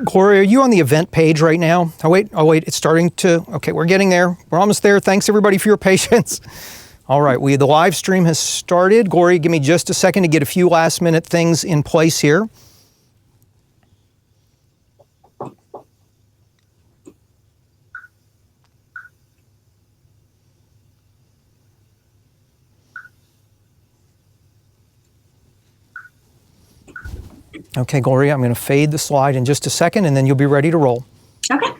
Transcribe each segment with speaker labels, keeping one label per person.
Speaker 1: Gloria, are you on the event page right now? Oh, wait, it's starting to, okay, we're getting there. We're almost there. Thanks everybody for your patience. All right, the live stream has started. Gloria, give me just a second to get a few last minute things in place here. Okay, Gloria, I'm going to fade the slide in just a second, and then you'll be ready to roll.
Speaker 2: Okay.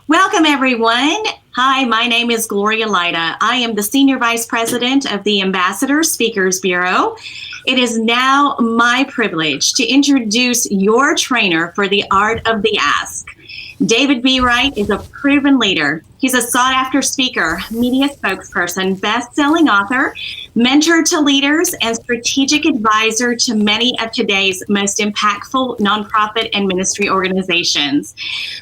Speaker 2: Welcome, everyone. Hi, my name is Gloria Lyda. I am the Senior Vice President of the Ambassador Speakers Bureau. It is now my privilege to introduce your trainer for the Art of the Ask. David B. Wright is a proven leader. He's a sought-after speaker, media spokesperson, best-selling author, mentor to leaders, and strategic advisor to many of today's most impactful nonprofit and ministry organizations.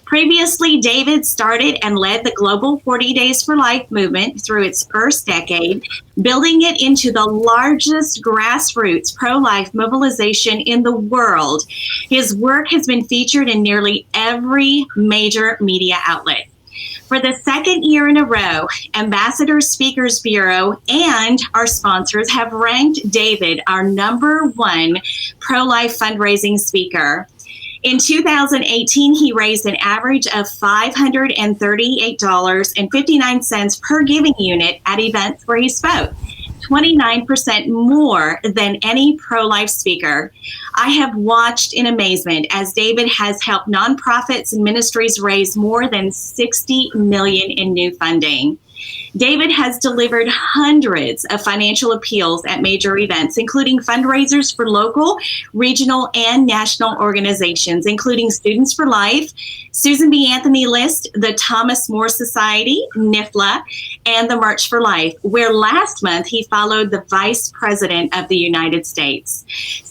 Speaker 2: Previously, David started and led the global 40 Days for Life movement through its first decade, building it into the largest grassroots pro-life mobilization in the world. His work has been featured in nearly every major media outlet. For the second year in a row, Ambassador Speakers Bureau and our sponsors have ranked David our #1 pro-life fundraising speaker. In 2018, he raised an average of $538.59 per giving unit at events where he spoke, 29% more than any pro-life speaker. I have watched in amazement as David has helped nonprofits and ministries raise more than $60 million in new funding. David has delivered hundreds of financial appeals at major events, including fundraisers for local, regional, and national organizations, including Students for Life, Susan B. Anthony List, the Thomas More Society, NIFLA, and the March for Life, where last month he followed the Vice President of the United States.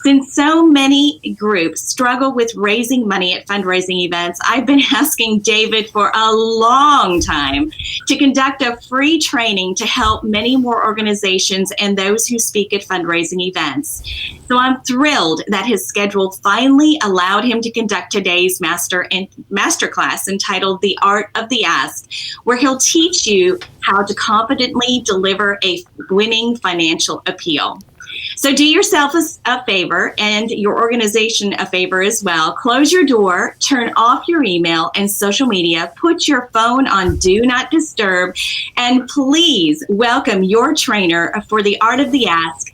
Speaker 2: Since so many groups struggle with raising money at fundraising events, I've been asking David for a long time to conduct a free training to help many more organizations and those who speak at fundraising events. So I'm thrilled that his schedule finally allowed him to conduct today's masterclass entitled The Art of the Ask, where he'll teach you how to confidently deliver a winning financial appeal. So do yourself a favor and your organization a favor as well. Close your door, turn off your email and social media, put your phone on Do Not Disturb, and please welcome your trainer for the Art of the Ask,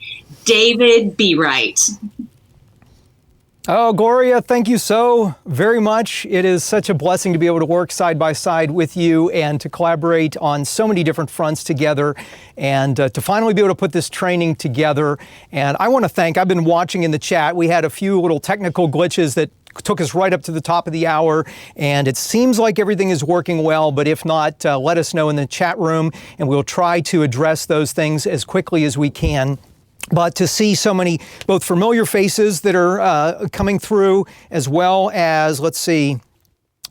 Speaker 2: David B. Wright.
Speaker 1: Oh, Gloria, thank you so very much. It is such a blessing to be able to work side by side with you and to collaborate on so many different fronts together and to finally be able to put this training together. And I want to thank, I've been watching in the chat, we had a few little technical glitches that took us right up to the top of the hour, and it seems like everything is working well, but if not, let us know in the chat room and we'll try to address those things as quickly as we can. But to see so many both familiar faces that are coming through, as well as, let's see,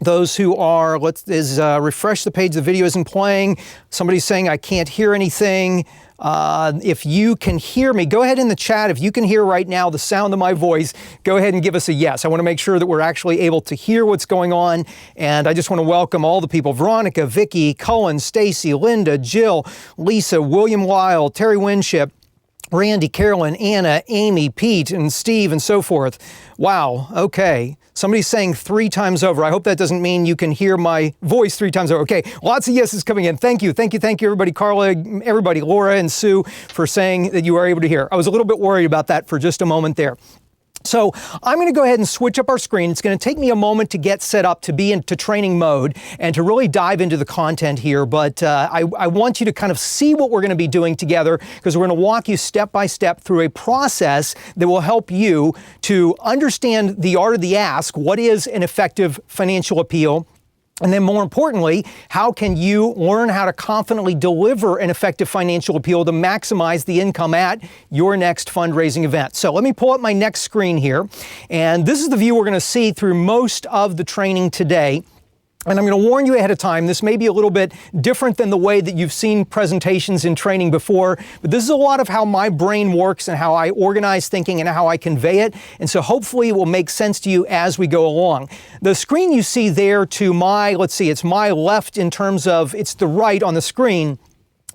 Speaker 1: those who are, refresh the page, the video isn't playing. Somebody's saying, I can't hear anything. If you can hear me, go ahead in the chat. If you can hear right now the sound of my voice, go ahead and give us a yes. I want to make sure that we're actually able to hear what's going on. And I just want to welcome all the people: Veronica, Vicky, Cullen, Stacy, Linda, Jill, Lisa, William Lyle, Terry Winship, Randy, Carolyn, Anna, Amy, Pete, and Steve, and so forth. Wow, okay. Somebody's saying 3 times over. I hope that doesn't mean you can hear my voice 3 times over. Okay, lots of yeses coming in. Thank you, thank you, thank you, everybody. Carla, everybody, Laura and Sue, for saying that you are able to hear. I was a little bit worried about that for just a moment there. So I'm going to go ahead and switch up our screen. It's going to take me a moment to get set up to be into training mode and to really dive into the content here. But I want you to kind of see what we're going to be doing together, because we're going to walk you step by step through a process that will help you to understand the art of the ask. What is an effective financial appeal? And then more importantly, how can you learn how to confidently deliver an effective financial appeal to maximize the income at your next fundraising event? So let me pull up my next screen here. And this is the view we're going to see through most of the training today. And I'm going to warn you ahead of time, this may be a little bit different than the way that you've seen presentations in training before, but this is a lot of how my brain works and how I organize thinking and how I convey it. And so hopefully it will make sense to you as we go along. The screen you see there to my, let's see, it's my left in terms of, it's the right on the screen,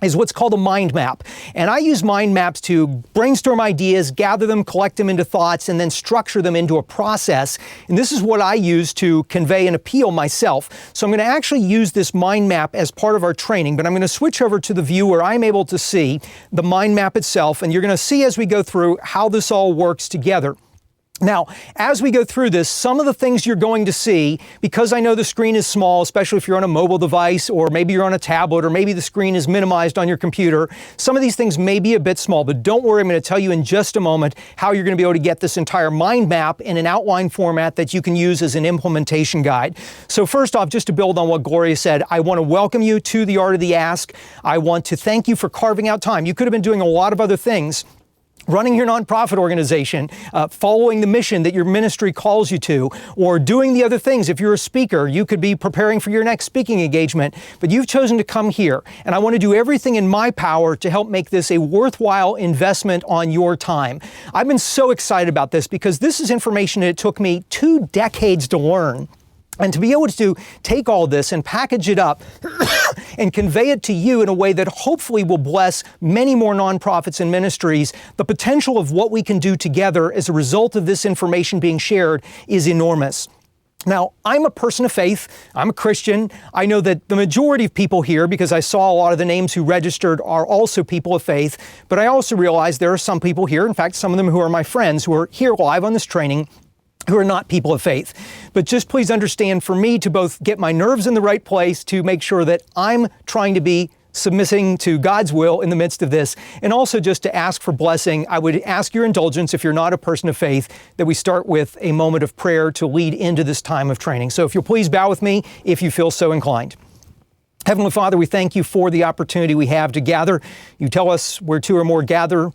Speaker 1: is what's called a mind map. And I use mind maps to brainstorm ideas, gather them, collect them into thoughts, and then structure them into a process. And this is what I use to convey an appeal myself. So I'm going to actually use this mind map as part of our training, but I'm going to switch over to the view where I'm able to see the mind map itself, and you're going to see as we go through how this all works together. Now, as we go through this, some of the things you're going to see, because I know the screen is small, especially if you're on a mobile device, or maybe you're on a tablet, or maybe the screen is minimized on your computer, some of these things may be a bit small, but don't worry, I'm going to tell you in just a moment how you're going to be able to get this entire mind map in an outline format that you can use as an implementation guide. So first off, just to build on what Gloria said, I want to welcome you to the Art of the Ask. I want to thank you for carving out time. You could have been doing a lot of other things, running your nonprofit organization, following the mission that your ministry calls you to, or doing the other things. If you're a speaker, you could be preparing for your next speaking engagement, but you've chosen to come here. And I want to do everything in my power to help make this a worthwhile investment on your time. I've been so excited about this because this is information that it took me 2 decades to learn. And to be able to take all this and package it up and convey it to you in a way that hopefully will bless many more nonprofits and ministries, the potential of what we can do together as a result of this information being shared is enormous. Now, I'm a person of faith. I'm a Christian. I know that the majority of people here, because I saw a lot of the names who registered, are also people of faith. But I also realize there are some people here, in fact, some of them who are my friends who are here live on this training, who are not people of faith. But just please understand, for me to both get my nerves in the right place, to make sure that I'm trying to be submitting to God's will in the midst of this, and also just to ask for blessing, I would ask your indulgence, if you're not a person of faith, that we start with a moment of prayer to lead into this time of training. So if you'll please bow with me if you feel so inclined. Heavenly Father, we thank you for the opportunity we have to gather. You tell us where 2 or more gather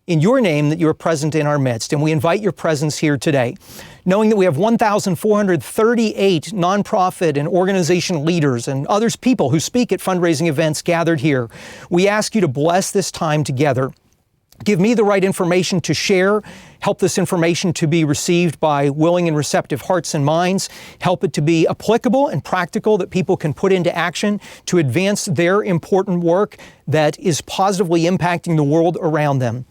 Speaker 1: in your name that you are present in our midst, and we invite your presence here today. Knowing that we have 1,438 nonprofit and organization leaders and others, people who speak at fundraising events gathered here, we ask you to bless this time together. Give me the right information to share. Help this information to be received by willing and receptive hearts and minds. Help it to be applicable and practical, that people can put into action to advance their important work that is positively impacting the world around them.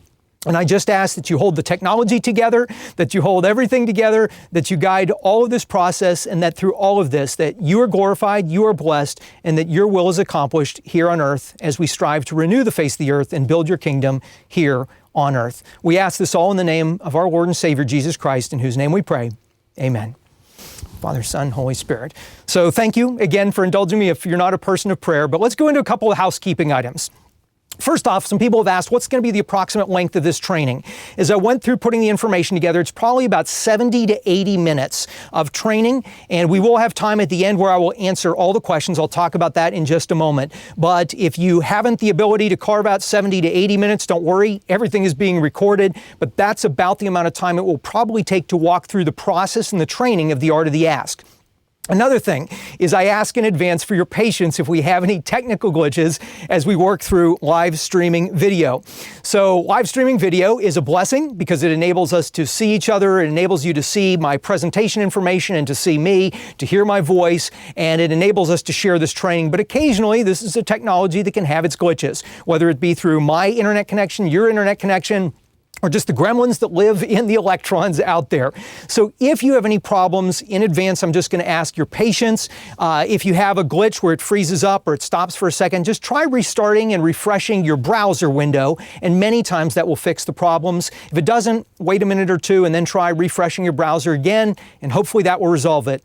Speaker 1: And I just ask that you hold the technology together, that you hold everything together, that you guide all of this process, and that through all of this, that you are glorified, you are blessed, and that your will is accomplished here on earth as we strive to renew the face of the earth and build your kingdom here on earth. We ask this all in the name of our Lord and Savior, Jesus Christ, in whose name we pray. Amen. Father, Son, Holy Spirit. So thank you again for indulging me if you're not a person of prayer, but let's go into a couple of housekeeping items. First off, some people have asked, what's going to be the approximate length of this training? As I went through putting the information together, it's probably about 70 to 80 minutes of training, and we will have time at the end where I will answer all the questions. I'll talk about that in just a moment. But if you haven't the ability to carve out 70 to 80 minutes, don't worry. Everything is being recorded, but that's about the amount of time it will probably take to walk through the process and the training of the Art of the Ask. Another thing is I ask in advance for your patience if we have any technical glitches as we work through live streaming video. So live streaming video is a blessing because it enables us to see each other. It enables you to see my presentation information and to see me, to hear my voice, and it enables us to share this training. But occasionally this is a technology that can have its glitches, whether it be through my internet connection, your internet connection, or just the gremlins that live in the electrons out there. So if you have any problems in advance, I'm just going to ask your patience. If you have a glitch where it freezes up or it stops for a second, just try restarting and refreshing your browser window, and many times that will fix the problems. If it doesn't, wait a minute or two and then try refreshing your browser again, and hopefully that will resolve it.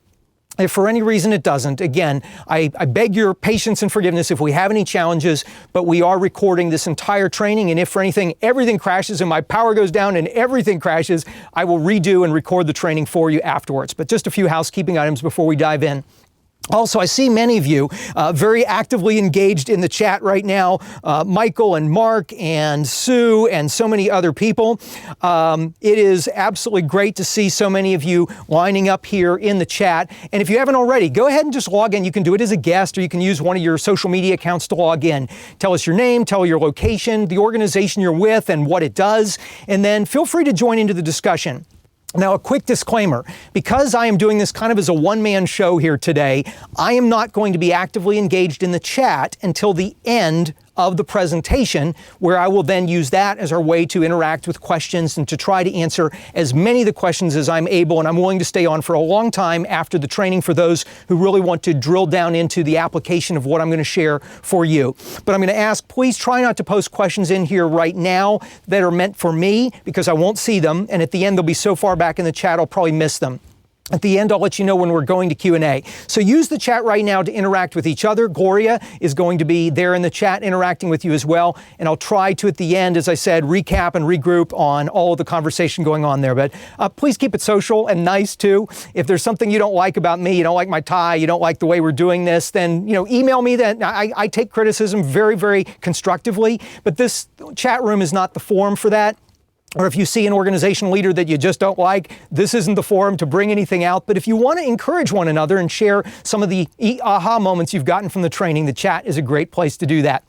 Speaker 1: If for any reason it doesn't, again, I beg your patience and forgiveness if we have any challenges, but we are recording this entire training, and if for anything, everything crashes and my power goes down and everything crashes, I will redo and record the training for you afterwards. But just a few housekeeping items before we dive in. Also, I see many of you very actively engaged in the chat right now. Michael and Mark and Sue and so many other people. It is absolutely great to see so many of you lining up here in the chat. And if you haven't already, go ahead and just log in. You can do it as a guest, or you can use one of your social media accounts to log in. Tell us your name, tell your location, the organization you're with, and what it does. And then feel free to join into the discussion. Now, a quick disclaimer, because I am doing this kind of as a one-man show here today, I am not going to be actively engaged in the chat until the end of the presentation, where I will then use that as our way to interact with questions and to try to answer as many of the questions as I'm able. And I'm willing to stay on for a long time after the training for those who really want to drill down into the application of what I'm going to share for you. But I'm going to ask, please try not to post questions in here right now that are meant for me, because I won't see them. And at the end, they'll be so far back in the chat, I'll probably miss them. At the end, I'll let you know when we're going to Q&A. So use the chat right now to interact with each other. Gloria is going to be there in the chat interacting with you as well. And I'll try to, at the end, as I said, recap and regroup on all of the conversation going on there. But please keep it social and nice too. If there's something you don't like about me, you don't like my tie, you don't like the way we're doing this, then email me. That I take criticism very, very constructively. But this chat room is not the forum for that. Or if you see an organization leader that you just don't like, this isn't the forum to bring anything out. But if you want to encourage one another and share some of the aha moments you've gotten from the training, the chat is a great place to do that.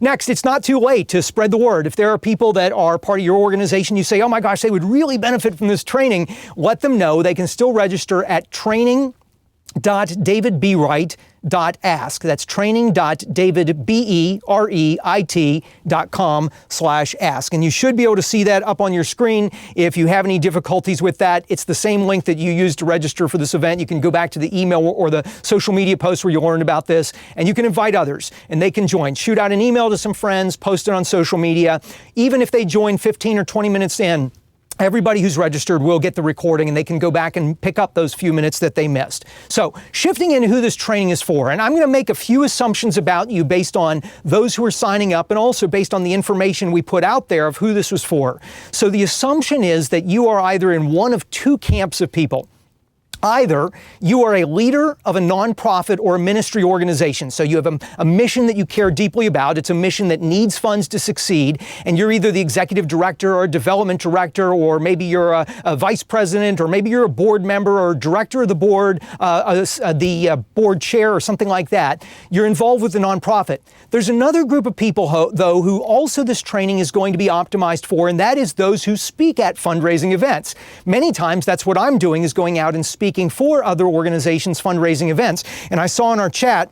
Speaker 1: Next, it's not too late to spread the word. If there are people that are part of your organization, you say, oh my gosh, they would really benefit from this training, let them know they can still register at training.davidbereit.ask. That's training.davidbereit.com/ask. And you should be able to see that up on your screen. If you have any difficulties with that, it's the same link that you used to register for this event. You can go back to the email or the social media post where you learned about this, and you can invite others and they can join. Shoot out an email to some friends, post it on social media. Even if they join 15 or 20 minutes in, everybody who's registered will get the recording, and they can go back and pick up those few minutes that they missed. So shifting into who this training is for, and I'm going to make a few assumptions about you based on those who are signing up and also based on the information we put out there of who this was for. So the assumption is that you are either in one of two camps of people. Either you are a leader of a nonprofit or a ministry organization, so you have a mission that you care deeply about. It's a mission that needs funds to succeed, and you're either the executive director or a development director, or maybe you're a vice president, or maybe you're a board member or director of the board, the board chair or something like that. You're involved with the nonprofit. There's another group of people, though, who also this training is going to be optimized for, and that is those who speak at fundraising events. Many times that's what I'm doing, is going out and speaking for other organizations' fundraising events. And I saw in our chat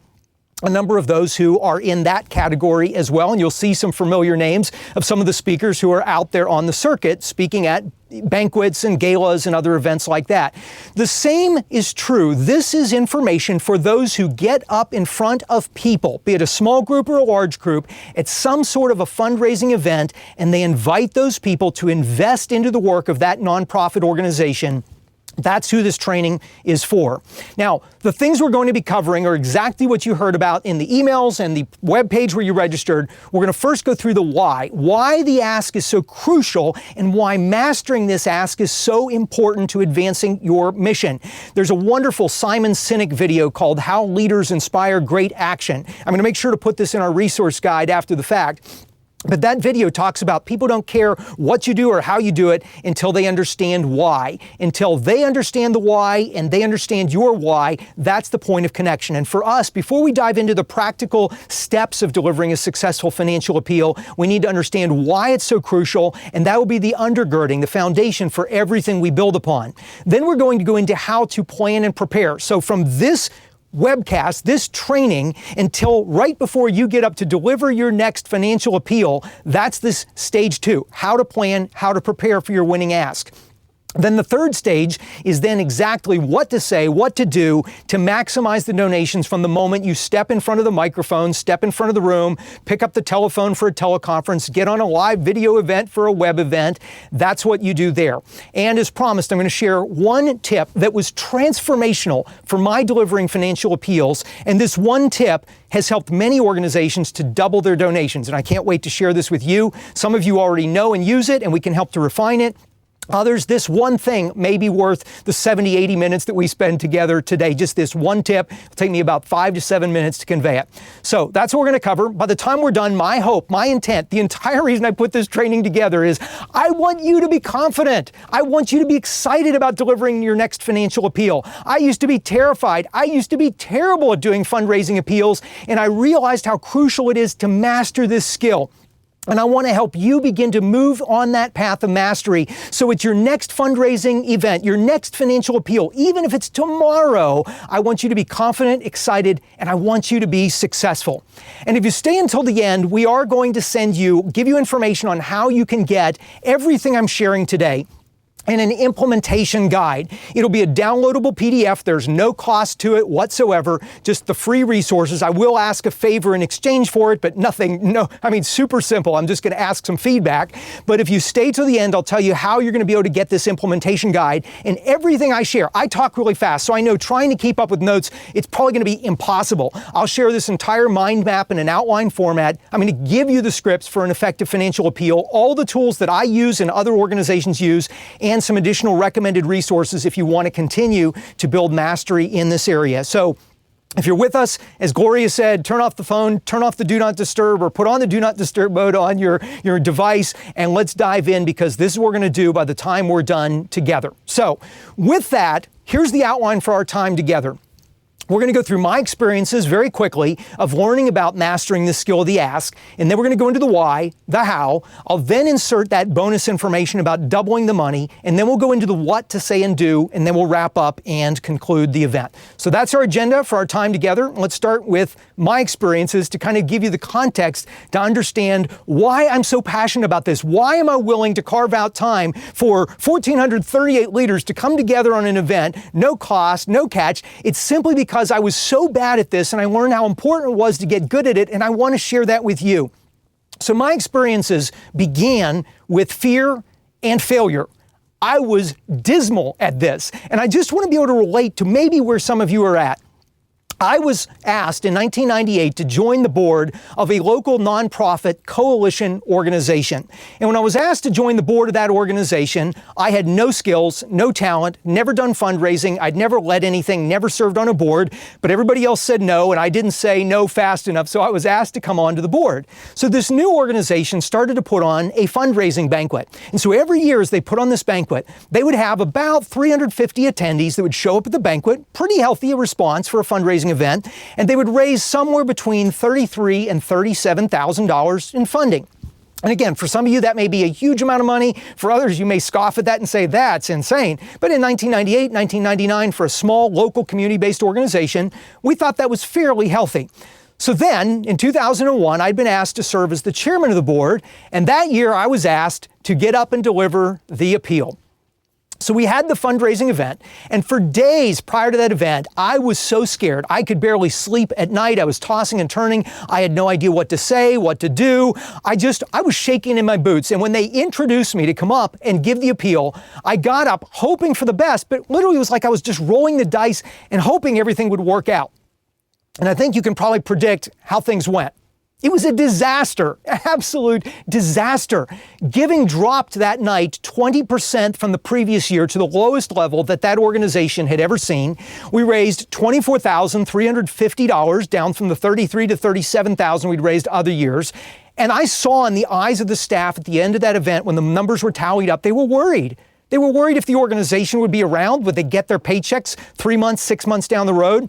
Speaker 1: a number of those who are in that category as well. And you'll see some familiar names of some of the speakers who are out there on the circuit speaking at banquets and galas and other events like that. The same is true. This is information for those who get up in front of people, be it a small group or a large group, at some sort of a fundraising event, and they invite those people to invest into the work of that nonprofit organization. That's who this training is for. Now, the things we're going to be covering are exactly what you heard about in the emails and the webpage where you registered. We're going to first go through the why the ask is so crucial, and why mastering this ask is so important to advancing your mission. There's a wonderful Simon Sinek video called How Leaders Inspire Great Action. I'm going to make sure to put this in our resource guide after the fact. But that video talks about people don't care what you do or how you do it until they understand why. Until they understand the why and they understand your why, that's the point of connection. And for us, before we dive into the practical steps of delivering a successful financial appeal, we need to understand why it's so crucial, and that will be the undergirding, the foundation for everything we build upon. Then we're going to go into how to plan and prepare. So from this webcast, this training, until right before you get up to deliver your next financial appeal, that's this stage 2, how to plan, how to prepare for your winning ask. Then the third stage is then exactly what to say, what to do to maximize the donations from the moment you step in front of the microphone, step in front of the room, pick up the telephone for a teleconference, get on a live video event for a web event. That's what you do there. And as promised, I'm going to share one tip that was transformational for my delivering financial appeals. And this one tip has helped many organizations to double their donations. And I can't wait to share this with you. Some of you already know and use it, and we can help to refine it. Others, this one thing may be worth the 70, 80 minutes that we spend together today. Just this one tip will take me about 5 to 7 minutes to convey it. So that's what we're going to cover. By the time we're done, my hope, my intent, the entire reason I put this training together is I want you to be confident. I want you to be excited about delivering your next financial appeal. I used to be terrified. I used to be terrible at doing fundraising appeals, and I realized how crucial it is to master this skill. And I want to help you begin to move on that path of mastery. So it's your next fundraising event, your next financial appeal, even if it's tomorrow, I want you to be confident, excited, and I want you to be successful. And if you stay until the end, we are going to give you information on how you can get everything I'm sharing today and an implementation guide. It'll be a downloadable PDF. There's no cost to it whatsoever, just the free resources. I will ask a favor in exchange for it, but super simple. I'm just going to ask some feedback. But if you stay to the end, I'll tell you how you're going to be able to get this implementation guide and everything I share. I talk really fast, so I know trying to keep up with notes, it's probably going to be impossible. I'll share this entire mind map in an outline format. I'm going to give you the scripts for an effective financial appeal, all the tools that I use and other organizations use, and some additional recommended resources if you want to continue to build mastery in this area. So if you're with us, as Gloria said, turn off the phone, turn off the do not disturb, or put on the do not disturb mode on your device, and let's dive in, because this is what we're going to do by the time we're done together. So with that, here's the outline for our time together. We're going to go through my experiences very quickly of learning about mastering the skill of the ask, and then we're going to go into the why, the how. I'll then insert that bonus information about doubling the money, and then we'll go into the what to say and do, and then we'll wrap up and conclude the event. So that's our agenda for our time together. Let's start with my experiences to kind of give you the context to understand why I'm so passionate about this. Why am I willing to carve out time for 1,438 leaders to come together on an event, no cost, no catch? It's simply because I was so bad at this and I learned how important it was to get good at it, and I want to share that with you. So my experiences began with fear and failure. I was dismal at this, and I just want to be able to relate to maybe where some of you are at. I was asked in 1998 to join the board of a local nonprofit coalition organization. And when I was asked to join the board of that organization, I had no skills, no talent, never done fundraising. I'd never led anything, never served on a board, but everybody else said no, and I didn't say no fast enough, so I was asked to come onto the board. So this new organization started to put on a fundraising banquet. And so every year as they put on this banquet, they would have about 350 attendees that would show up at the banquet, pretty healthy response for a fundraising event, and they would raise somewhere between $33,000 and $37,000 in funding. And again, for some of you, that may be a huge amount of money. For others, you may scoff at that and say, that's insane. But in 1998, 1999, for a small local community-based organization, we thought that was fairly healthy. So then, in 2001, I'd been asked to serve as the chairman of the board, and that year I was asked to get up and deliver the appeal. So we had the fundraising event, and for days prior to that event, I was so scared. I could barely sleep at night. I was tossing and turning. I had no idea what to say, what to do. I was shaking in my boots. And when they introduced me to come up and give the appeal, I got up hoping for the best, but literally it was like I was just rolling the dice and hoping everything would work out. And I think you can probably predict how things went. It was a disaster, absolute disaster. Giving dropped that night 20% from the previous year to the lowest level that organization had ever seen. We raised $24,350, down from the $33,000 to $37,000 we'd raised other years. And I saw in the eyes of the staff at the end of that event, when the numbers were tallied up, they were worried. They were worried if the organization would be around. Would they get their paychecks 3 months, 6 months down the road?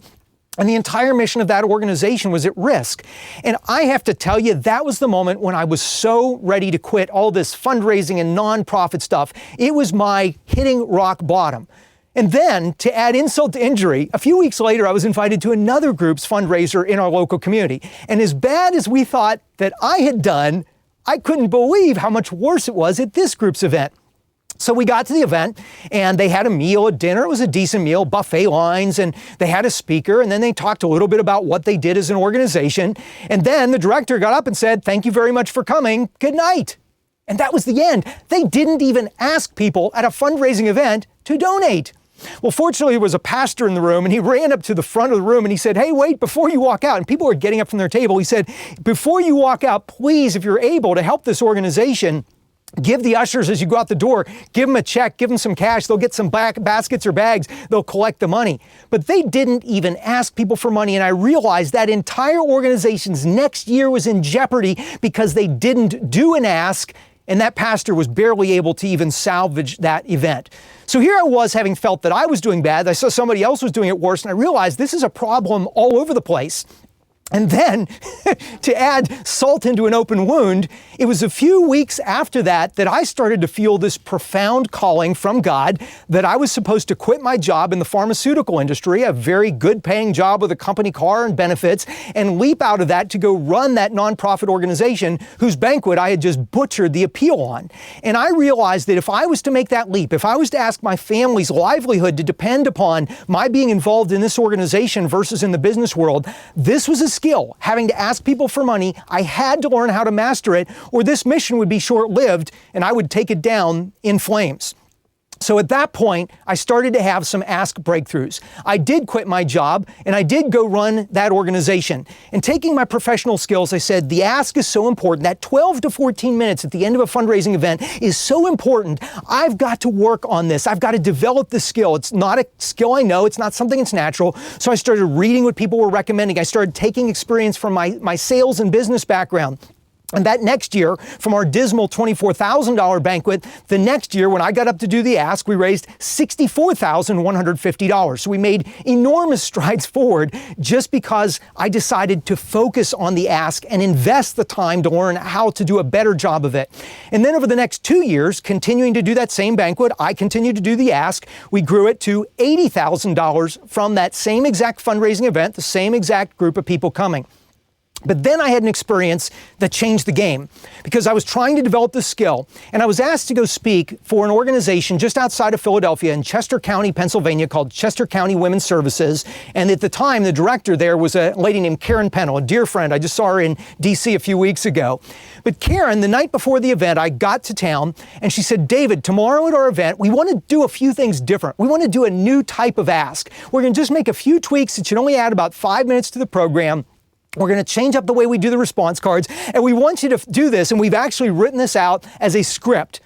Speaker 1: And the entire mission of that organization was at risk. And I have to tell you, that was the moment when I was so ready to quit all this fundraising and nonprofit stuff. It was my hitting rock bottom. And then, to add insult to injury, a few weeks later, I was invited to another group's fundraiser in our local community. And as bad as we thought that I had done, I couldn't believe how much worse it was at this group's event. So we got to the event, and they had a meal, a dinner. It was a decent meal, buffet lines, and they had a speaker, and then they talked a little bit about what they did as an organization. And then the director got up and said, "Thank you very much for coming. Good night." And that was the end. They didn't even ask people at a fundraising event to donate. Well, fortunately, there was a pastor in the room, and he ran up to the front of the room and he said, "Hey, wait, before you walk out," and people were getting up from their table, he said, "Before you walk out, please, if you're able to help this organization, Give the ushers as you go out the door, give them a check, give them some cash, they'll get some baskets or bags, they'll collect the money. But they didn't even ask people for money, and I realized that entire organization's next year was in jeopardy because they didn't do an ask, and that pastor was barely able to even salvage that event. So here I was, having felt that I was doing bad, I saw somebody else was doing it worse, and I realized this is a problem all over the place. And then, to add salt into an open wound, it was a few weeks after that I started to feel this profound calling from God that I was supposed to quit my job in the pharmaceutical industry, a very good paying job with a company car and benefits, and leap out of that to go run that nonprofit organization whose banquet I had just butchered the appeal on. And I realized that if I was to make that leap, if I was to ask my family's livelihood to depend upon my being involved in this organization versus in the business world, this was a skill, having to ask people for money. I had to learn how to master it, or this mission would be short-lived and I would take it down in flames. So at that point, I started to have some ask breakthroughs. I did quit my job and I did go run that organization. And taking my professional skills, I said, the ask is so important. That 12 to 14 minutes at the end of a fundraising event is so important. I've got to work on this. I've got to develop the skill. It's not a skill I know. It's not something that's natural. So I started reading what people were recommending. I started taking experience from my sales and business background. And that next year, from our dismal $24,000 banquet, the next year when I got up to do the ask, we raised $64,150. So we made enormous strides forward just because I decided to focus on the ask and invest the time to learn how to do a better job of it. And then over the next 2 years, continuing to do that same banquet, I continued to do the ask. We grew it to $80,000 from that same exact fundraising event, the same exact group of people coming. But then I had an experience that changed the game because I was trying to develop this skill, and I was asked to go speak for an organization just outside of Philadelphia in Chester County, Pennsylvania, called Chester County Women's Services. And at the time, the director there was a lady named Karen Pennell, a dear friend. I just saw her in DC a few weeks ago. But Karen, the night before the event, I got to town and she said, David, tomorrow at our event, we want to do a few things different. We want to do a new type of ask. We're going to just make a few tweaks that should only add about 5 minutes to the program. We're going to change up the way we do the response cards, and we want you to do this, and we've actually written this out as a script.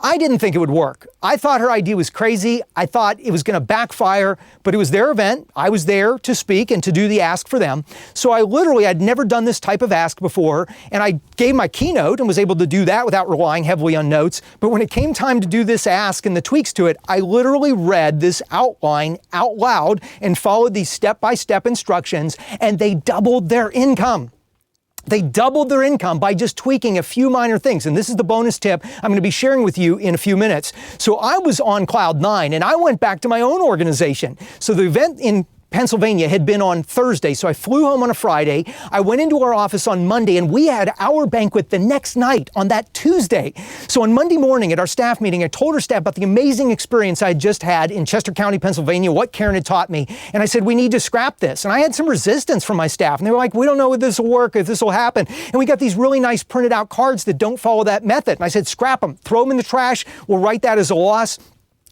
Speaker 1: I didn't think it would work. I thought her idea was crazy. I thought it was going to backfire, but it was their event. I was there to speak and to do the ask for them. So I'd never done this type of ask before, and I gave my keynote and was able to do that without relying heavily on notes. But when it came time to do this ask and the tweaks to it, I literally read this outline out loud and followed these step-by-step instructions, and they doubled their income. They doubled their income by just tweaking a few minor things. And this is the bonus tip I'm going to be sharing with you in a few minutes. So I was on cloud nine and I went back to my own organization. So the event in Pennsylvania had been on Thursday, so I flew home on a Friday. I went into our office on Monday, and we had our banquet the next night on that Tuesday. So on Monday morning at our staff meeting, I told our staff about the amazing experience I had just had in Chester County, Pennsylvania, what Karen had taught me. And I said, we need to scrap this. And I had some resistance from my staff, and they were like, we don't know if this will work, if this will happen. And we got these really nice printed out cards that don't follow that method. And I said, scrap them, throw them in the trash. We'll write that as a loss.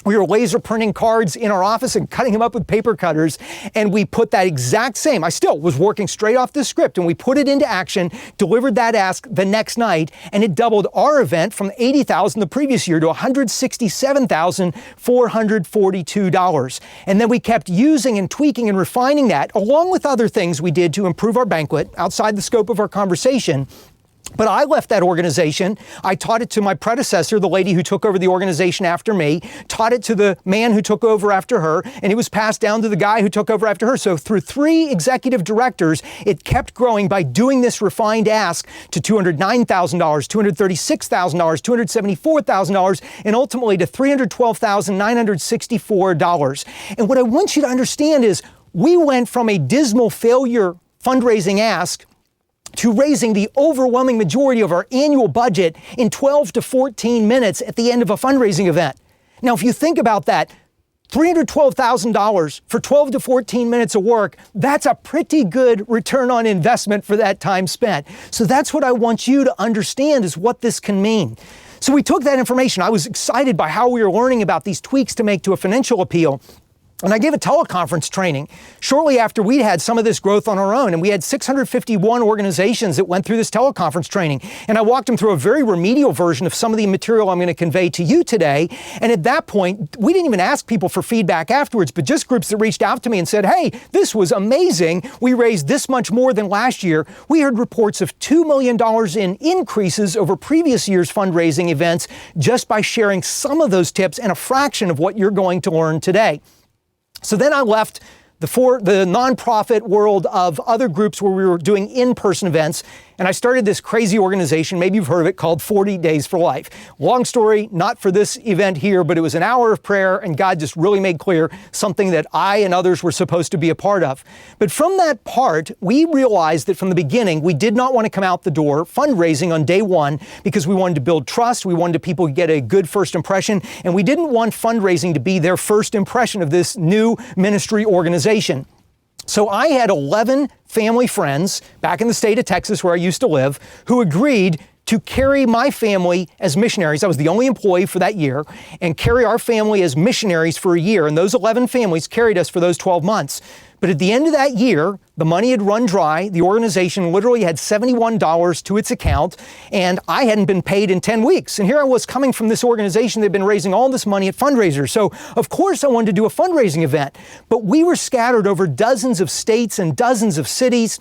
Speaker 1: We were laser printing cards in our office and cutting them up with paper cutters. And we put that exact same, I still was working straight off this script, and we put it into action, delivered that ask the next night, and it doubled our event from $80,000 the previous year to $167,442. And then we kept using and tweaking and refining that, along with other things we did to improve our banquet outside the scope of our conversation. But I left that organization. I taught it to my predecessor, the lady who took over the organization after me, taught it to the man who took over after her, and it was passed down to the guy who took over after her. So through 3 executive directors, it kept growing by doing this refined ask to $209,000, $236,000, $274,000, and ultimately to $312,964. And what I want you to understand is we went from a dismal failure fundraising ask to raising the overwhelming majority of our annual budget in 12 to 14 minutes at the end of a fundraising event. Now, if you think about that, $312,000 for 12 to 14 minutes of work, that's a pretty good return on investment for that time spent. So that's what I want you to understand is what this can mean. So we took that information. I was excited by how we were learning about these tweaks to make to a financial appeal. And I gave a teleconference training shortly after we had some of this growth on our own. And we had 651 organizations that went through this teleconference training. And I walked them through a very remedial version of some of the material I'm going to convey to you today. And at that point, we didn't even ask people for feedback afterwards, but just groups that reached out to me and said, hey, this was amazing. We raised this much more than last year. We heard reports of $2 million in increases over previous year's fundraising events just by sharing some of those tips and a fraction of what you're going to learn today. So then I left the nonprofit world of other groups where we were doing in-person events, and I started this crazy organization, maybe you've heard of it, called 40 Days for Life. Long story, not for this event here, but it was an hour of prayer, and God just really made clear something that I and others were supposed to be a part of. But from that part, we realized that from the beginning, we did not want to come out the door fundraising on day one because we wanted to build trust, we wanted people to get a good first impression, and we didn't want fundraising to be their first impression of this new ministry organization. So I had 11 family friends back in the state of Texas where I used to live who agreed to carry my family as missionaries. I was the only employee for that year, and carry our family as missionaries for a year. And those 11 families carried us for those 12 months. But at the end of that year, the money had run dry. The organization literally had $71 to its account, and I hadn't been paid in 10 weeks. And here I was coming from this organization that had been raising all this money at fundraisers. So of course I wanted to do a fundraising event, but we were scattered over dozens of states and dozens of cities.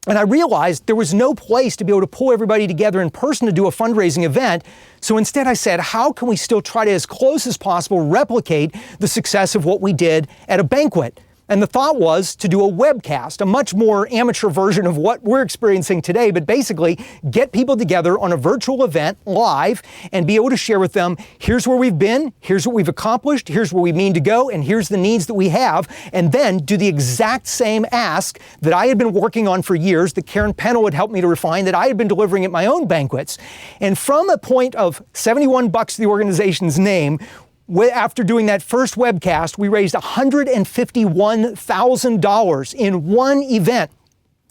Speaker 1: And I realized there was no place to be able to pull everybody together in person to do a fundraising event. So instead I said, how can we still try to, as close as possible, replicate the success of what we did at a banquet? And the thought was to do a webcast, a much more amateur version of what we're experiencing today, but basically get people together on a virtual event live and be able to share with them, here's where we've been, here's what we've accomplished, here's where we mean to go, and here's the needs that we have, and then do the exact same ask that I had been working on for years, that Karen Pennell had helped me to refine, that I had been delivering at my own banquets. And from a point of $71 to the organization's name, after doing that first webcast, we raised $151,000 in one event,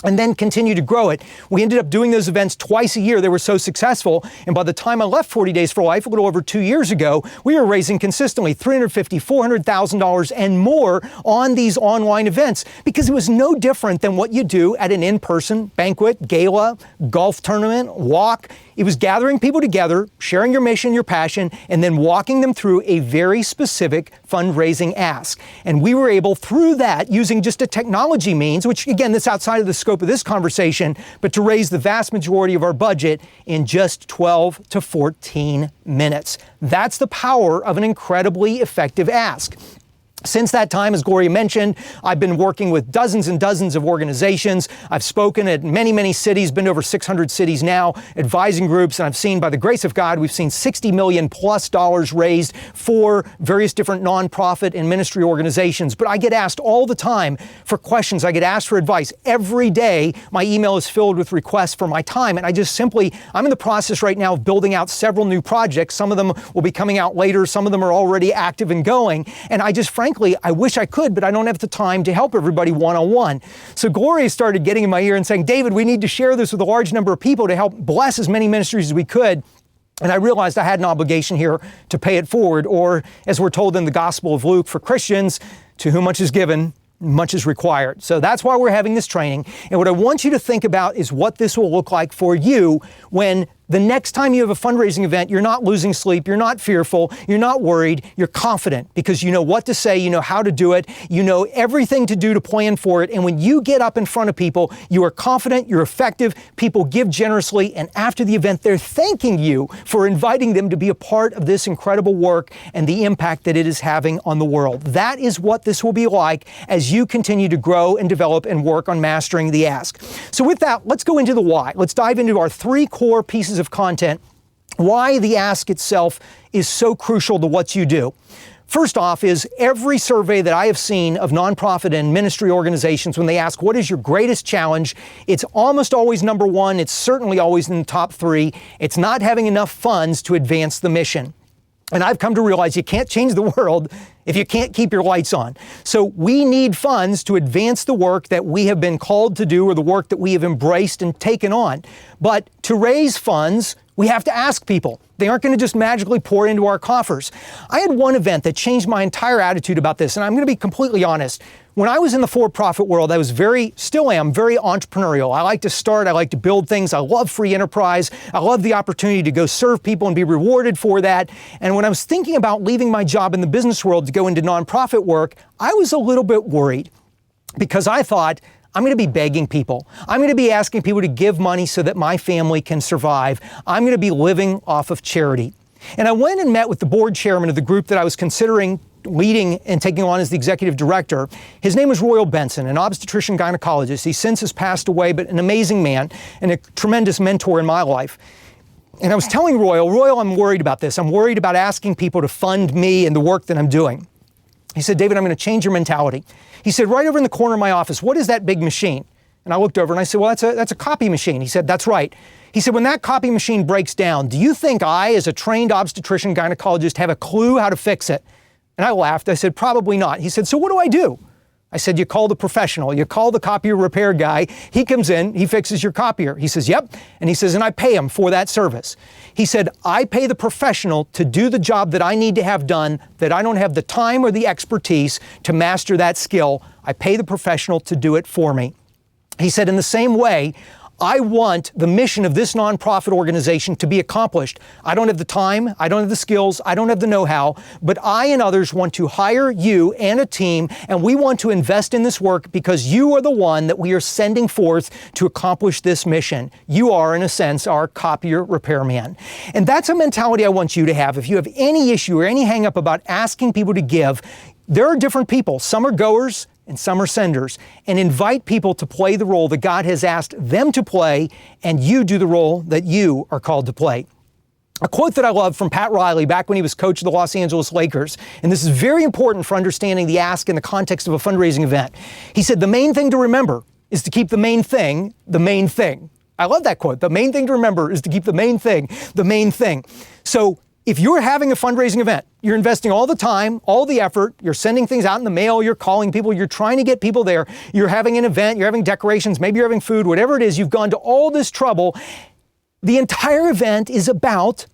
Speaker 1: and then continue to grow it. We ended up doing those events twice a year. They were so successful. And by the time I left 40 Days for Life, a little over 2 years ago, we were raising consistently $350,000, $400,000 and more on these online events, because it was no different than what you do at an in-person banquet, gala, golf tournament, walk. It was gathering people together, sharing your mission, your passion, and then walking them through a very specific fundraising ask. And we were able, through that, using just a technology means, which again, that's outside of the scope of this conversation, but to raise the vast majority of our budget in just 12 to 14 minutes. That's the power of an incredibly effective ask. Since that time, as Gloria mentioned, I've been working with dozens and dozens of organizations. I've spoken at many, many cities, been to over 600 cities now, advising groups, and I've seen, by the grace of God, we've seen $60 million plus raised for various different nonprofit and ministry organizations. But I get asked all the time for questions. I get asked for advice. Every day, my email is filled with requests for my time, and I'm in the process right now of building out several new projects. Some of them will be coming out later. Some of them are already active and going, and frankly, I wish I could, but I don't have the time to help everybody one-on-one. So Gloria started getting in my ear and saying, David, we need to share this with a large number of people to help bless as many ministries as we could. And I realized I had an obligation here to pay it forward, or as we're told in the Gospel of Luke, for Christians, to whom much is given, much is required. So that's why we're having this training. And what I want you to think about is what this will look like for you when the next time you have a fundraising event, you're not losing sleep, you're not fearful, you're not worried, you're confident because you know what to say, you know how to do it, you know everything to do to plan for it. And when you get up in front of people, you are confident, you're effective, people give generously, and after the event, they're thanking you for inviting them to be a part of this incredible work and the impact that it is having on the world. That is what this will be like as you continue to grow and develop and work on mastering the ask. So with that, let's go into the why. Let's dive into our 3 core pieces of content, why the ask itself is so crucial to what you do. First off is every survey that I have seen of nonprofit and ministry organizations, when they ask, what is your greatest challenge? It's almost always number 1. It's certainly always in the top 3. It's not having enough funds to advance the mission. And I've come to realize you can't change the world if you can't keep your lights on. So we need funds to advance the work that we have been called to do or the work that we have embraced and taken on. But to raise funds, We have to ask people. They aren't going to just magically pour into our coffers. I had one event that changed my entire attitude about this, and I'm going to be completely honest. When I was in the for-profit world, I was still am very entrepreneurial. I like to start, I like to build things. I love free enterprise. I love the opportunity to go serve people and be rewarded for that. And when I was thinking about leaving my job in the business world to go into nonprofit work, I was a little bit worried because I thought, I'm going to be begging people. I'm going to be asking people to give money so that my family can survive. I'm going to be living off of charity. And I went and met with the board chairman of the group that I was considering leading and taking on as the executive director. His name was Royal Benson, an obstetrician gynecologist. He since has passed away, but an amazing man and a tremendous mentor in my life. And I was telling Royal, I'm worried about this. I'm worried about asking people to fund me and the work that I'm doing. He said, David, I'm going to change your mentality. He said, right over in the corner of my office, what is that big machine? And I looked over and I said, well, that's a copy machine. He said, that's right. He said, when that copy machine breaks down, do you think I, as a trained obstetrician gynecologist, have a clue how to fix it? And I laughed. I said, probably not. He said, so what do I do? I said, you call the professional. You call the copier repair guy. He comes in, he fixes your copier. He says, yep. And he says, and I pay him for that service. He said, I pay the professional to do the job that I need to have done, that I don't have the time or the expertise to master that skill. I pay the professional to do it for me. He said, in the same way, I want the mission of this nonprofit organization to be accomplished. I don't have the time, I don't have the skills, I don't have the know-how, but I and others want to hire you and a team, and we want to invest in this work because you are the one that we are sending forth to accomplish this mission. You are, in a sense, our copier repairman. And that's a mentality I want you to have. If you have any issue or any hang-up about asking people to give, there are different people. Some are goers, and some are senders, and invite people to play the role that God has asked them to play, and you do the role that you are called to play. A quote that I love from Pat Riley back when he was coach of the Los Angeles Lakers, and this is very important for understanding the ask in the context of a fundraising event. He said, the main thing to remember is to keep the main thing, the main thing. I love that quote. The main thing to remember is to keep the main thing, the main thing. So if you're having a fundraising event, you're investing all the time, all the effort, you're sending things out in the mail, you're calling people, you're trying to get people there, you're having an event, you're having decorations, maybe you're having food, whatever it is, you've gone to all this trouble. The entire event is about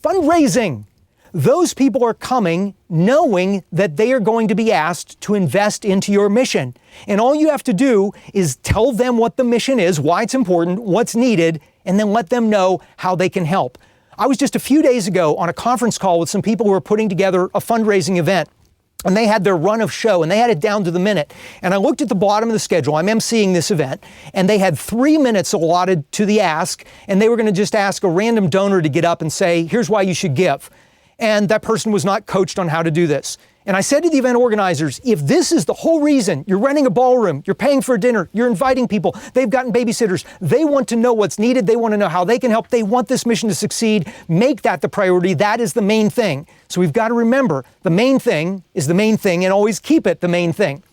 Speaker 1: fundraising. Those people are coming knowing that they are going to be asked to invest into your mission. And all you have to do is tell them what the mission is, why it's important, what's needed, and then let them know how they can help. I was just a few days ago on a conference call with some people who were putting together a fundraising event. And they had their run of show, and they had it down to the minute. And I looked at the bottom of the schedule. I'm emceeing this event, and they had 3 minutes allotted to the ask, and they were going to just ask a random donor to get up and say, here's why you should give. And that person was not coached on how to do this. And I said to the event organizers, if this is the whole reason you're renting a ballroom, you're paying for a dinner, you're inviting people, they've gotten babysitters, they want to know what's needed, they want to know how they can help, they want this mission to succeed, make that the priority, that is the main thing. So we've got to remember, the main thing is the main thing and always keep it the main thing.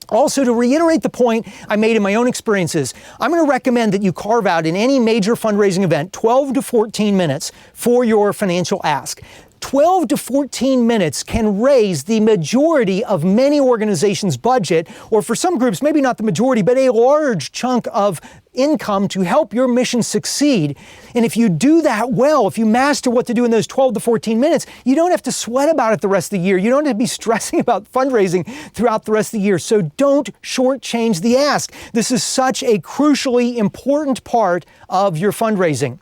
Speaker 1: Also, to reiterate the point I made in my own experiences, I'm going to recommend that you carve out in any major fundraising event 12 to 14 minutes for your financial ask. 12 to 14 minutes can raise the majority of many organizations' budget, or for some groups, maybe not the majority, but a large chunk of income to help your mission succeed. And if you do that well, if you master what to do in those 12 to 14 minutes, you don't have to sweat about it the rest of the year. You don't have to be stressing about fundraising throughout the rest of the year. So don't shortchange the ask. This is such a crucially important part of your fundraising.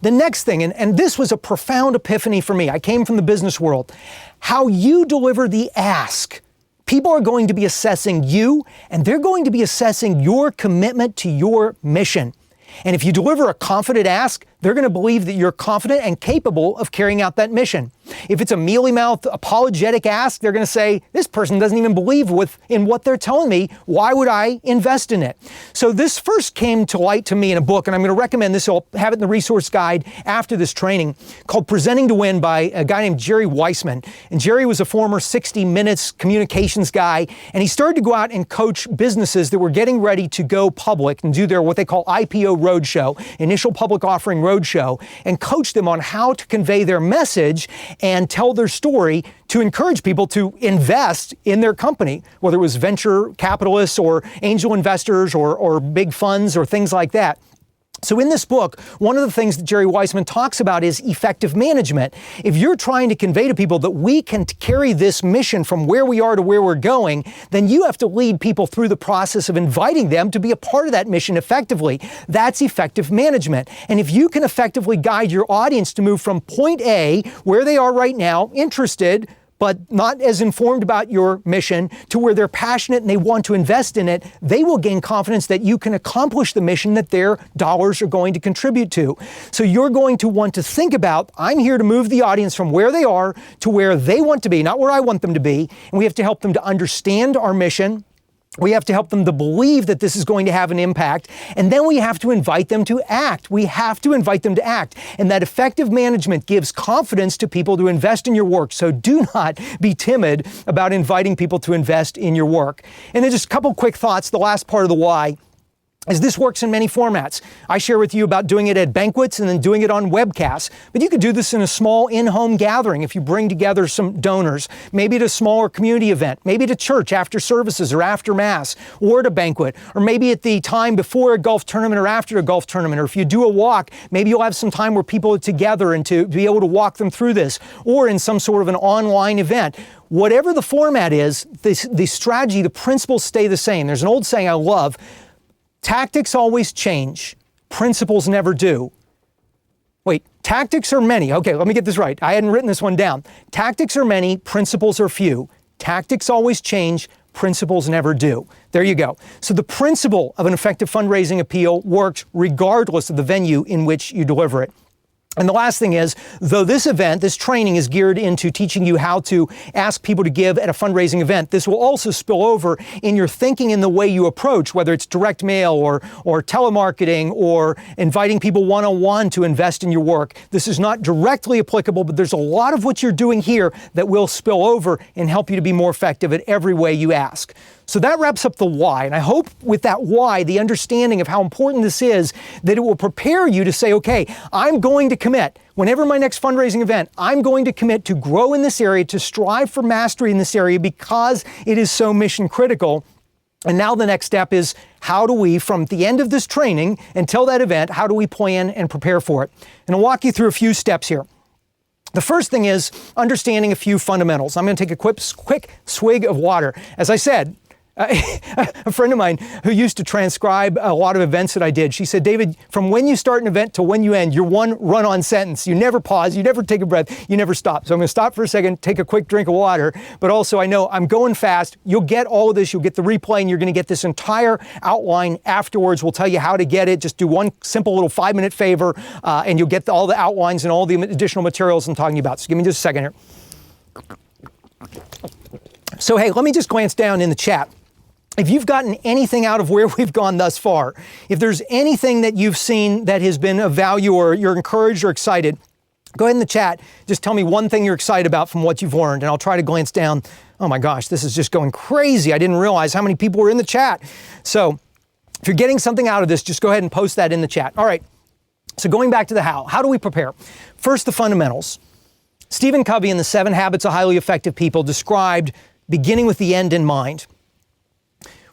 Speaker 1: The next thing, and this was a profound epiphany for me, I came from the business world, how you deliver the ask. People are going to be assessing you, and they're going to be assessing your commitment to your mission. And if you deliver a confident ask, they're going to believe that you're confident and capable of carrying out that mission. If it's a mealy-mouthed, apologetic ask, they're going to say, this person doesn't even believe in what they're telling me. Why would I invest in it? So this first came to light to me in a book, and I'm going to recommend this. I'll have it in the resource guide after this training, called Presenting to Win by a guy named Jerry Weissman. And Jerry was a former 60 Minutes communications guy, and he started to go out and coach businesses that were getting ready to go public and do their what they call IPO roadshow, initial public offering roadshow, and coach them on how to convey their message and tell their story to encourage people to invest in their company, whether it was venture capitalists or angel investors or big funds or things like that. So in this book, one of the things that Jerry Weissman talks about is effective management. If you're trying to convey to people that we can carry this mission from where we are to where we're going, then you have to lead people through the process of inviting them to be a part of that mission effectively. That's effective management. And if you can effectively guide your audience to move from point A, where they are right now, interested, but not as informed about your mission, to where they're passionate and they want to invest in it, they will gain confidence that you can accomplish the mission that their dollars are going to contribute to. So you're going to want to think about, I'm here to move the audience from where they are to where they want to be, not where I want them to be. And we have to help them to understand our mission. We have to help them to believe that this is going to have an impact, and then we have to invite them to act. We have to invite them to act, and that effective management gives confidence to people to invest in your work. So do not be timid about inviting people to invest in your work. And then just a couple quick thoughts, the last part of the why. As this works in many formats. I share with you about doing it at banquets and then doing it on webcasts. But you could do this in a small in-home gathering if you bring together some donors, maybe at a smaller community event, maybe at a church after services or after Mass, or at a banquet, or maybe at the time before a golf tournament or after a golf tournament. Or if you do a walk, maybe you'll have some time where people are together and to be able to walk them through this, or in some sort of an online event. Whatever the format is, the strategy, the principles stay the same. There's an old saying I love: tactics always change, principles never do. Wait, tactics are many. Okay, let me get this right. I hadn't written this one down. Tactics are many, principles are few. Tactics always change, principles never do. There you go. So the principle of an effective fundraising appeal works regardless of the venue in which you deliver it. And the last thing is, though this event, this training is geared into teaching you how to ask people to give at a fundraising event, this will also spill over in your thinking in the way you approach, whether it's direct mail or telemarketing or inviting people one-on-one to invest in your work. This is not directly applicable, but there's a lot of what you're doing here that will spill over and help you to be more effective at every way you ask. So that wraps up the why. And I hope with that why, the understanding of how important this is, that it will prepare you to say, okay, I'm going to commit. Whenever my next fundraising event, I'm going to commit to grow in this area, to strive for mastery in this area because it is so mission critical. And now the next step is, how do we, from the end of this training until that event, how do we plan and prepare for it? And I'll walk you through a few steps here. The first thing is understanding a few fundamentals. I'm going to take a quick swig of water. As I said, a friend of mine who used to transcribe a lot of events that I did, she said, David, from when you start an event to when you end, you're one run-on sentence. You never pause, you never take a breath, you never stop. So I'm going to stop for a second, take a quick drink of water, but also I know I'm going fast. You'll get all of this, you'll get the replay, and you're going to get this entire outline afterwards. We'll tell you how to get it. Just do one simple little 5-minute favor, and you'll get all the outlines and all the additional materials I'm talking about. So give me just a second here. So hey, let me just glance down in the chat. If you've gotten anything out of where we've gone thus far, if there's anything that you've seen that has been of value or you're encouraged or excited, go ahead in the chat. Just tell me one thing you're excited about from what you've learned, and I'll try to glance down. Oh my gosh, this is just going crazy. I didn't realize how many people were in the chat. So if you're getting something out of this, just go ahead and post that in the chat. All right, so going back to the how. How do we prepare? First, the fundamentals. Stephen Covey in the 7 Habits of Highly Effective People described beginning with the end in mind.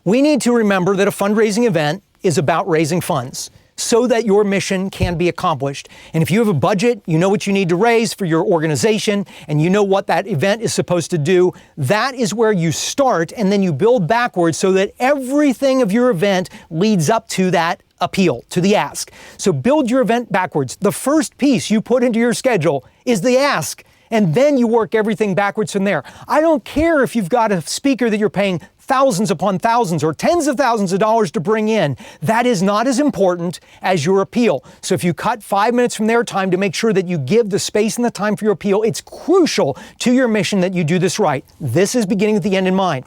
Speaker 1: We need to remember that a fundraising event is about raising funds so that your mission can be accomplished. And if you have a budget, you know what you need to raise for your organization, and you know what that event is supposed to do, that is where you start, and then you build backwards so that everything of your event leads up to that appeal, to the ask. So build your event backwards. The first piece you put into your schedule is the ask, and then you work everything backwards from there. I don't care if you've got a speaker that you're paying thousands upon thousands or tens of thousands of dollars to bring in. That is not as important as your appeal. So if you cut 5 minutes from their time to make sure that you give the space and the time for your appeal, it's crucial to your mission that you do this right. This is beginning with the end in mind.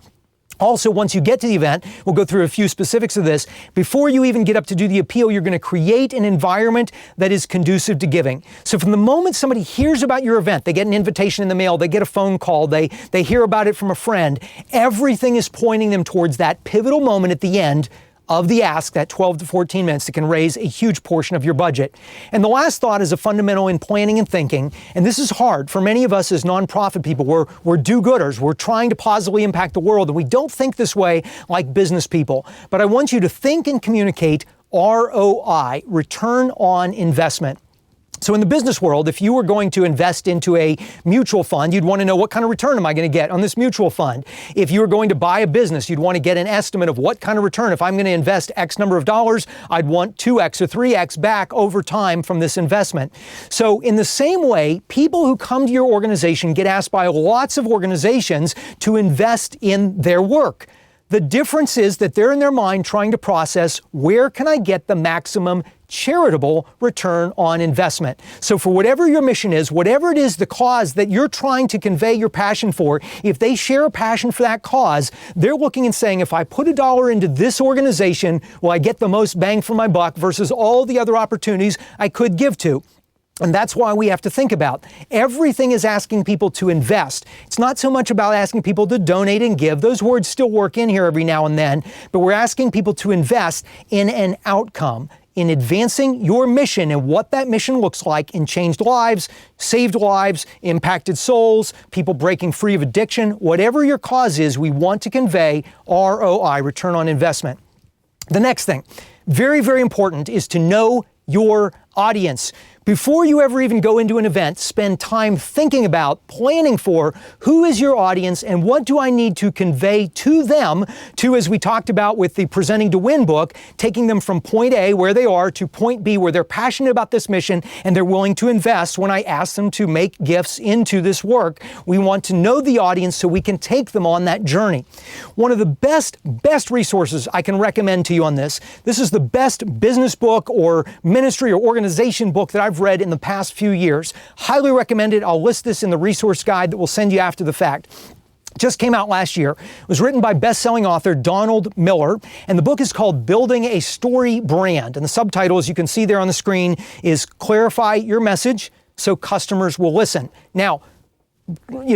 Speaker 1: Also, once you get to the event, we'll go through a few specifics of this. Before you even get up to do the appeal, you're going to create an environment that is conducive to giving. So from the moment somebody hears about your event, they get an invitation in the mail, they get a phone call, they hear about it from a friend, everything is pointing them towards that pivotal moment at the end of the ask, that 12 to 14 minutes that can raise a huge portion of your budget. And the last thought is a fundamental in planning and thinking. And this is hard for many of us as nonprofit people. We're do-gooders. We're trying to positively impact the world. And we don't think this way like business people. But I want you to think and communicate ROI, return on investment. So in the business world, if you were going to invest into a mutual fund, you'd want to know what kind of return am I going to get on this mutual fund. If you were going to buy a business, you'd want to get an estimate of what kind of return. If I'm going to invest X number of dollars, I'd want 2X or 3X back over time from this investment. So in the same way, people who come to your organization get asked by lots of organizations to invest in their work. The difference is that they're in their mind trying to process, where can I get the maximum charitable return on investment? So for whatever your mission is, whatever it is the cause that you're trying to convey your passion for, if they share a passion for that cause, they're looking and saying, if I put $1 into this organization, will I get the most bang for my buck versus all the other opportunities I could give to? And that's why we have to think about everything is asking people to invest. It's not so much about asking people to donate and give. Those words still work in here every now and then, but we're asking people to invest in an outcome, in advancing your mission and what that mission looks like in changed lives, saved lives, impacted souls, people breaking free of addiction. Whatever your cause is, we want to convey ROI, return on investment. The next thing, very, very important, is to know your audience. Before you ever even go into an event, spend time thinking about, planning for who is your audience and what do I need to convey to them to, as we talked about with the Presenting to Win book, taking them from point A, where they are, to point B, where they're passionate about this mission and they're willing to invest when I ask them to make gifts into this work. We want to know the audience so we can take them on that journey. One of the best resources I can recommend to you on this is the best business book or ministry or organization book that I've read in the past few years. Highly recommend it. I'll list this in the resource guide that we'll send you after the fact. Just came out last year. It was written by best-selling author Donald Miller, and the book is called Building a Story Brand. And the subtitle, as you can see there on the screen, is Clarify Your Message so Customers Will Listen. Now,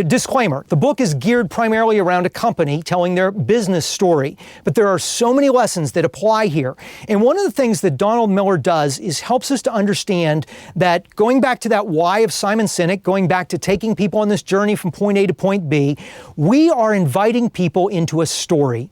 Speaker 1: disclaimer, the book is geared primarily around a company telling their business story, but there are so many lessons that apply here. And one of the things that Donald Miller does is helps us to understand that, going back to that why of Simon Sinek, going back to taking people on this journey from point A to point B, we are inviting people into a story.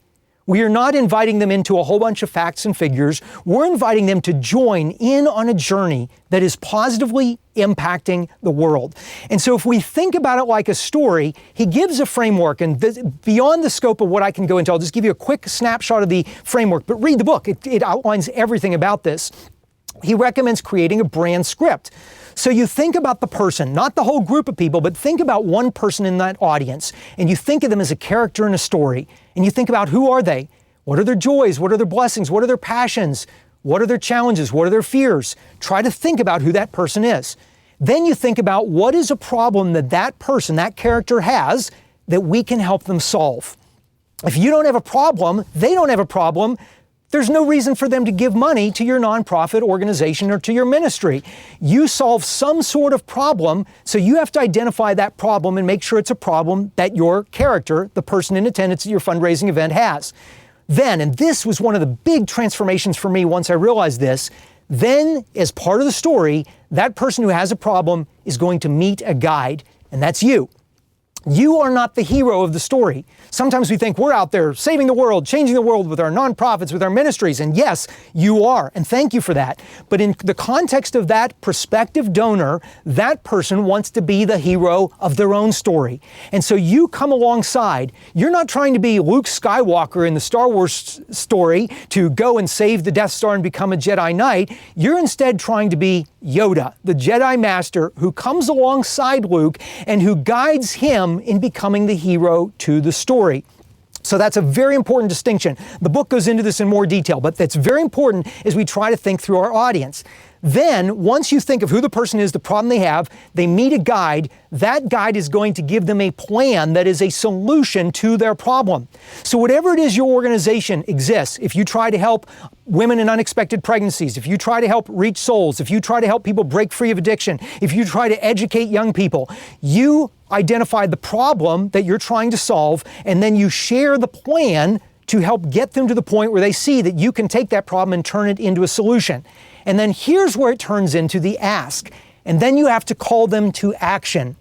Speaker 1: We are not inviting them into a whole bunch of facts and figures. We're inviting them to join in on a journey that is positively impacting the world. And so if we think about it like a story, he gives a framework, and beyond the scope of what I can go into, I'll just give you a quick snapshot of the framework, but read the book. It outlines everything about this. He recommends creating a brand script. So you think about the person, not the whole group of people, but think about one person in that audience, and you think of them as a character in a story, and you think about, who are they? What are their joys? What are their blessings? What are their passions? What are their challenges? What are their fears? Try to think about who that person is. Then you think about, what is a problem that that person, that character has that we can help them solve? If you don't have a problem, they don't have a problem, there's no reason for them to give money to your nonprofit organization or to your ministry. You solve some sort of problem, so you have to identify that problem and make sure it's a problem that your character, the person in attendance at your fundraising event, has. Then, and this was one of the big transformations for me once I realized this, then as part of the story, that person who has a problem is going to meet a guide, and that's you. You are not the hero of the story. Sometimes we think we're out there saving the world, changing the world with our nonprofits, with our ministries. And yes, you are. And thank you for that. But in the context of that prospective donor, that person wants to be the hero of their own story. And so you come alongside. You're not trying to be Luke Skywalker in the Star Wars story to go and save the Death Star and become a Jedi Knight. You're instead trying to be Yoda, the Jedi Master, who comes alongside Luke and who guides him in becoming the hero to the story. So that's a very important distinction. The book goes into this in more detail, but that's very important as we try to think through our audience. Then, once you think of who the person is, the problem they have, they meet a guide. That guide is going to give them a plan that is a solution to their problem. So whatever it is your organization exists, if you try to help women in unexpected pregnancies, if you try to help reach souls, if you try to help people break free of addiction, if you try to educate young people, you identify the problem that you're trying to solve, and then you share the plan to help get them to the point where they see that you can take that problem and turn it into a solution. And then here's where it turns into the ask. And then you have to call them to action.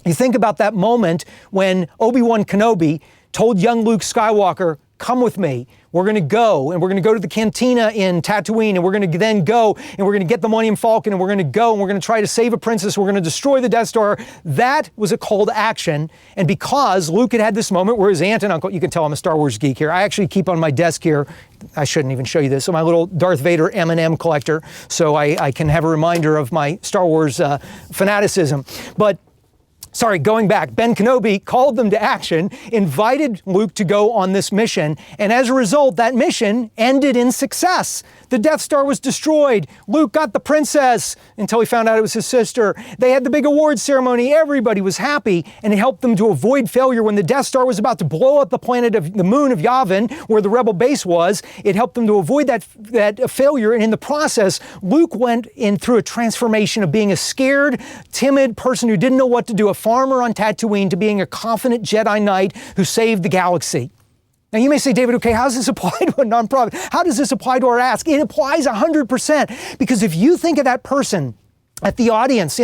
Speaker 1: You think about that moment when Obi-Wan Kenobi told young Luke Skywalker, come with me. We're going to go, and we're going to go to the cantina in Tatooine, and we're going to then go, and we're going to get the Millennium Falcon, and we're going to go, and we're going to try to save a princess. We're going to destroy the Death Star. That was a call to action. And because Luke had this moment where his aunt and uncle, you can tell I'm a Star Wars geek here. I actually keep on my desk here, I shouldn't even show you this, so my little Darth Vader M&M collector, so I can have a reminder of my Star Wars fanaticism. But sorry, going back, Ben Kenobi called them to action, invited Luke to go on this mission, and as a result, that mission ended in success. The Death Star was destroyed. Luke got the princess until he found out it was his sister. They had the big awards ceremony. Everybody was happy, and it helped them to avoid failure when the Death Star was about to blow up the planet of the moon of Yavin, where the rebel base was. It helped them to avoid that failure, and in the process, Luke went in through a transformation of being a scared, timid person who didn't know what to do, a farmer on Tatooine, to being a confident Jedi Knight who saved the galaxy. Now you may say, David, okay, how does this apply to a nonprofit? How does this apply to our ask? It applies 100%, because if you think of that person in the audience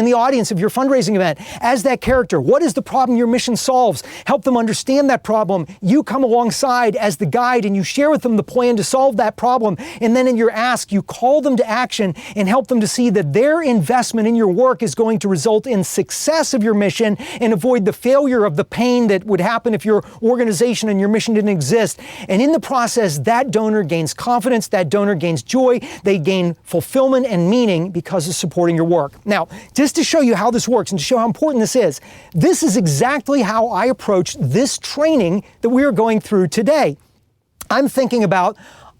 Speaker 1: of your fundraising event as that character, what is the problem your mission solves? Help them understand that problem. You come alongside as the guide and you share with them the plan to solve that problem. And then in your ask, you call them to action and help them to see that their investment in your work is going to result in success of your mission and avoid the failure of the pain that would happen if your organization and your mission didn't exist. And in the process, that donor gains confidence, that donor gains joy, they gain fulfillment and meaning because of supporting your work. Now, just to show you how this works and to show how important this is exactly how I approach this training that we are going through today. I'm thinking about,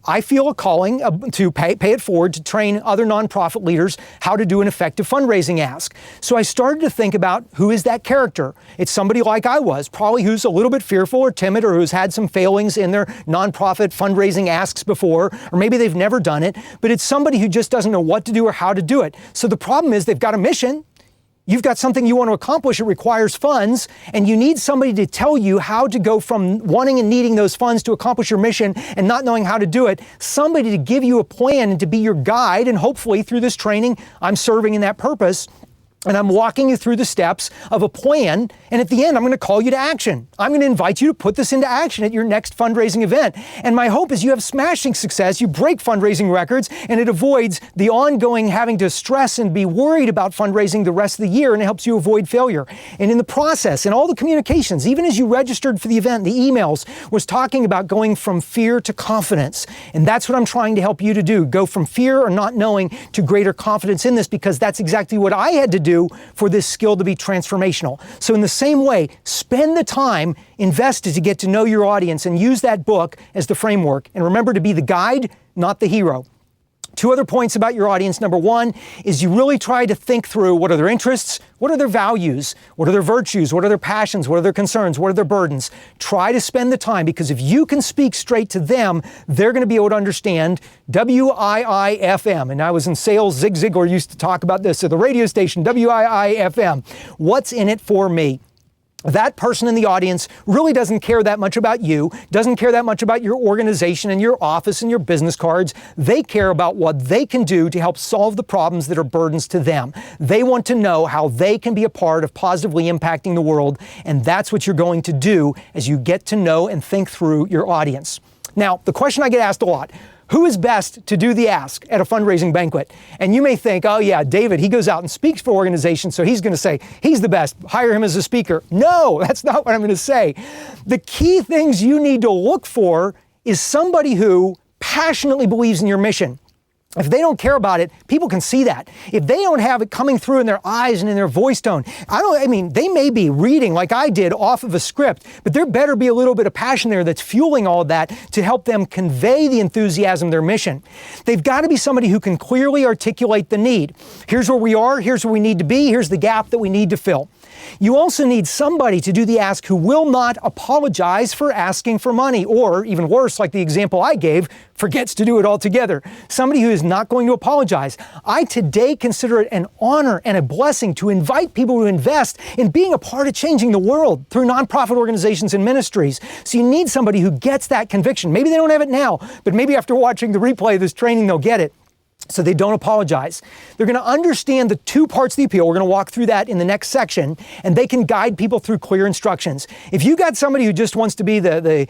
Speaker 1: I feel a calling to pay it forward to train other nonprofit leaders how to do an effective fundraising ask. So I started to think about, who is that character? It's somebody like I was, probably who's a little bit fearful or timid, or who's had some failings in their nonprofit fundraising asks before, or maybe they've never done it, but it's somebody who just doesn't know what to do or how to do it. So the problem is they've got a mission. You've got something you want to accomplish, it requires funds, and you need somebody to tell you how to go from wanting and needing those funds to accomplish your mission and not knowing how to do it. Somebody to give you a plan and to be your guide, and hopefully through this training, I'm serving in that purpose. And I'm walking you through the steps of a plan, and at the end, I'm going to call you to action. I'm going to invite you to put this into action at your next fundraising event. And my hope is you have smashing success, you break fundraising records, and it avoids the ongoing having to stress and be worried about fundraising the rest of the year, and it helps you avoid failure. And in the process, in all the communications, even as you registered for the event, the emails was talking about going from fear to confidence. And that's what I'm trying to help you to do. Go from fear or not knowing to greater confidence in this, because that's exactly what I had to do for this skill to be transformational. So in the same way, spend the time invested to get to know your audience and use that book as the framework. And remember to be the guide, not the hero. Two other points about your audience. Number one is you really try to think through, what are their interests, what are their values, what are their virtues, what are their passions, what are their concerns, what are their burdens. Try to spend the time, because if you can speak straight to them, they're going to be able to understand WIIFM. And I was in sales, Zig Ziglar used to talk about this at the radio station, WIIFM. What's in it for me? That person in the audience really doesn't care that much about you, doesn't care that much about your organization and your office and your business cards. They care about what they can do to help solve the problems that are burdens to them. They want to know how they can be a part of positively impacting the world, and that's what you're going to do as you get to know and think through your audience. Now, the question I get asked a lot, who is best to do the ask at a fundraising banquet? And you may think, oh yeah, David, he goes out and speaks for organizations, so he's going to say he's the best, hire him as a speaker. No, that's not what I'm going to say. The key things you need to look for is somebody who passionately believes in your mission. If they don't care about it, people can see that. If they don't have it coming through in their eyes and in their voice tone, they may be reading like I did off of a script, but there better be a little bit of passion there that's fueling all of that to help them convey the enthusiasm of their mission. They've got to be somebody who can clearly articulate the need. Here's where we are, here's where we need to be, here's the gap that we need to fill. You also need somebody to do the ask who will not apologize for asking for money, or even worse, like the example I gave, forgets to do it altogether. Somebody who is not going to apologize. I today consider it an honor and a blessing to invite people to invest in being a part of changing the world through nonprofit organizations and ministries. So you need somebody who gets that conviction. Maybe they don't have it now, but maybe after watching the replay of this training, they'll get it. so they don't apologize. They're going to understand the two parts of the appeal. We're going to walk through that in the next section, and they can guide people through clear instructions. If you got somebody who just wants to be the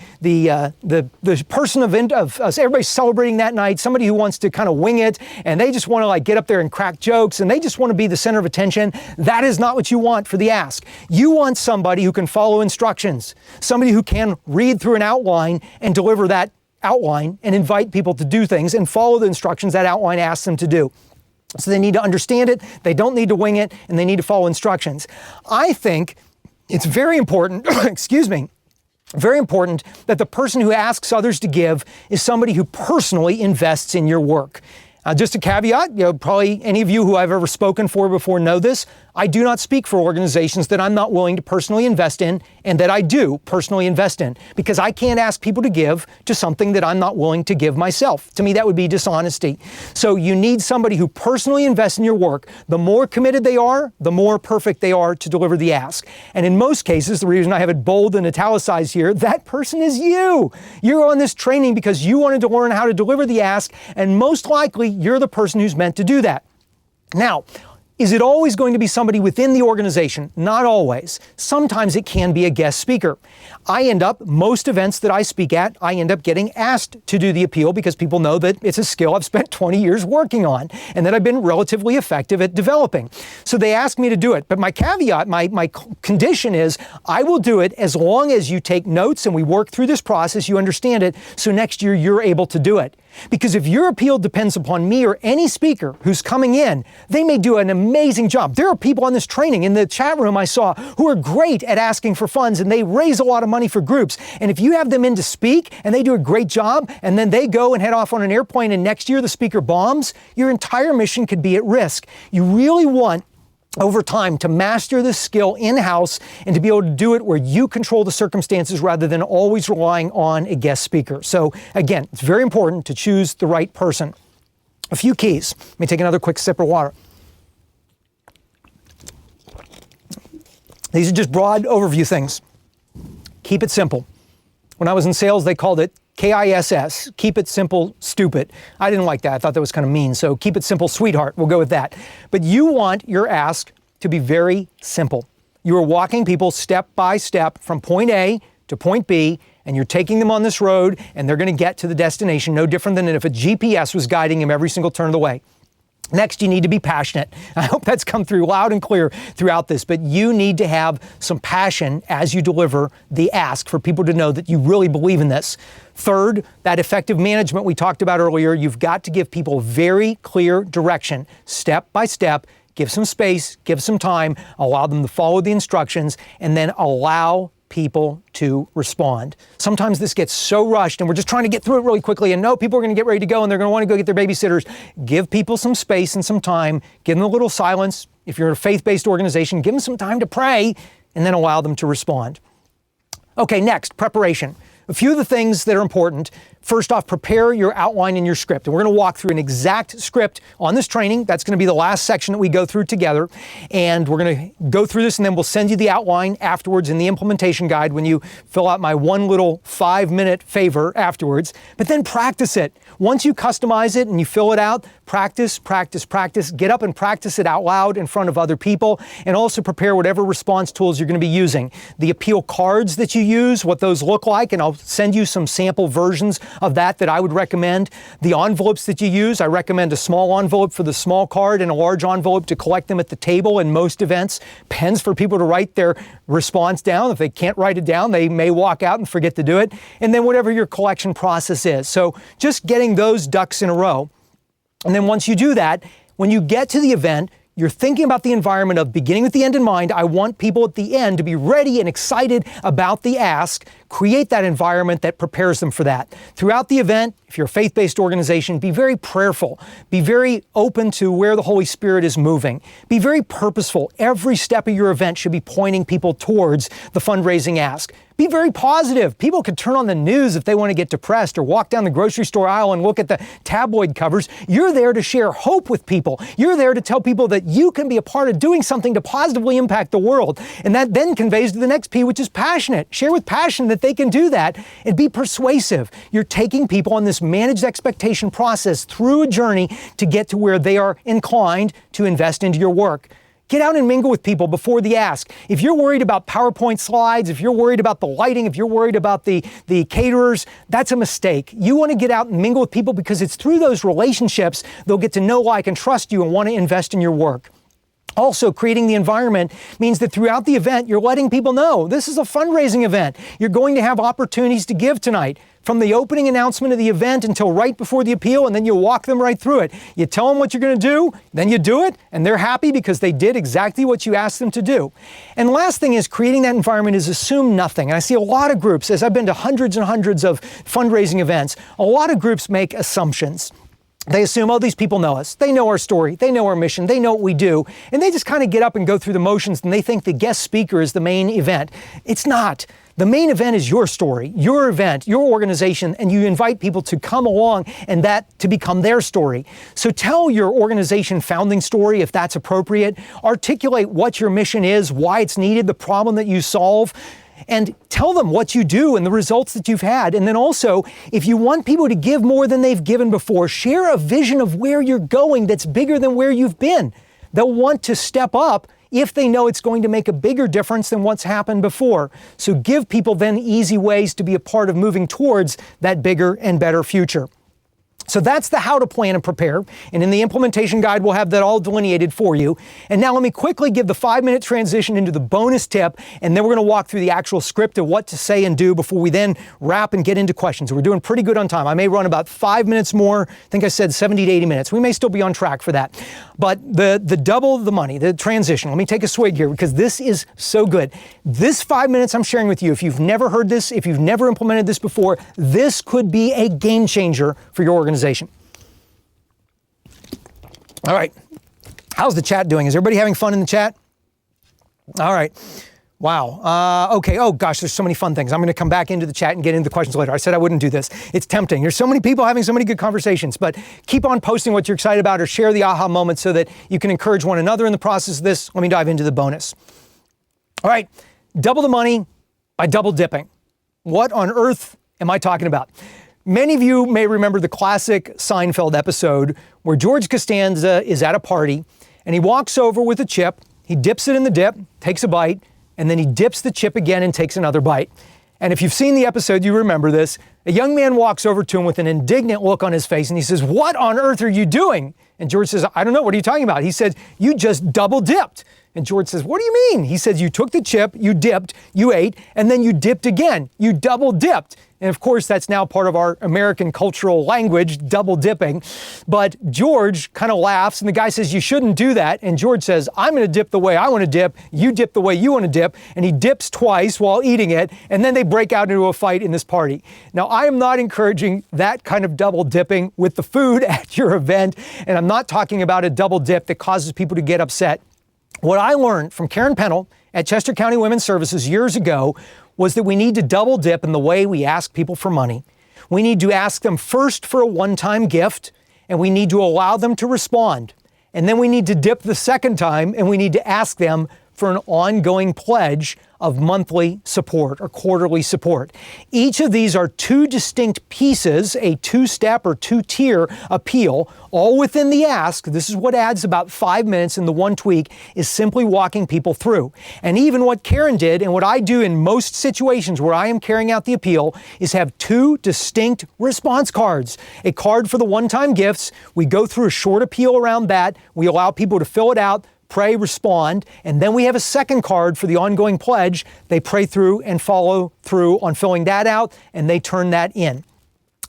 Speaker 1: person of everybody's celebrating that night, somebody who wants to kind of wing it, and they just want to like get up there and crack jokes, and they just want to be the center of attention, that is not what you want for the ask. You want somebody who can follow instructions, somebody who can read through an outline and deliver that outline and invite people to do things and follow the instructions that outline asks them to do. So they need to understand it, they don't need to wing it, and they need to follow instructions. I think it's very important, excuse me, very important that the person who asks others to give is somebody who personally invests in your work. Just a caveat, probably any of you who I've ever spoken for before know this. I do not speak for organizations that I'm not willing to personally invest in and that I do personally invest in, because I can't ask people to give to something that I'm not willing to give myself. To me, that would be dishonesty. So you need somebody who personally invests in your work. The more committed they are, the more perfect they are to deliver the ask. And in most cases, the reason I have it bold and italicized here, that person is you. You're on this training because you wanted to learn how to deliver the ask, and most likely you're the person who's meant to do that. Now, is it always going to be somebody within the organization? Not always. Sometimes it can be a guest speaker. Most events that I speak at, I end up getting asked to do the appeal because people know that it's a skill I've spent 20 years working on and that I've been relatively effective at developing. So they ask me to do it. But my caveat, my condition is I will do it as long as you take notes and we work through this process, you understand it, so next year you're able to do it. Because if your appeal depends upon me or any speaker who's coming in, they may do an amazing job. There are people on this training in the chat room I saw who are great at asking for funds, and they raise a lot of money for groups. And if you have them in to speak and they do a great job and then they go and head off on an airplane and next year the speaker bombs, your entire mission could be at risk. You really want over time to master this skill in-house and to be able to do it where you control the circumstances rather than always relying on a guest speaker. So again, it's very important to choose the right person. A few keys. Let me take another quick sip of water. These are just broad overview things. Keep it simple. When I was in sales, they called it KISS, keep it simple, stupid. I didn't like that. I thought that was kind of mean. So keep it simple, sweetheart. We'll go with that. But you want your ask to be very simple. You are walking people step by step from point A to point B, and you're taking them on this road, and they're going to get to the destination no different than if a GPS was guiding them every single turn of the way. Next, you need to be passionate. I hope that's come through loud and clear throughout this, but you need to have some passion as you deliver the ask for people to know that you really believe in this. Third, that effective management we talked about earlier, you've got to give people very clear direction, step by step. Give some space, give some time, allow them to follow the instructions, and then allow people to respond. Sometimes this gets so rushed and we're just trying to get through it really quickly, and no, people are going to get ready to go and they're going to want to go get their babysitters. Give people some space and some time. Give them a little silence. If you're a faith-based organization, give them some time to pray and then allow them to respond. Okay, next, preparation. A few of the things that are important. First off, prepare your outline and your script. And we're going to walk through an exact script on this training. That's going to be the last section that we go through together. And we're going to go through this, and then we'll send you the outline afterwards in the implementation guide when you fill out my one little 5-minute favor afterwards. But then practice it. Once you customize it and you fill it out, practice, practice, practice. Get up and practice it out loud in front of other people, and also prepare whatever response tools you're going to be using. The appeal cards that you use, what those look like, and I'll send you some sample versions of that I would recommend. The envelopes that you use, I recommend a small envelope for the small card and a large envelope to collect them at the table in most events. Pens for people to write their response down. If they can't write it down, they may walk out and forget to do it. And then whatever your collection process is. So just getting those ducks in a row. And then once you do that, when you get to the event, you're thinking about the environment of beginning with the end in mind. I want people at the end to be ready and excited about the ask. Create that environment that prepares them for that. Throughout the event, if you're a faith-based organization, be very prayerful. Be very open to where the Holy Spirit is moving. Be very purposeful. Every step of your event should be pointing people towards the fundraising ask. Be very positive. People could turn on the news if they want to get depressed or walk down the grocery store aisle and look at the tabloid covers. You're there to share hope with people. You're there to tell people that you can be a part of doing something to positively impact the world. And that then conveys to the next P, which is passionate. Share with passion that they can do that and be persuasive. You're taking people on this managed expectation process through a journey to get to where they are inclined to invest into your work. Get out and mingle with people before the ask. If you're worried about PowerPoint slides, if you're worried about the lighting, if you're worried about the caterers, that's a mistake. You want to get out and mingle with people because it's through those relationships they'll get to know, like, and trust you and want to invest in your work. Also, creating the environment means that throughout the event, you're letting people know this is a fundraising event. You're going to have opportunities to give tonight, from the opening announcement of the event until right before the appeal, and then you walk them right through it. You tell them what you're going to do, then you do it, and they're happy because they did exactly what you asked them to do. And last thing is, creating that environment is assume nothing. And I see a lot of groups, as I've been to hundreds and hundreds of fundraising events, a lot of groups make assumptions. They assume, oh, these people know us. They know our story. They know our mission. They know what we do. And they just kind of get up and go through the motions, and they think the guest speaker is the main event. It's not. The main event is your story, your event, your organization, and you invite people to come along and that to become their story. So tell your organization founding story if that's appropriate. Articulate what your mission is, why it's needed, the problem that you solve, and tell them what you do and the results that you've had. And then also, if you want people to give more than they've given before, share a vision of where you're going that's bigger than where you've been. They'll want to step up if they know it's going to make a bigger difference than what's happened before. So give people then easy ways to be a part of moving towards that bigger and better future. So that's the how to plan and prepare. And in the implementation guide, we'll have that all delineated for you. And now let me quickly give the 5-minute transition into the bonus tip. And then we're going to walk through the actual script of what to say and do before we then wrap and get into questions. We're doing pretty good on time. I may run about 5 minutes more. I think I said 70 to 80 minutes. We may still be on track for that. But the double the money, the transition, let me take a swig here because this is so good. This 5 minutes I'm sharing with you, if you've never heard this, if you've never implemented this before, this could be a game changer for your organization. All right. How's the chat doing? Is everybody having fun in the chat? All right. Wow. Okay. Oh gosh, there's so many fun things. I'm going to come back into the chat and get into the questions later. I said I wouldn't do this. It's tempting. There's so many people having so many good conversations, but keep on posting what you're excited about or share the aha moments so that you can encourage one another in the process of this. Let me dive into the bonus. All right. Double the money by double dipping. What on earth am I talking about? Many of you may remember the classic Seinfeld episode where George Costanza is at a party and he walks over with a chip, he dips it in the dip, takes a bite, and then he dips the chip again and takes another bite. And if you've seen the episode, you remember this. A young man walks over to him with an indignant look on his face and he says, "What on earth are you doing?" And George says, "I don't know. What are you talking about?" He said, "You just double dipped." And George says, "What do you mean?" He says, "You took the chip, you dipped, you ate, and then you dipped again. You double dipped." And of course, that's now part of our American cultural language, double dipping. But George kind of laughs and the guy says, "You shouldn't do that." And George says, "I'm going to dip the way I want to dip. You dip the way you want to dip." And he dips twice while eating it. And then they break out into a fight in this party. Now, I am not encouraging that kind of double dipping with the food at your event. And I'm not talking about a double dip that causes people to get upset. What I learned from Karen Pennell at Chester County Women's Services years ago was that we need to double dip in the way we ask people for money. We need to ask them first for a one-time gift, and we need to allow them to respond. And then we need to dip the second time, and we need to ask them for an ongoing pledge of monthly support or quarterly support. Each of these are two distinct pieces, a two-step or two-tier appeal, all within the ask. This is what adds about 5 minutes, and the one tweak is simply walking people through. And even what Karen did, and what I do in most situations where I am carrying out the appeal, is have two distinct response cards. A card for the one-time gifts. We go through a short appeal around that. We allow people to fill it out, pray, respond, and then we have a second card for the ongoing pledge. They pray through and follow through on filling that out, and they turn that in.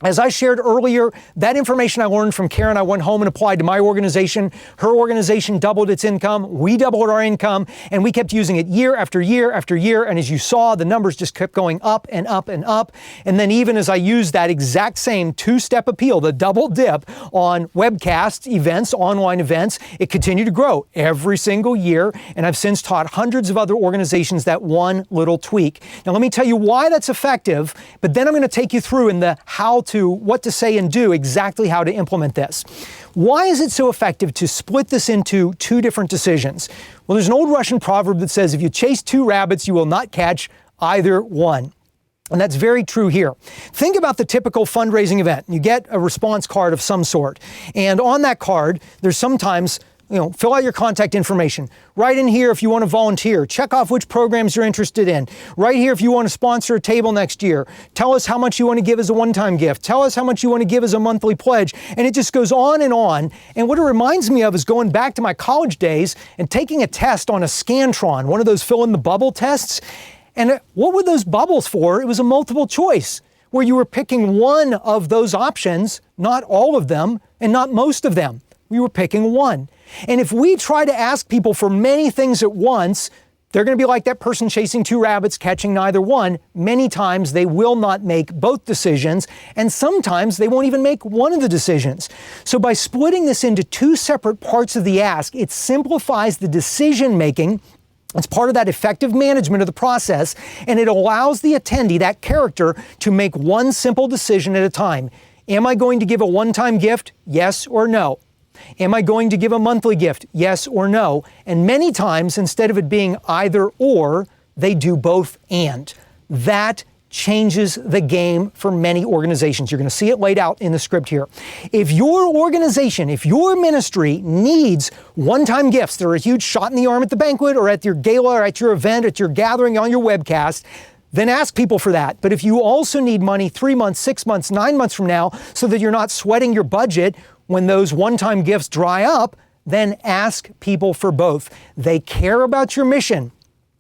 Speaker 1: As I shared earlier, that information I learned from Karen, I went home and applied to my organization. Her organization doubled its income. We doubled our income, and we kept using it year after year after year. And as you saw, the numbers just kept going up and up and up. And then even as I used that exact same two-step appeal, the double dip on webcasts, events, online events, it continued to grow every single year. And I've since taught hundreds of other organizations that one little tweak. Now, let me tell you why that's effective, but then I'm going to take you through in the what to say and do, exactly how to implement this. Why is it so effective to split this into two different decisions? Well, there's an old Russian proverb that says, if you chase two rabbits, you will not catch either one. And that's very true here. Think about the typical fundraising event. You get a response card of some sort. And on that card, there's sometimes, fill out your contact information. Write in here if you want to volunteer. Check off which programs you're interested in. Right here if you want to sponsor a table next year. Tell us how much you want to give as a one-time gift. Tell us how much you want to give as a monthly pledge. And it just goes on. And what it reminds me of is going back to my college days and taking a test on a Scantron, one of those fill-in-the-bubble tests. And what were those bubbles for? It was a multiple choice where you were picking one of those options, not all of them, and not most of them. We were picking one. And if we try to ask people for many things at once, they're going to be like that person chasing two rabbits, catching neither one. Many times they will not make both decisions, and sometimes they won't even make one of the decisions. So by splitting this into two separate parts of the ask, it simplifies the decision making. It's part of that effective management of the process, and it allows the attendee, that character, to make one simple decision at a time. Am I going to give a one-time gift? Yes or no? Am I going to give a monthly gift? Yes or no? And many times, instead of it being either or, they do both and. That changes the game for many organizations. You're going to see it laid out in the script here. If your organization, if your ministry needs one-time gifts that are a huge shot in the arm at the banquet or at your gala or at your event, at your gathering, on your webcast, then ask people for that. But if you also need money 3 months, 6 months, 9 months from now so that you're not sweating your budget when those one-time gifts dry up, then ask people for both. They care about your mission.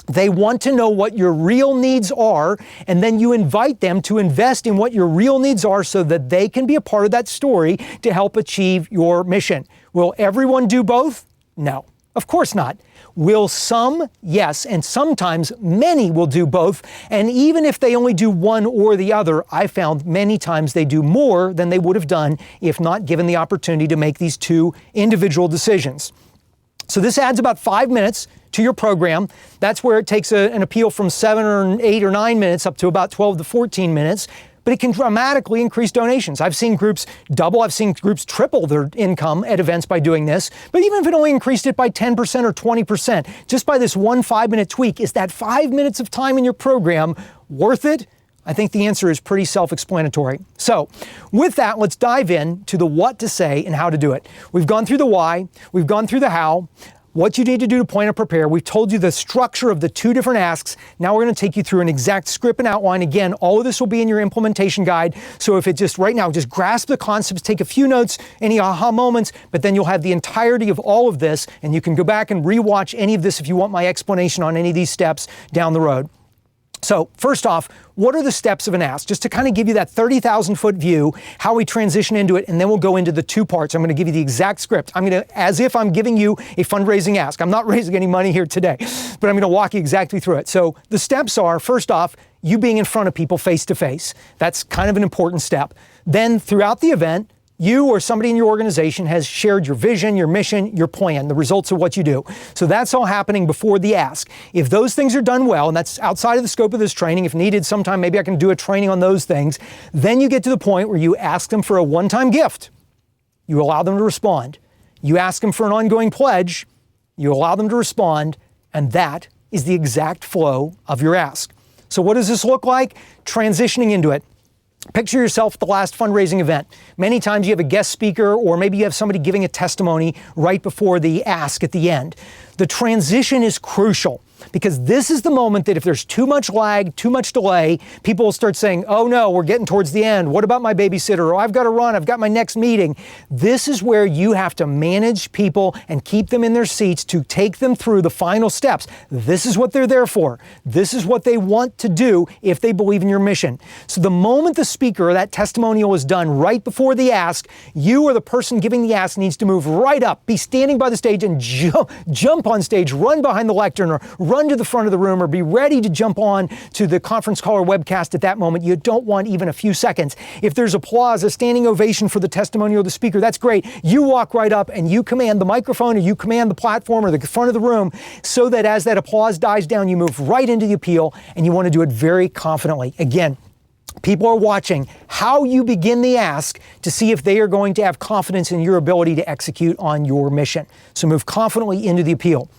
Speaker 1: They want to know what your real needs are, and then you invite them to invest in what your real needs are so that they can be a part of that story to help achieve your mission. Will everyone do both? No, of course not. Will some? Yes, and sometimes many will do both. And even if they only do one or the other, I found many times they do more than they would have done if not given the opportunity to make these two individual decisions. So this adds about 5 minutes to your program. That's where it takes an appeal from 7 or 8 or 9 minutes up to about 12 to 14 minutes. But it can dramatically increase donations. I've seen groups double, I've seen groups triple their income at events by doing this. But even if it only increased it by 10% or 20%, just by this one 5-minute tweak, is that 5 minutes of time in your program worth it? I think the answer is pretty self-explanatory. So with that, let's dive in to the what to say and how to do it. We've gone through the why, we've gone through the how, what you need to do to plan and prepare. We've told you the structure of the two different asks. Now we're going to take you through an exact script and outline. Again, all of this will be in your implementation guide. So if it just right now, just grasp the concepts, take a few notes, any aha moments, but then you'll have the entirety of all of this, and you can go back and rewatch any of this if you want my explanation on any of these steps down the road. So first off, what are the steps of an ask? Just to kind of give you that 30,000-foot view, how we transition into it, and then we'll go into the two parts. I'm going to give you the exact script. I'm going to, as if I'm giving you a fundraising ask. I'm not raising any money here today, but I'm going to walk you exactly through it. So the steps are, first off, you being in front of people face to face. That's kind of an important step. Then throughout the event, you or somebody in your organization has shared your vision, your mission, your plan, the results of what you do. So that's all happening before the ask. If those things are done well, and that's outside of the scope of this training, if needed sometime, maybe I can do a training on those things, then you get to the point where you ask them for a one-time gift. You allow them to respond. You ask them for an ongoing pledge. You allow them to respond, and that is the exact flow of your ask. So what does this look like? Transitioning into it. Picture yourself at the last fundraising event. Many times you have a guest speaker, or maybe you have somebody giving a testimony right before the ask at the end. The transition is crucial because this is the moment that if there's too much lag, too much delay, people will start saying, oh no, we're getting towards the end. What about my babysitter? Or I've got to run, I've got my next meeting. This is where you have to manage people and keep them in their seats to take them through the final steps. This is what they're there for. This is what they want to do if they believe in your mission. So the moment the speaker or that testimonial is done right before the ask, you or the person giving the ask needs to move right up, be standing by the stage and jump on stage, run behind the lectern or run to the front of the room or be ready to jump on to the conference call or webcast at that moment. You don't want even a few seconds. If there's applause, a standing ovation for the testimonial of the speaker, that's great. You walk right up and you command the microphone or you command the platform or the front of the room so that as that applause dies down, you move right into the appeal, and you want to do it very confidently. Again, people are watching how you begin the ask to see if they are going to have confidence in your ability to execute on your mission. So move confidently into the appeal.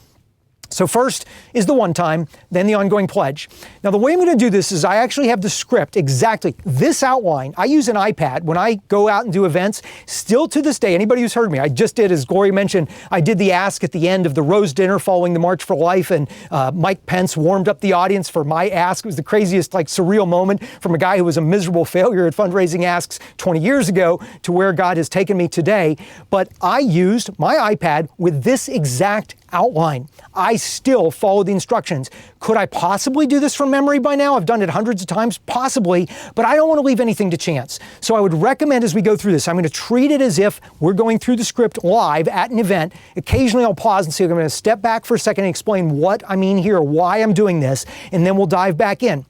Speaker 1: So first is the one-time, then the ongoing pledge. Now the way I'm going to do this is I actually have the script, exactly this outline. I use an iPad when I go out and do events. Still to this day, anybody who's heard me, I just did, as Gloria mentioned, I did the ask at the end of the Rose Dinner following the March for Life, and Mike Pence warmed up the audience for my ask. It was the craziest, surreal moment from a guy who was a miserable failure at fundraising asks 20 years ago to where God has taken me today. But I used my iPad with this exact outline. I still follow the instructions. Could I possibly do this from memory by now? I've done it hundreds of times, possibly, but I don't want to leave anything to chance. So I would recommend as we go through this, I'm going to treat it as if we're going through the script live at an event. Occasionally I'll pause and say, I'm going to step back for a second and explain what I mean here, why I'm doing this, and then we'll dive back in.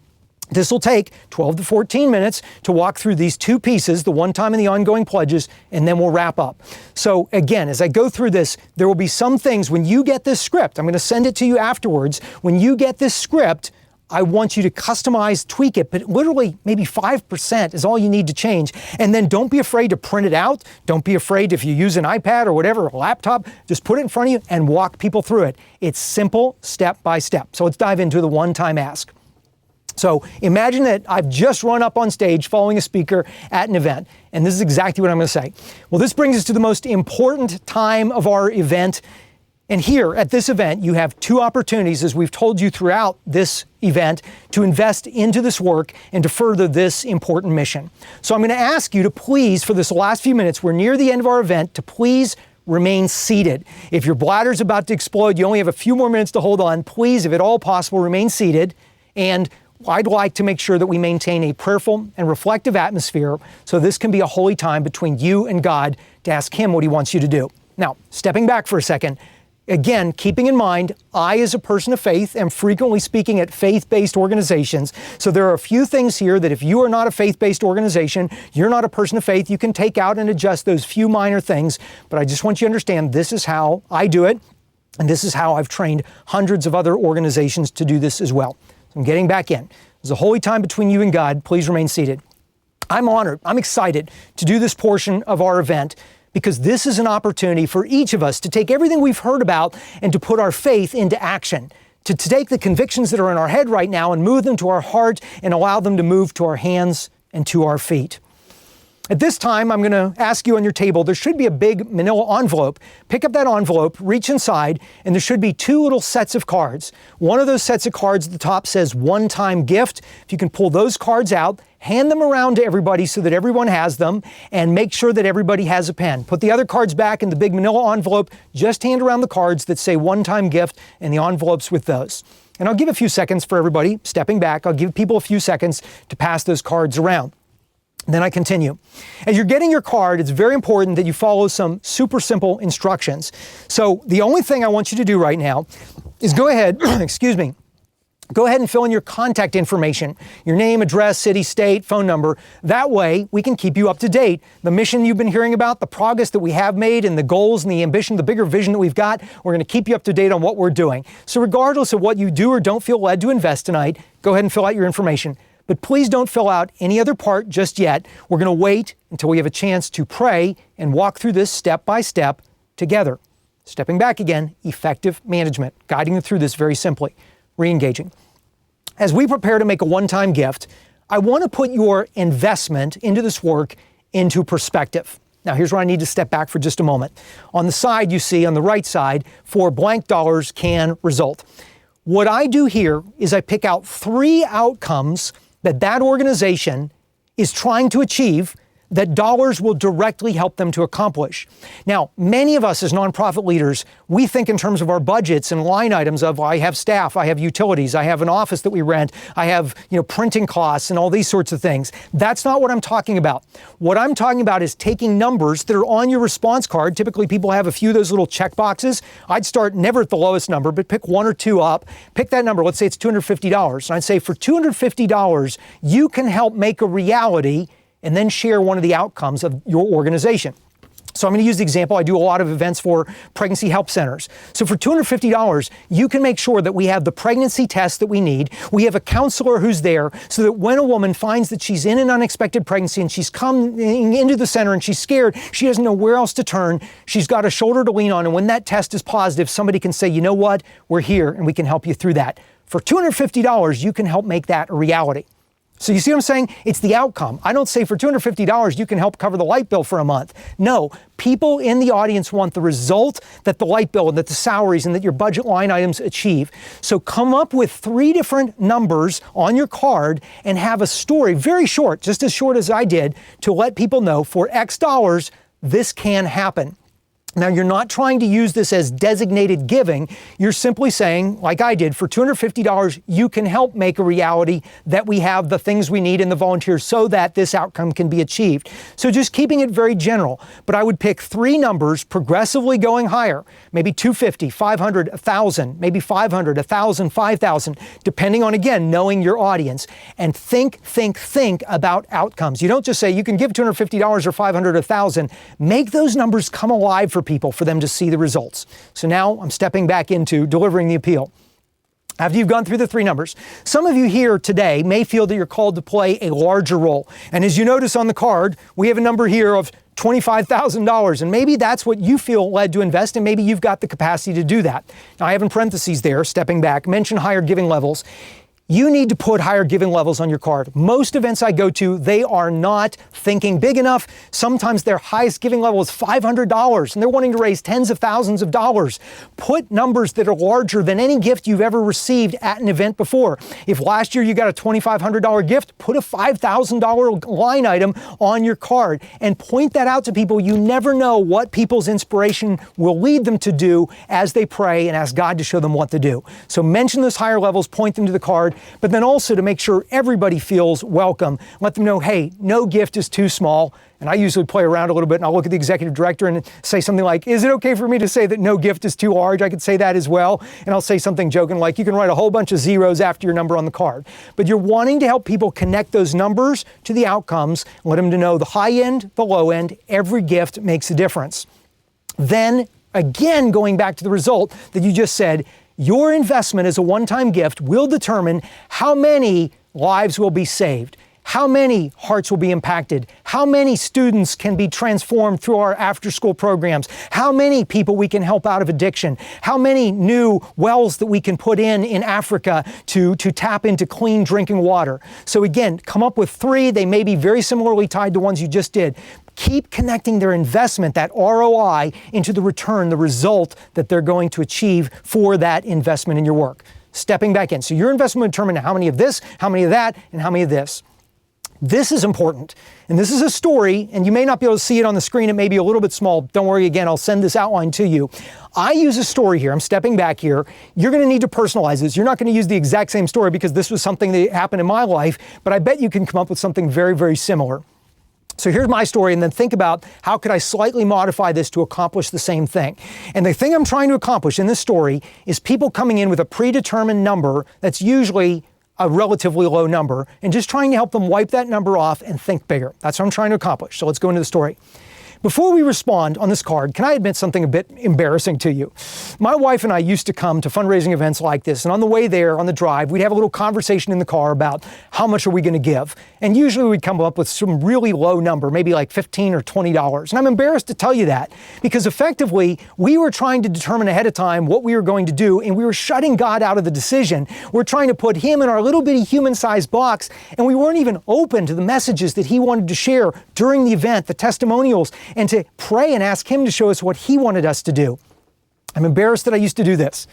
Speaker 1: This will take 12 to 14 minutes to walk through these two pieces, the one-time and the ongoing pledges, and then we'll wrap up. So again, as I go through this, there will be some things when you get this script, I'm going to send it to you afterwards. When you get this script, I want you to customize, tweak it, but literally maybe 5% is all you need to change. And then don't be afraid to print it out. Don't be afraid if you use an iPad or whatever, a laptop, just put it in front of you and walk people through it. It's simple, step by step. So let's dive into the one-time ask. So imagine that I've just run up on stage following a speaker at an event, and this is exactly what I'm going to say. Well, this brings us to the most important time of our event. And here at this event, you have two opportunities, as we've told you throughout this event, to invest into this work and to further this important mission. So I'm going to ask you to please, for this last few minutes, we're near the end of our event, to please remain seated. If your bladder's about to explode, you only have a few more minutes to hold on. Please, if at all possible, remain seated. And I'd like to make sure that we maintain a prayerful and reflective atmosphere so this can be a holy time between you and God to ask Him what He wants you to do. Now, stepping back for a second, again, keeping in mind, I, as a person of faith, am frequently speaking at faith-based organizations. So there are a few things here that if you are not a faith-based organization, you're not a person of faith, you can take out and adjust those few minor things. But I just want you to understand this is how I do it, and this is how I've trained hundreds of other organizations to do this as well. I'm getting back in. It's a holy time between you and God. Please remain seated. I'm honored. I'm excited to do this portion of our event because this is an opportunity for each of us to take everything we've heard about and to put our faith into action, to take the convictions that are in our head right now and move them to our heart and allow them to move to our hands and to our feet. At this time, I'm going to ask you on your table, there should be a big manila envelope. Pick up that envelope, reach inside, and there should be two little sets of cards. One of those sets of cards at the top says one-time gift. If you can pull those cards out, hand them around to everybody so that everyone has them, and make sure that everybody has a pen. Put the other cards back in the big manila envelope. Just hand around the cards that say one-time gift and the envelopes with those. And I'll give a few seconds for everybody. Stepping back, I'll give people a few seconds to pass those cards around. Then I continue. As you're getting your card, it's very important that you follow some super simple instructions. So the only thing I want you to do right now is go ahead, excuse me, go ahead and fill in your contact information, your name, address, city, state, phone number. That way we can keep you up to date. The mission you've been hearing about, the progress that we have made and the goals and the ambition, the bigger vision that we've got, we're going to keep you up to date on what we're doing. So regardless of what you do or don't feel led to invest tonight, go ahead and fill out your information. But please don't fill out any other part just yet. We're going to wait until we have a chance to pray and walk through this step by step together. Stepping back again, effective management, guiding you through this very simply, re-engaging. As we prepare to make a one-time gift, I want to put your investment into this work into perspective. Now, here's where I need to step back for just a moment. On the side, you see on the right side, for blank dollars can result. What I do here is I pick out 3 outcomes that organization is trying to achieve that dollars will directly help them to accomplish. Now, many of us as nonprofit leaders, we think in terms of our budgets and line items of, I have staff, I have utilities, I have an office that we rent, I have, printing costs and all these sorts of things. That's not what I'm talking about. What I'm talking about is taking numbers that are on your response card. Typically people have a few of those little check boxes. I'd start never at the lowest number, but pick 1 or 2 up. Pick that number. Let's say it's $250. And I'd say for $250, you can help make a reality and then share one of the outcomes of your organization. So I'm going to use the example. I do a lot of events for pregnancy help centers. So for $250, you can make sure that we have the pregnancy test that we need. We have a counselor who's there so that when a woman finds that she's in an unexpected pregnancy and she's coming into the center and she's scared, she doesn't know where else to turn, she's got a shoulder to lean on. And when that test is positive, somebody can say, you know what, we're here and we can help you through that. For $250, you can help make that a reality. So you see what I'm saying? It's the outcome. I don't say for $250, you can help cover the light bill for a month. No, people in the audience want the result that the light bill and that the salaries and that your budget line items achieve. So come up with 3 different numbers on your card and have a story, very short, just as short as I did, to let people know for X dollars, this can happen. Now, you're not trying to use this as designated giving. You're simply saying, like I did, for $250, you can help make a reality that we have the things we need in the volunteers so that this outcome can be achieved. So just keeping it very general, but I would pick 3 numbers progressively going higher, maybe $250, $500, $1,000, maybe $500, $1,000, $5,000, depending on, again, knowing your audience, and think about outcomes. You don't just say you can give $250 or $500 or $1,000. Make those numbers come alive for people, for them to see the results. So now I'm stepping back into delivering the appeal. After you've gone through the 3 numbers, some of you here today may feel that you're called to play a larger role. And as you notice on the card, we have a number here of $25,000. And maybe that's what you feel led to invest, and maybe you've got the capacity to do that. Now I have in parentheses there, stepping back, mention higher giving levels. You need to put higher giving levels on your card. Most events I go to, they are not thinking big enough. Sometimes their highest giving level is $500 and they're wanting to raise tens of thousands of dollars. Put numbers that are larger than any gift you've ever received at an event before. If last year you got a $2,500 gift, put a $5,000 line item on your card and point that out to people. You never know what people's inspiration will lead them to do as they pray and ask God to show them what to do. So mention those higher levels, point them to the card, but then also to make sure everybody feels welcome. Let them know, hey, no gift is too small. And I usually play around a little bit and I'll look at the executive director and say something like, is it okay for me to say that no gift is too large? I could say that as well. And I'll say something joking like, you can write a whole bunch of zeros after your number on the card. But you're wanting to help people connect those numbers to the outcomes, let them to know the high end, the low end, every gift makes a difference. Then again, going back to the result that you just said, your investment as a one-time gift will determine how many lives will be saved, how many hearts will be impacted, how many students can be transformed through our after-school programs, how many people we can help out of addiction, how many new wells that we can put in Africa to tap into clean drinking water. So again, come up with 3. They may be very similarly tied to ones you just did. Keep connecting their investment, that ROI, into the return, the result that they're going to achieve for that investment in your work. Stepping back in. So your investment will determine how many of this, how many of that, and how many of this. This is important. And this is a story, and you may not be able to see it on the screen. It may be a little bit small. Don't worry, again, I'll send this outline to you. I use a story here. I'm stepping back here. You're going to need to personalize this. You're not going to use the exact same story because this was something that happened in my life, but I bet you can come up with something very, very similar. So here's my story, and then think about how could I slightly modify this to accomplish the same thing. And the thing I'm trying to accomplish in this story is people coming in with a predetermined number that's usually a relatively low number, and just trying to help them wipe that number off and think bigger. That's what I'm trying to accomplish. So let's go into the story. Before we respond on this card, can I admit something a bit embarrassing to you? My wife and I used to come to fundraising events like this, and on the way there, on the drive, we'd have a little conversation in the car about how much are we going to give. And usually we'd come up with some really low number, maybe like $15 or $20. And I'm embarrassed to tell you that because effectively we were trying to determine ahead of time what we were going to do, and we were shutting God out of the decision. We're trying to put him in our little bitty human-sized box, and we weren't even open to the messages that he wanted to share during the event, the testimonials, and to pray and ask him to show us what he wanted us to do. I'm embarrassed that I used to do this.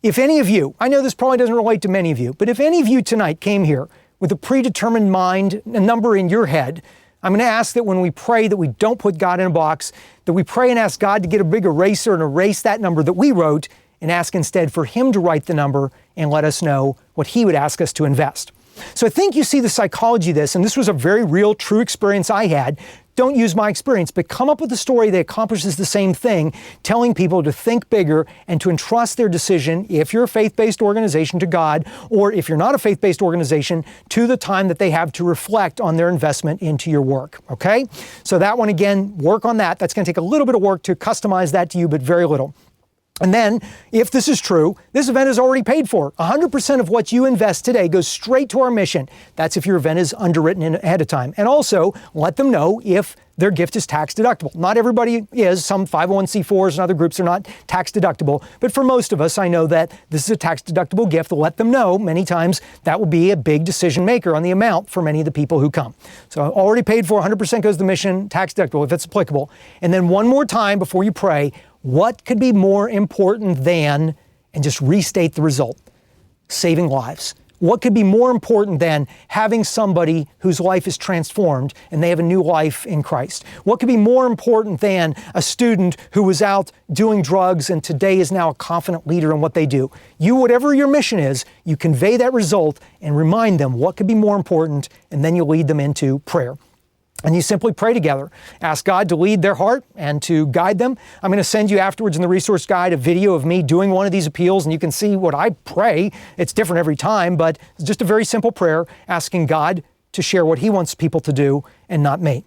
Speaker 1: If any of you, I know this probably doesn't relate to many of you, but if any of you tonight came here with a predetermined mind, a number in your head, I'm going to ask that when we pray that we don't put God in a box, that we pray and ask God to get a big eraser and erase that number that we wrote and ask instead for him to write the number and let us know what he would ask us to invest. So I think you see the psychology of this, and this was a very real, true experience I had. don't use my experience, but come up with a story that accomplishes the same thing, telling people to think bigger and to entrust their decision, if you're a faith-based organization, to God, or if you're not a faith-based organization, to the time that they have to reflect on their investment into your work, okay? So that one, again, work on that. That's going to take a little bit of work to customize that to you, but very little. And then, if this is true, this event is already paid for. 100% of what you invest today goes straight to our mission. That's if your event is underwritten ahead of time. And also, let them know if their gift is tax deductible. Not everybody is. Some 501c4s and other groups are not tax deductible. But for most of us, I know that this is a tax deductible gift. Let them know. Many times that will be a big decision maker on the amount for many of the people who come. So already paid for, 100% goes to the mission, tax deductible if it's applicable. And then one more time before you pray, what could be more important than, and just restate the result, saving lives? What could be more important than having somebody whose life is transformed and they have a new life in Christ? What could be more important than a student who was out doing drugs and today is now a confident leader in what they do? You, whatever your mission is, you convey that result and remind them what could be more important, and then you lead them into prayer. And you simply pray together. Ask God to lead their heart and to guide them. I'm going to send you afterwards in the resource guide a video of me doing one of these appeals, and you can see what I pray. It's different every time, but it's just a very simple prayer asking God to share what He wants people to do and not me.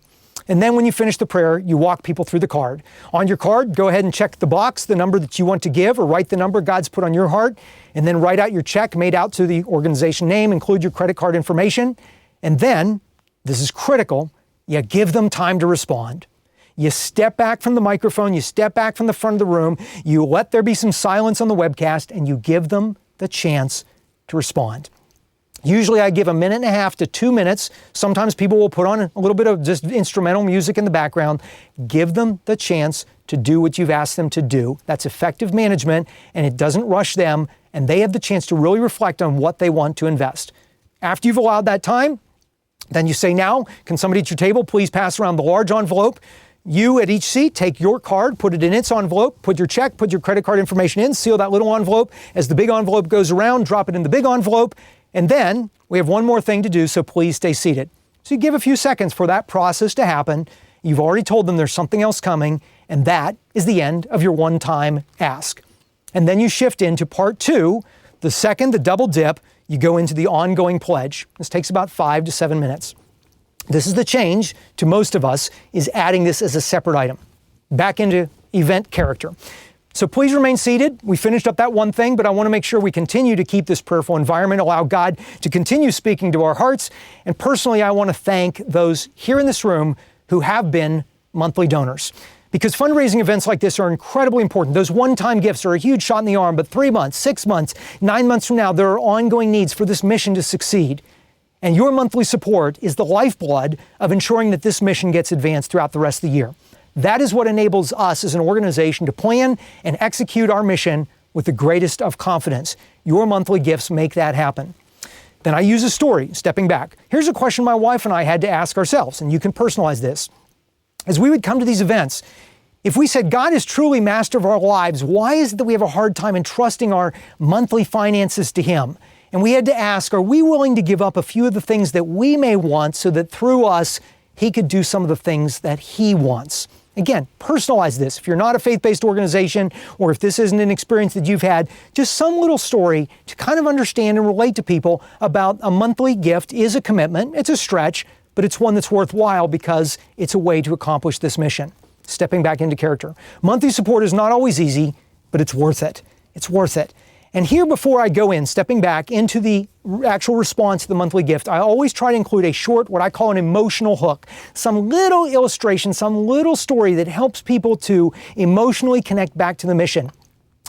Speaker 1: And then when you finish the prayer, you walk people through the card. On your card, go ahead and check the box, the number that you want to give, or write the number God's put on your heart, and then write out your check made out to the organization name, include your credit card information, and then, this is critical, you give them time to respond. You step back from the microphone, you step back from the front of the room, you let there be some silence on the webcast, and you give them the chance to respond. Usually I give 1.5 to 2 minutes. Sometimes people will put on a little bit of just instrumental music in the background. Give them the chance to do what you've asked them to do. That's effective management, and it doesn't rush them, and they have the chance to really reflect on what they want to invest. After you've allowed that time, then you say, now, can somebody at your table please pass around the large envelope? You at each seat take your card, put it in its envelope, put your check, put your credit card information in, seal that little envelope. As the big envelope goes around, drop it in the big envelope. And then we have one more thing to do, so please stay seated. So you give a few seconds for that process to happen. You've already told them there's something else coming, and that is the end of your one-time ask. And then you shift into part 2, the second, the double dip. You go into the ongoing pledge. This takes about 5 to 7 minutes. This is the change to most of us, is adding this as a separate item, back into event character. So please remain seated. We finished up that one thing, but I want to make sure we continue to keep this prayerful environment, allow God to continue speaking to our hearts. And personally, I want to thank those here in this room who have been monthly donors. Because fundraising events like this are incredibly important. Those one-time gifts are a huge shot in the arm, but 3 months, 6 months, 9 months from now, there are ongoing needs for this mission to succeed. And your monthly support is the lifeblood of ensuring that this mission gets advanced throughout the rest of the year. That is what enables us as an organization to plan and execute our mission with the greatest of confidence. Your monthly gifts make that happen. Then I use a story, stepping back. Here's a question my wife and I had to ask ourselves, and you can personalize this. As we would come to these events, if we said God is truly master of our lives, why is it that we have a hard time entrusting our monthly finances to Him? And we had to ask, are we willing to give up a few of the things that we may want so that through us, He could do some of the things that He wants? Again, personalize this. If you're not a faith-based organization, or if this isn't an experience that you've had, just some little story to kind of understand and relate to people about a monthly gift is a commitment. It's a stretch, but it's one that's worthwhile because it's a way to accomplish this mission. Stepping back into character. Monthly support is not always easy, but it's worth it. It's worth it. And here, before I go in, stepping back into the actual response to the monthly gift, I always try to include a short, what I call an emotional hook. Some little illustration, some little story that helps people to emotionally connect back to the mission.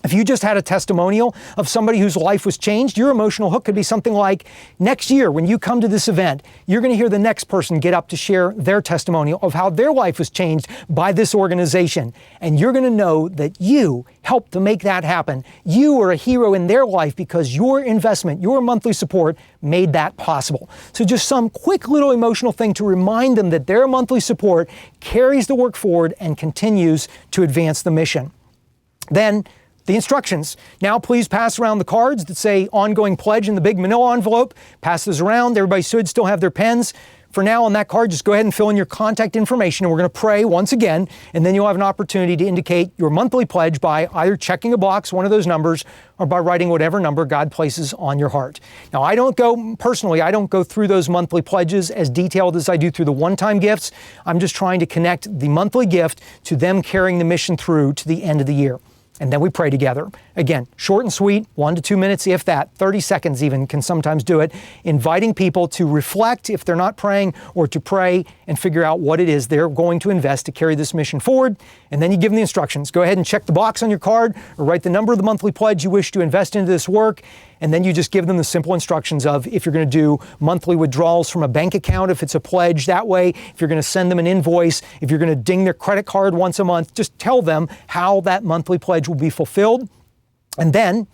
Speaker 1: If you just had a testimonial of somebody whose life was changed, your emotional hook could be something like, next year when you come to this event, you're going to hear the next person get up to share their testimonial of how their life was changed by this organization. And you're going to know that you helped to make that happen. You are a hero in their life because your investment, your monthly support made that possible. So just some quick little emotional thing to remind them that their monthly support carries the work forward and continues to advance the mission. Then, the instructions. Now please pass around the cards that say ongoing pledge in the big manila envelope. Pass those around. Everybody should still have their pens. for now on that card, just go ahead and fill in your contact information, and we're going to pray once again, and then you'll have an opportunity to indicate your monthly pledge by either checking a box, one of those numbers, or by writing whatever number God places on your heart. Now, I don't go through those monthly pledges as detailed as I do through the one-time gifts. I'm just trying to connect the monthly gift to them carrying the mission through to the end of the year. And then we pray together. Again, short and sweet, 1 to 2 minutes, if that, 30 seconds even can sometimes do it, inviting people to reflect if they're not praying, or to pray and figure out what it is they're going to invest to carry this mission forward. And then you give them the instructions. Go ahead and check the box on your card, or write the number of the monthly pledge you wish to invest into this work. And then you just give them the simple instructions of if you're going to do monthly withdrawals from a bank account, if it's a pledge that way, if you're going to send them an invoice, if you're going to ding their credit card once a month, just tell them how that monthly pledge will be fulfilled. And then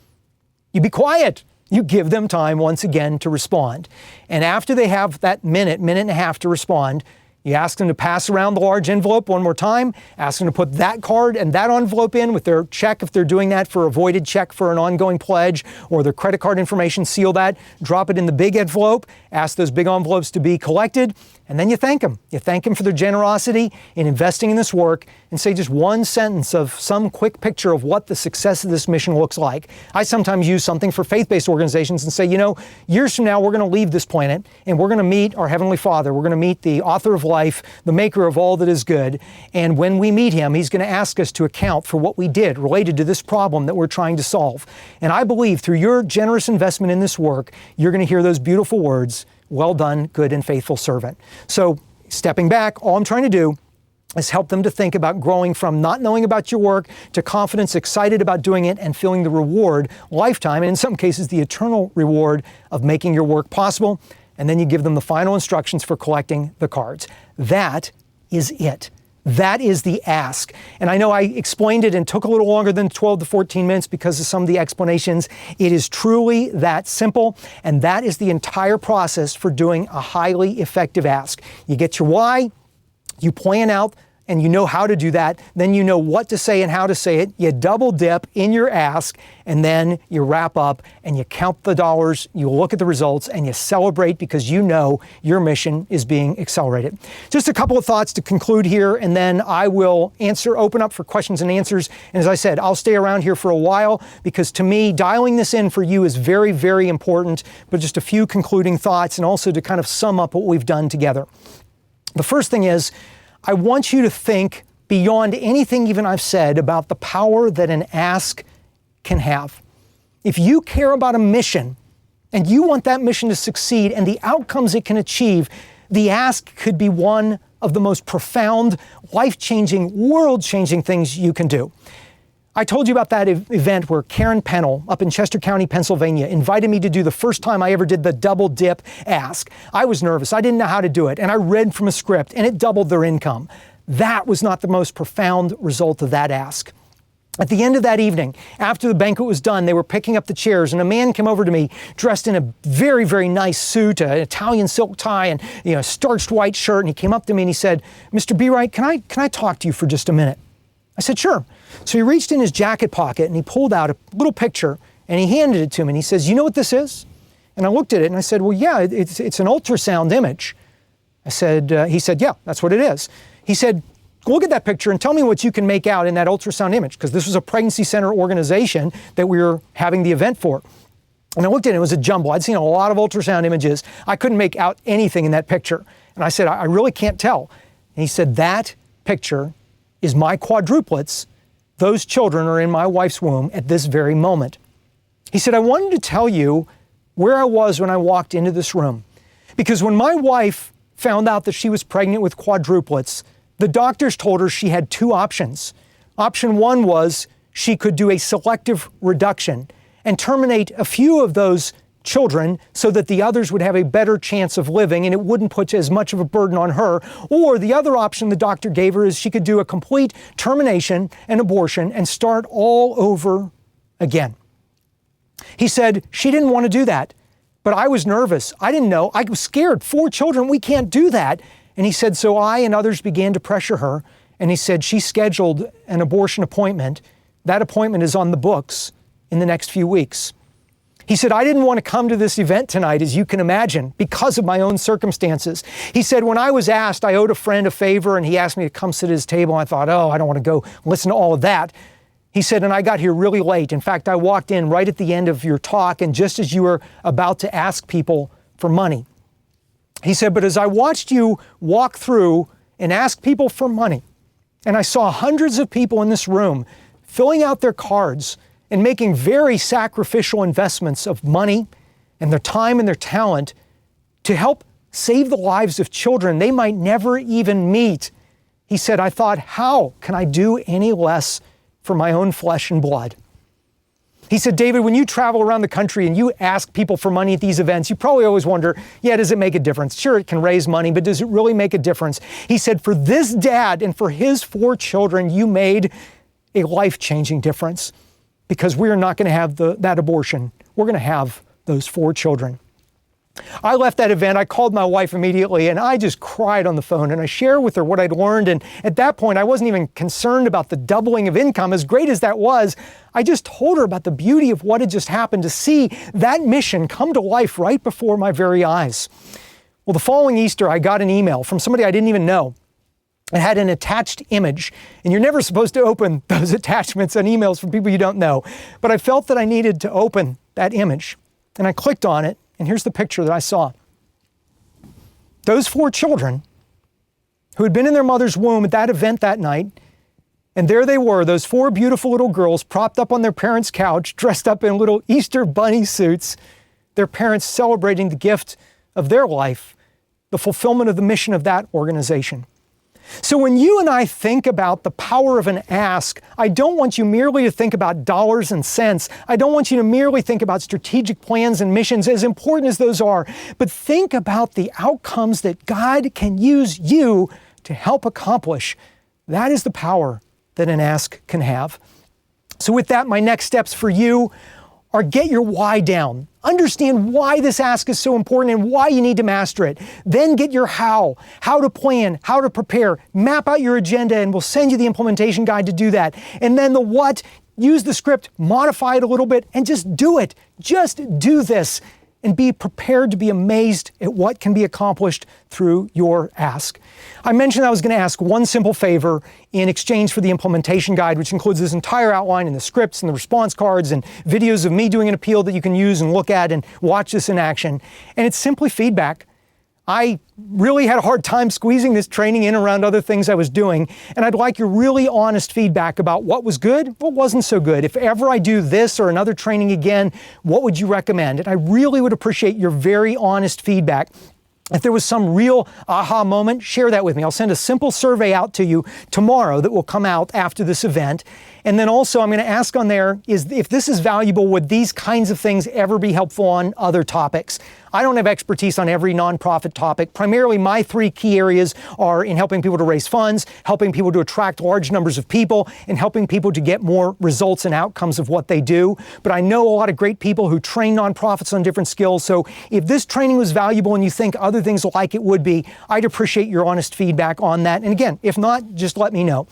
Speaker 1: you be quiet. You give them time once again to respond. And after they have that minute and a half to respond, you ask them to pass around the large envelope one more time, ask them to put that card and that envelope in with their check if they're doing that for a voided check for an ongoing pledge, or their credit card information, seal that, drop it in the big envelope, ask those big envelopes to be collected, and then you thank them. You thank them for their generosity in investing in this work, and say just one sentence of some quick picture of what the success of this mission looks like. I sometimes use something for faith-based organizations and say, years from now, we're going to leave this planet and we're going to meet our Heavenly Father. We're going to meet the author of life, the maker of all that is good. And when we meet him, he's going to ask us to account for what we did related to this problem that we're trying to solve. And I believe through your generous investment in this work, you're going to hear those beautiful words, "Well done, good and faithful servant." So stepping back, all I'm trying to do is help them to think about growing from not knowing about your work to confidence, excited about doing it, and feeling the reward, lifetime, and in some cases the eternal reward of making your work possible. And then you give them the final instructions for collecting the cards. That is it. That is the ask. And I know I explained it and took a little longer than 12 to 14 minutes because of some of the explanations. It is truly that simple, and that is the entire process for doing a highly effective ask. You get your why, you plan out, and you know how to do that. Then you know what to say and how to say it. You double dip in your ask, and then you wrap up and you count the dollars, you look at the results, and you celebrate because you know your mission is being accelerated. Just a couple of thoughts to conclude here, and then I will open up for questions and answers. And as I said, I'll stay around here for a while because to me, dialing this in for you is very, very important. But just a few concluding thoughts, and also to kind of sum up what we've done together. The first thing is, I want you to think beyond anything even I've said about the power that an ask can have. If you care about a mission and you want that mission to succeed and the outcomes it can achieve, the ask could be one of the most profound, life-changing, world-changing things you can do. I told you about that event where Karen Pennell up in Chester County, Pennsylvania, invited me to do the first time I ever did the double dip ask. I was nervous. I didn't know how to do it. And I read from a script and it doubled their income. That was not the most profound result of that ask. At the end of that evening, after the banquet was done, they were picking up the chairs and a man came over to me dressed in a very, very nice suit, an Italian silk tie and starched white shirt. And he came up to me and he said, "Mr. B. Wright, can I talk to you for just a minute?" I said, "Sure." So he reached in his jacket pocket and he pulled out a little picture and he handed it to me and he says, "You know what this is?" And I looked at it and I said, "Well, yeah, it's an ultrasound image." He said, "Yeah, that's what it is." He said, "Look at that picture and tell me what you can make out in that ultrasound image," because this was a pregnancy center organization that we were having the event for. And I looked at it, it was a jumble. I'd seen a lot of ultrasound images. I couldn't make out anything in that picture. And I said, I really can't tell. And he said, "That picture is my quadruplets. Those children are in my wife's womb at this very moment." He said, "I wanted to tell you where I was when I walked into this room. Because when my wife found out that she was pregnant with quadruplets, the doctors told her she had two options. Option one was she could do a selective reduction and terminate a few of those children so that the others would have a better chance of living and it wouldn't put as much of a burden on her. Or the other option the doctor gave her is she could do a complete termination and abortion and start all over again." He said she didn't want to do that, but I was nervous. I didn't know. I was scared. 4 children, we can't do that. And he said, so I and others began to pressure her. And he said she scheduled an abortion appointment. That appointment is on the books in the next few weeks. He said, I didn't want to come to this event tonight, as you can imagine, because of my own circumstances. He said, when I was asked, I owed a friend a favor, and he asked me to come sit at his table. I thought, oh, I don't want to go listen to all of that. He said, and I got here really late. In fact, I walked in right at the end of your talk, and just as you were about to ask people for money. He said, but as I watched you walk through and ask people for money, and I saw hundreds of people in this room filling out their cards and making very sacrificial investments of money and their time and their talent to help save the lives of children they might never even meet. He said, I thought, how can I do any less for my own flesh and blood? He said, David, when you travel around the country and you ask people for money at these events, you probably always wonder, yeah, does it make a difference? Sure, it can raise money, but does it really make a difference? He said, for this dad and for his 4 children, you made a life-changing difference, because we are not going to have that abortion. We're going to have those 4 children. I left that event. I called my wife immediately, and I just cried on the phone, and I shared with her what I'd learned. And at that point, I wasn't even concerned about the doubling of income. As great as that was, I just told her about the beauty of what had just happened, to see that mission come to life right before my very eyes. Well, the following Easter, I got an email from somebody I didn't even know. It had an attached image, and you're never supposed to open those attachments on emails from people you don't know. But I felt that I needed to open that image, and I clicked on it, and here's the picture that I saw. Those 4 children who had been in their mother's womb at that event that night, and there they were, those 4 beautiful little girls propped up on their parents' couch, dressed up in little Easter bunny suits, their parents celebrating the gift of their life, the fulfillment of the mission of that organization. So when you and I think about the power of an ask, I don't want you merely to think about dollars and cents. I don't want you to merely think about strategic plans and missions, as important as those are, but think about the outcomes that God can use you to help accomplish. That is the power that an ask can have. So with that, my next steps for you are get your why down. Understand why this ask is so important and why you need to master it. Then get your how to plan, how to prepare, map out your agenda, and we'll send you the implementation guide to do that. And then the what, use the script, modify it a little bit, and just do it. Just do this and be prepared to be amazed at what can be accomplished through your ask. I mentioned I was going to ask one simple favor in exchange for the implementation guide, which includes this entire outline and the scripts and the response cards and videos of me doing an appeal that you can use and look at and watch this in action. And it's simply feedback. I really had a hard time squeezing this training in around other things I was doing, and I'd like your really honest feedback about what was good, what wasn't so good. If ever I do this or another training again, what would you recommend? And I really would appreciate your very honest feedback. If there was some real aha moment, share that with me. I'll send a simple survey out to you tomorrow that will come out after this event. And then also I'm going to ask on there is if this is valuable, would these kinds of things ever be helpful on other topics? I don't have expertise on every nonprofit topic. Primarily, my 3 key areas are in helping people to raise funds, helping people to attract large numbers of people, and helping people to get more results and outcomes of what they do. But I know a lot of great people who train nonprofits on different skills. So if this training was valuable and you think other things like it would be, I'd appreciate your honest feedback on that. And again, if not, just let me know.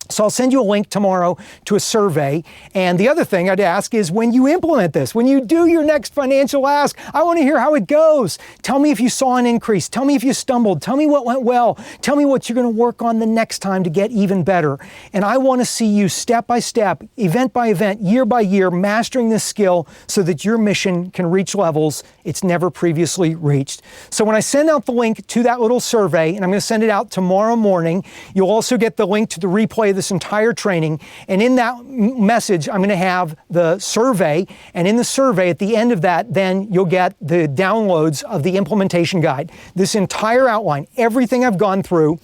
Speaker 1: So I'll send you a link tomorrow to a survey. And the other thing I'd ask is when you implement this, when you do your next financial ask, I want to hear how it goes. Tell me if you saw an increase. Tell me if you stumbled. Tell me what went well. Tell me what you're going to work on the next time to get even better. And I want to see you step by step, event by event, year by year, mastering this skill so that your mission can reach levels it's never previously reached. So when I send out the link to that little survey, and I'm going to send it out tomorrow morning, you'll also get the link to the replay of this entire training. And in that message, I'm going to have the survey. And in the survey, at the end of that, then you'll get the downloads of the implementation guide. This entire outline, everything I've gone through.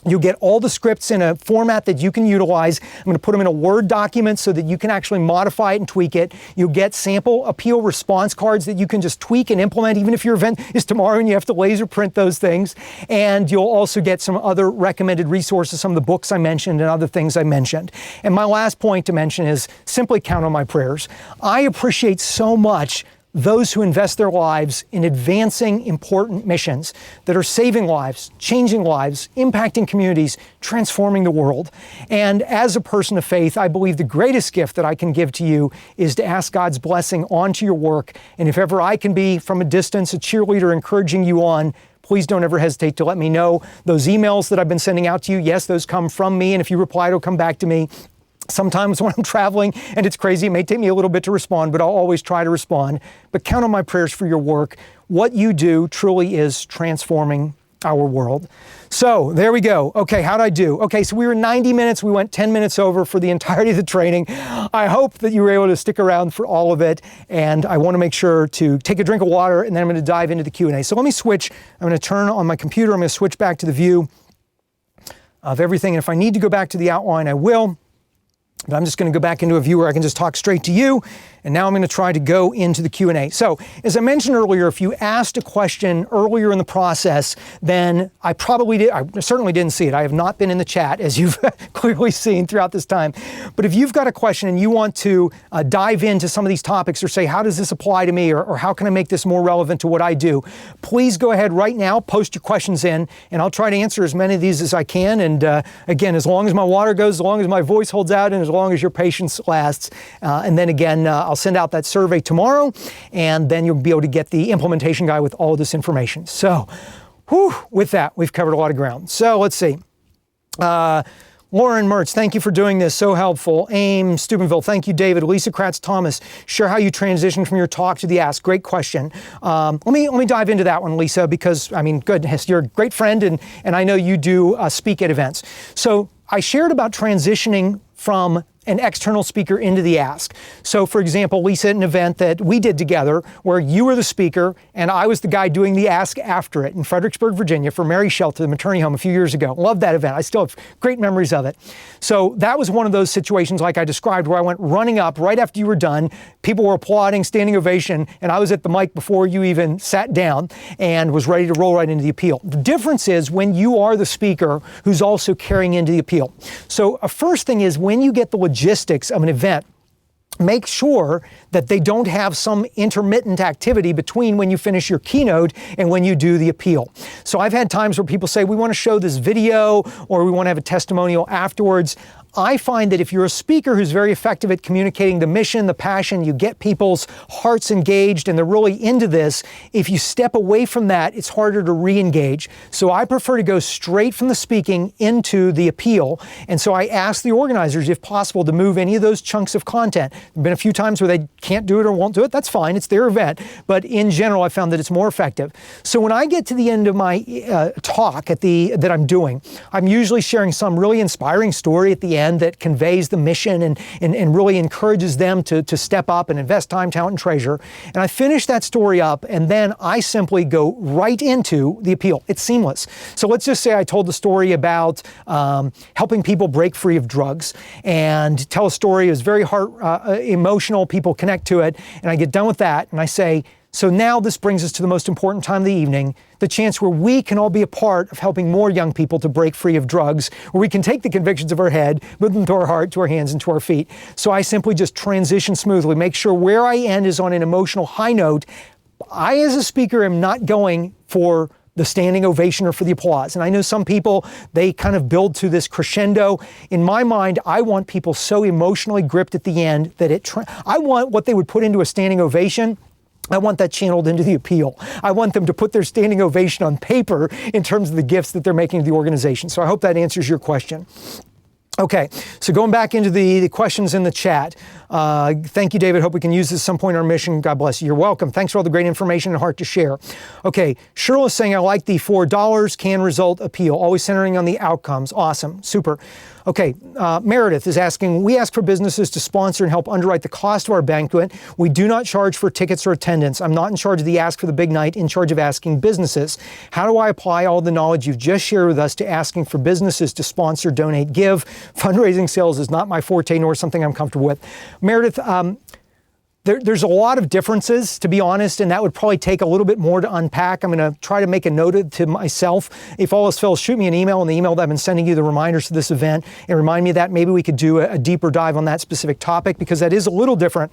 Speaker 1: You'll get all the scripts in a format that you can utilize. I'm going to put them in a Word document so that you can actually modify it and tweak it. You'll get sample appeal response cards that you can just tweak and implement, even if your event is tomorrow and you have to laser print those things. And you'll also get some other recommended resources, some of the books I mentioned and other things I mentioned. And my last point to mention is simply count on my prayers. I appreciate so much those who invest their lives in advancing important missions that are saving lives, changing lives, impacting communities, transforming the world. And as a person of faith, I believe the greatest gift that I can give to you is to ask God's blessing onto your work. And if ever I can be, from a distance, a cheerleader encouraging you on, please don't ever hesitate to let me know. Those emails that I've been sending out to you, yes, those come from me. And if you reply, it'll come back to me. Sometimes when I'm traveling and it's crazy, it may take me a little bit to respond, but I'll always try to respond. But count on my prayers for your work. What you do truly is transforming our world. So there we go. Okay, how'd I do? Okay, so we were 90 minutes. We went 10 minutes over for the entirety of the training. I hope that you were able to stick around for all of it. And I want to make sure to take a drink of water, and then I'm going to dive into the Q&A. So let me switch. I'm going to turn on my computer. I'm going to switch back to the view of everything. And if I need to go back to the outline, I will. But I'm just going to go back into a view where I can just talk straight to you. And now I'm going to try to go into the Q&A. So as I mentioned earlier, if you asked a question earlier in the process, then I certainly didn't see it. I have not been in the chat, as you've clearly seen throughout this time. But if you've got a question and you want to dive into some of these topics, or say, how does this apply to me? Or how can I make this more relevant to what I do? Please go ahead right now, post your questions in, and I'll try to answer as many of these as I can. And again, as long as my water goes, as long as my voice holds out, and as long as your patience lasts. And then again, I'll send out that survey tomorrow, and then you'll be able to get the implementation guide with all of this information. So, with that, we've covered a lot of ground. So let's see. Lauren Mertz, thank you for doing this. So helpful. Aim Steubenville, thank you, David. Lisa Kratz Thomas, share how you transitioned from your talk to the Ask. Great question. Let me dive into that one, Lisa, because, I mean, goodness, you're a great friend, and I know you do speak at events. So I shared about transitioning from an external speaker into the Ask. So for example, Lisa, at an event that we did together where you were the speaker and I was the guy doing the Ask after it in Fredericksburg, Virginia for Mary Shelter, the maternity home, a few years ago. Loved that event. I still have great memories of it. So that was one of those situations like I described where I went running up right after you were done. People were applauding, standing ovation, and I was at the mic before you even sat down and was ready to roll right into the appeal. The difference is when you are the speaker who's also carrying into the appeal. So a first thing is when you get the logistics of an event, make sure that they don't have some intermittent activity between when you finish your keynote and when you do the appeal. So I've had times where people say, we want to show this video or we want to have a testimonial afterwards. I find that if you're a speaker who's very effective at communicating the mission, the passion, you get people's hearts engaged and they're really into this. If you step away from that, it's harder to re-engage. So I prefer to go straight from the speaking into the appeal. And so I ask the organizers, if possible, to move any of those chunks of content. There have been a few times where they can't do it or won't do it. That's fine. It's their event. But in general, I found that it's more effective. So when I get to the end of my talk that I'm doing, I'm usually sharing some really inspiring story at the end that conveys the mission and really encourages them to step up and invest time, talent, and treasure. And I finish that story up, and then I simply go right into the appeal. It's seamless. So let's just say I told the story about helping people break free of drugs, and tell a story. It was very emotional. People connect to it. And I get done with that, and I say, so now this brings us to the most important time of the evening, the chance where we can all be a part of helping more young people to break free of drugs, where we can take the convictions of our head, move them to our heart, to our hands, and to our feet. So I simply just transition smoothly, make sure where I end is on an emotional high note. I, as a speaker, am not going for the standing ovation or for the applause. And I know some people, they kind of build to this crescendo. In my mind, I want people so emotionally gripped at the end that I want what they would put into a standing ovation, I want that channeled into the appeal. I want them to put their standing ovation on paper in terms of the gifts that they're making to the organization. So I hope that answers your question. Okay, so going back into the questions in the chat. Thank you, David. Hope we can use this at some point in our mission. God bless you. You're welcome. Thanks for all the great information and heart to share. Okay, Cheryl is saying, I like the $4 can result appeal, always centering on the outcomes. Awesome, super. Okay, Meredith is asking, we ask for businesses to sponsor and help underwrite the cost of our banquet. We do not charge for tickets or attendance. I'm not in charge of the ask for the big night, in charge of asking businesses. How do I apply all the knowledge you've just shared with us to asking for businesses to sponsor, donate, give? Fundraising sales is not my forte, nor something I'm comfortable with. Meredith, there's a lot of differences, to be honest, and that would probably take a little bit more to unpack. I'm going to try to make a note to myself. If all else fails, shoot me an email on the email that I've been sending you, the reminders to this event, and remind me that maybe we could do a deeper dive on that specific topic, because that is a little different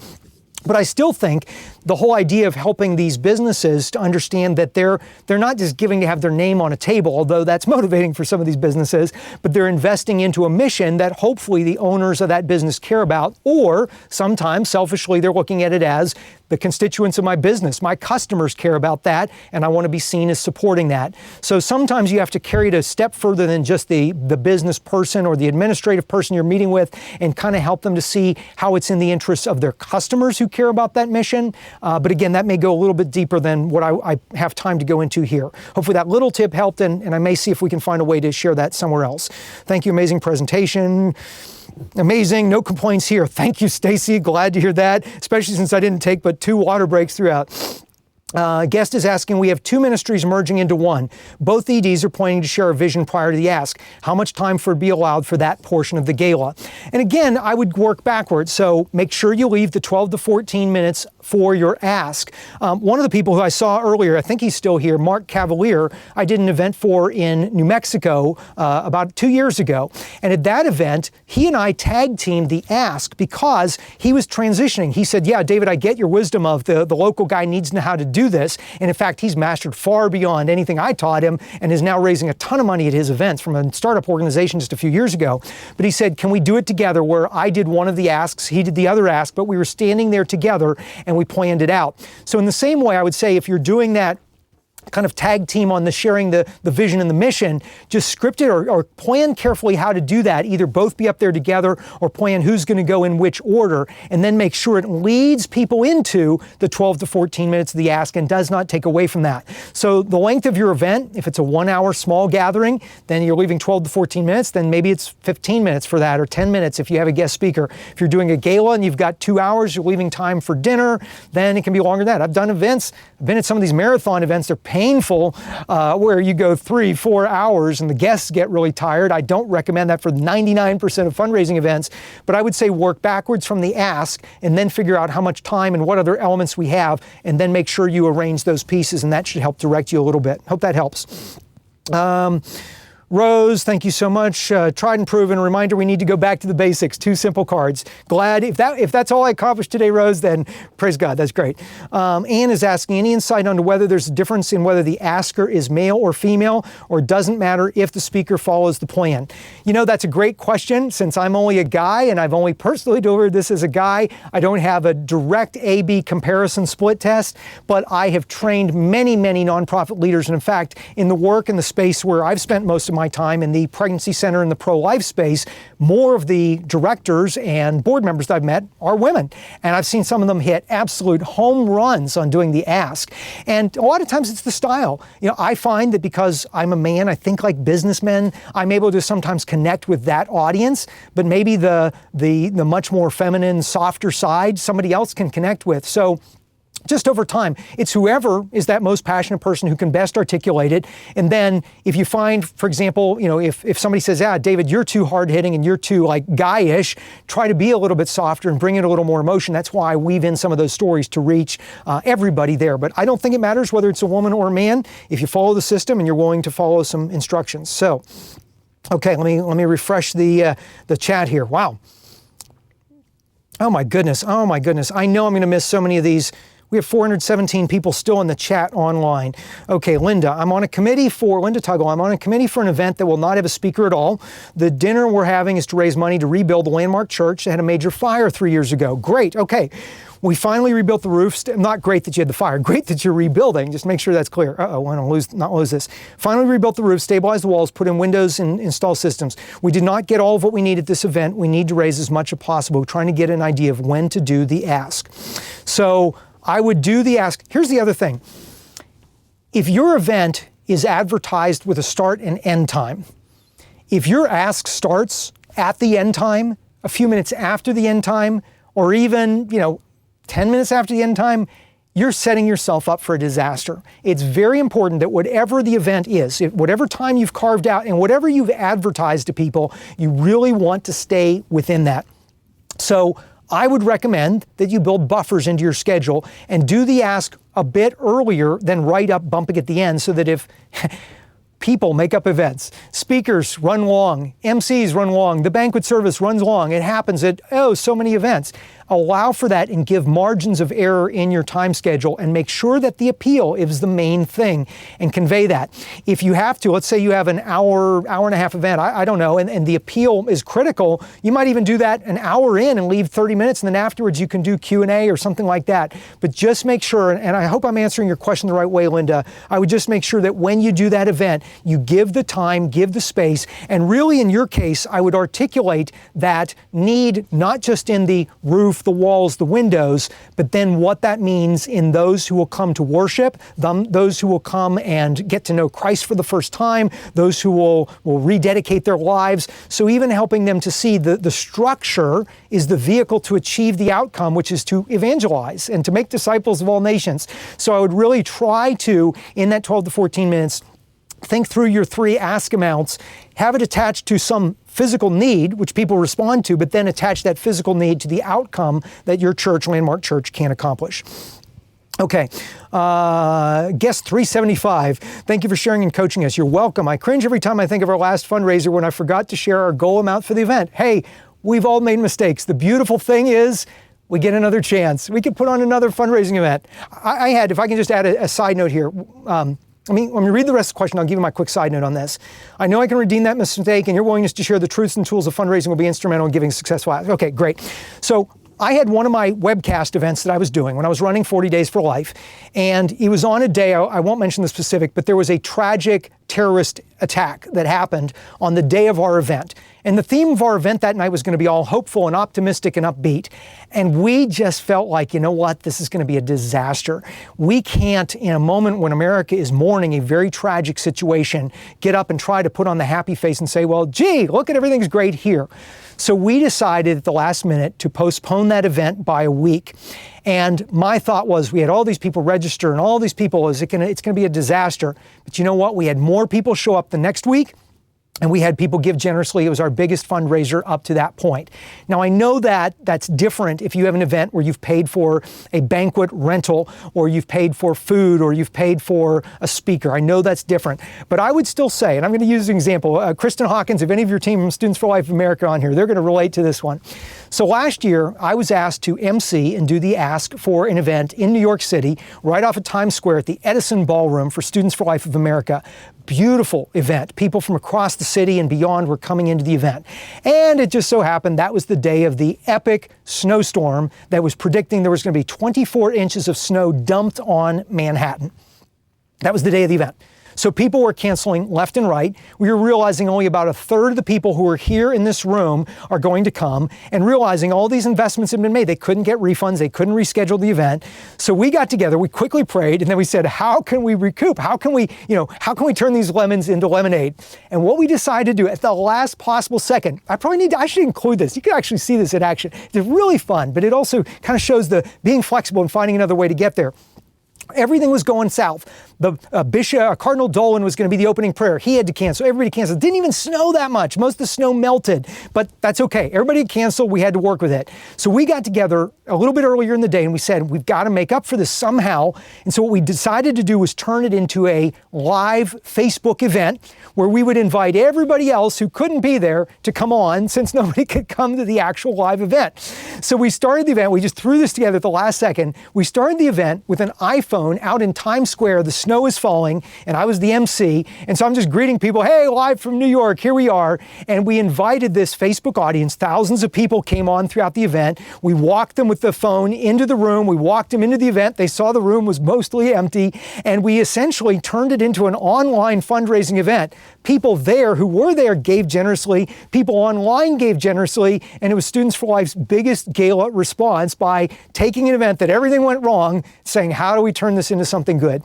Speaker 1: But I still think the whole idea of helping these businesses to understand that they're not just giving to have their name on a table, although that's motivating for some of these businesses, but they're investing into a mission that hopefully the owners of that business care about, or sometimes selfishly they're looking at it as the constituents of my business, my customers care about that, and I want to be seen as supporting that. So sometimes you have to carry it a step further than just the business person or the administrative person you're meeting with, and kind of help them to see how it's in the interests of their customers who care about that mission. But again, that may go a little bit deeper than what I have time to go into here. Hopefully that little tip helped, and I may see if we can find a way to share that somewhere else. Thank you, amazing presentation. Amazing, no complaints here. Thank you, Stacy. Glad to hear that, especially since I didn't take but 2 water breaks throughout. Guest is asking, we have 2 ministries merging into one. Both EDs are planning to share a vision prior to the ask. How much time would be allowed for that portion of the gala? And again, I would work backwards. So make sure you leave the 12 to 14 minutes for your ask. One of the people who I saw earlier, I think he's still here, Mark Cavalier, I did an event for in New Mexico about 2 years ago. And at that event, he and I tag teamed the ask because he was transitioning. He said, yeah, David, I get your wisdom of the local guy needs to know how to do this. And in fact, he's mastered far beyond anything I taught him and is now raising a ton of money at his events from a startup organization just a few years ago. But he said, can we do it together where I did one of the asks, he did the other ask, but we were standing there together and we planned it out. So in the same way, I would say if you're doing that kind of tag team on the sharing the vision and the mission, just script it or plan carefully how to do that. Either both be up there together or plan who's going to go in which order, and then make sure it leads people into the 12 to 14 minutes of the ask and does not take away from that. So the length of your event, if it's a 1 hour small gathering, then you're leaving 12 to 14 minutes, then maybe it's 15 minutes for that or 10 minutes if you have a guest speaker. If you're doing a gala and you've got 2 hours, you're leaving time for dinner, then it can be longer than that. I've done events, I've been at some of these marathon events, they're painful, where you go 3-4 hours and the guests get really tired. I don't recommend that for 99% of fundraising events, but I would say work backwards from the ask and then figure out how much time and what other elements we have, and then make sure you arrange those pieces, and that should help direct you a little bit. Hope that helps. Rose, thank you so much. Tried and proven. Reminder, we need to go back to the basics. 2 simple cards. Glad if that's all I accomplished today, Rose, then praise God. That's great. Ann is asking, any insight onto whether there's a difference in whether the asker is male or female, or doesn't matter if the speaker follows the plan? You know, that's a great question. Since I'm only a guy and I've only personally delivered this as a guy, I don't have a direct A/B comparison split test, but I have trained many, many nonprofit leaders. And in fact, in the work and the space where I've spent most of my time in the pregnancy center and the pro-life space, more of the directors and board members that I've met are women. And I've seen some of them hit absolute home runs on doing the ask. And a lot of times it's the style. You know, I find that because I'm a man, I think like businessmen, I'm able to sometimes connect with that audience, but maybe the much more feminine, softer side, somebody else can connect with. So just over time, it's whoever is that most passionate person who can best articulate it. And then if you find, for example, you know, if somebody says, David, you're too hard hitting and you're too like guyish, try to be a little bit softer and bring in a little more emotion. That's why I weave in some of those stories to reach everybody there. But I don't think it matters whether it's a woman or a man if you follow the system and you're willing to follow some instructions. So, okay, let me refresh the chat here. Wow. Oh my goodness. I know I'm going to miss so many of these. We have 417 people still in the chat online. Okay, Linda Tuggle, I'm on a committee for an event that will not have a speaker at all. The dinner we're having is to raise money to rebuild the landmark church that had a major fire 3 years ago. Great, okay. We finally rebuilt the roof. Not great that you had the fire, great that you're rebuilding. Just make sure that's clear. I want to not lose this. Finally rebuilt the roof, stabilized the walls, put in windows and install systems. We did not get all of what we need at this event. We need to raise as much as possible. We're trying to get an idea of when to do the ask. So I would do the ask. Here's the other thing. If your event is advertised with a start and end time, if your ask starts at the end time, a few minutes after the end time, or even, 10 minutes after the end time, you're setting yourself up for a disaster. It's very important that whatever the event is, whatever time you've carved out and whatever you've advertised to people, you really want to stay within that. So I would recommend that you build buffers into your schedule and do the ask a bit earlier than right up bumping at the end, so that if people make up events, speakers run long, MCs run long, the banquet service runs long, it happens at, so many events. allow for that and give margins of error in your time schedule and make sure that the appeal is the main thing and convey that. If you have to, let's say you have an hour and a half event, I don't know, and the appeal is critical, you might even do that an hour in and leave 30 minutes, and then afterwards you can do Q&A or something like that. But just make sure, and I hope I'm answering your question the right way, Linda, I would just make sure that when you do that event, you give the time, give the space, and really in your case, I would articulate that need not just in the roof, the walls, the windows, but then what that means in those who will come to worship, those who will come and get to know Christ for the first time, those who will rededicate their lives. So even helping them to see the structure is the vehicle to achieve the outcome, which is to evangelize and to make disciples of all nations. So I would really try to, in that 12 to 14 minutes, think through your 3 ask amounts, have it attached to some physical need, which people respond to, but then attach that physical need to the outcome that your church, Landmark Church, can accomplish. Okay, guest 375, thank you for sharing and coaching us. You're welcome. I cringe every time I think of our last fundraiser when I forgot to share our goal amount for the event. Hey, we've all made mistakes. The beautiful thing is we get another chance. We could put on another fundraising event. I had, if I can just add a side note here, let me read the rest of the question. I'll give you my quick side note on this. I know I can redeem that mistake, and your willingness to share the truths and tools of fundraising will be instrumental in giving successful. Okay, great. So I had one of my webcast events that I was doing when I was running 40 Days for Life, and it was on a day, I won't mention the specific, but there was a tragic terrorist attack that happened on the day of our event. And the theme of our event that night was going to be all hopeful and optimistic and upbeat. And we just felt like, you know what, this is going to be a disaster. We can't, in a moment when America is mourning a very tragic situation, get up and try to put on the happy face and say, well, gee, look at everything's great here. So we decided at the last minute to postpone that event by a week. And my thought was, we had all these people register and all these people, it's going to be a disaster. But you know what? We had more people show up the next week. And we had people give generously. It was our biggest fundraiser up to that point. Now, I know that that's different if you have an event where you've paid for a banquet rental, or you've paid for food, or you've paid for a speaker. I know that's different. But I would still say, and I'm going to use an example, Kristen Hawkins, if any of your team from Students for Life of America on here, they're going to relate to this one. So last year, I was asked to MC and do the ask for an event in New York City, right off of Times Square at the Edison Ballroom for Students for Life of America. Beautiful event. People from across the city and beyond were coming into the event. And it just so happened that was the day of the epic snowstorm that was predicting there was going to be 24 inches of snow dumped on Manhattan. That was the day of the event. So people were canceling left and right. We were realizing only about a third of the people who were here in this room are going to come, and realizing all these investments had been made. They couldn't get refunds. They couldn't reschedule the event. So we got together, we quickly prayed, and then we said, how can we recoup? How can we turn these lemons into lemonade? And what we decided to do at the last possible second, I should include this. You can actually see this in action. It's really fun, but it also kind of shows the being flexible and finding another way to get there. Everything was going south. The Cardinal Dolan was going to be the opening prayer. He had to cancel. Everybody canceled. It didn't even snow that much. Most of the snow melted, but that's okay. Everybody canceled. We had to work with it. So we got together a little bit earlier in the day and we said, we've got to make up for this somehow. And so what we decided to do was turn it into a live Facebook event where we would invite everybody else who couldn't be there to come on, since nobody could come to the actual live event. So we started the event. We just threw this together at the last second. We started the event with an iPhone out in Times Square. The snow is falling, and I was the MC. And so I'm just greeting people, hey, live from New York, here we are. And we invited this Facebook audience. Thousands of people came on throughout the event. We walked them with the phone into the room. We walked them into the event. They saw the room was mostly empty. And we essentially turned it into an online fundraising event. People there who were there gave generously. People online gave generously. And it was Students for Life's biggest gala response by taking an event that everything went wrong, saying, how do we turn this into something good?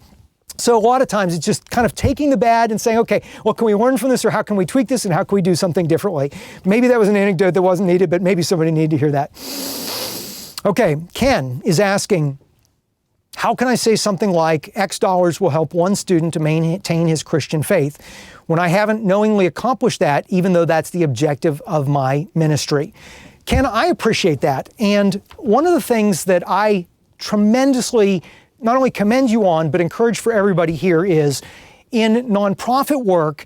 Speaker 1: So a lot of times it's just kind of taking the bad and saying, okay, what can we learn from this, or how can we tweak this, and how can we do something differently? Maybe that was an anecdote that wasn't needed, but maybe somebody needed to hear that. Okay, Ken is asking, how can I say something like X dollars will help one student to maintain his Christian faith when I haven't knowingly accomplished that, even though that's the objective of my ministry? Ken, I appreciate that. And one of the things that I tremendously not only commend you on, but encourage for everybody here is, in nonprofit work,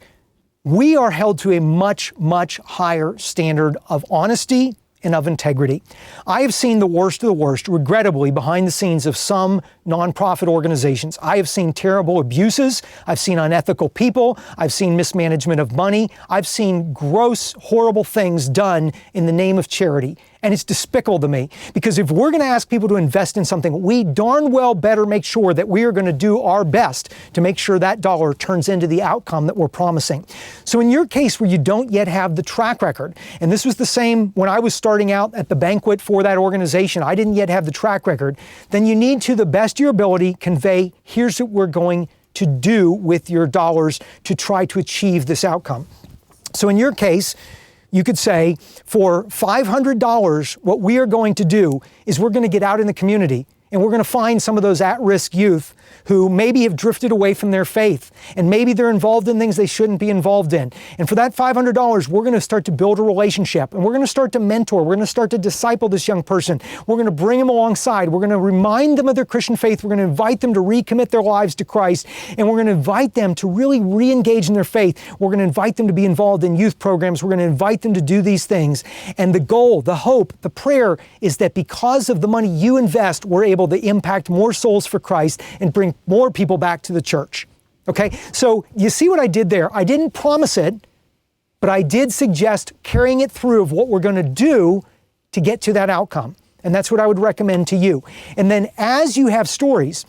Speaker 1: we are held to a much, much higher standard of honesty and of integrity. I have seen the worst of the worst, regrettably, behind the scenes of some nonprofit organizations. I have seen terrible abuses. I've seen unethical people. I've seen mismanagement of money. I've seen gross, horrible things done in the name of charity. And it's despicable to me, because if we're going to ask people to invest in something, we darn well better make sure that we are going to do our best to make sure that dollar turns into the outcome that we're promising. So in your case where you don't yet have the track record, and this was the same when I was starting out at the banquet for that organization, I didn't yet have the track record, then you need to, the best of your ability, convey, here's what we're going to do with your dollars to try to achieve this outcome. So in your case, you could say, for $500, what we are going to do is we're going to get out in the community and we're going to find some of those at-risk youth who maybe have drifted away from their faith, and maybe they're involved in things they shouldn't be involved in. And for that $500, we're going to start to build a relationship, and we're going to start to mentor. We're going to start to disciple this young person. We're going to bring them alongside. We're going to remind them of their Christian faith. We're going to invite them to recommit their lives to Christ, and we're going to invite them to really re-engage in their faith. We're going to invite them to be involved in youth programs. We're going to invite them to do these things. And the goal, the hope, the prayer is that because of the money you invest, we're able to impact more souls for Christ and bring more people back to the church. Okay, so you see what I did there? I didn't promise it, but I did suggest carrying it through of what we're going to do to get to that outcome. And that's what I would recommend to you. And then as you have stories,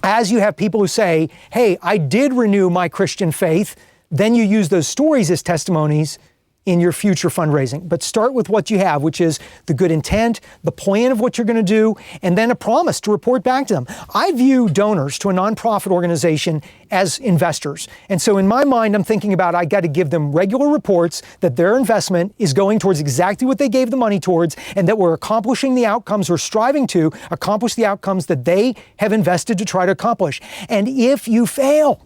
Speaker 1: as you have people who say, hey, I did renew my Christian faith, then you use those stories as testimonies in your future fundraising. But start with what you have, which is the good intent, the plan of what you're going to do, and then a promise to report back to them. I view donors to a nonprofit organization as investors. And so in my mind, I'm thinking about, I got to give them regular reports that their investment is going towards exactly what they gave the money towards, and that we're accomplishing the outcomes, or striving to accomplish the outcomes that they have invested to try to accomplish. And if you fail,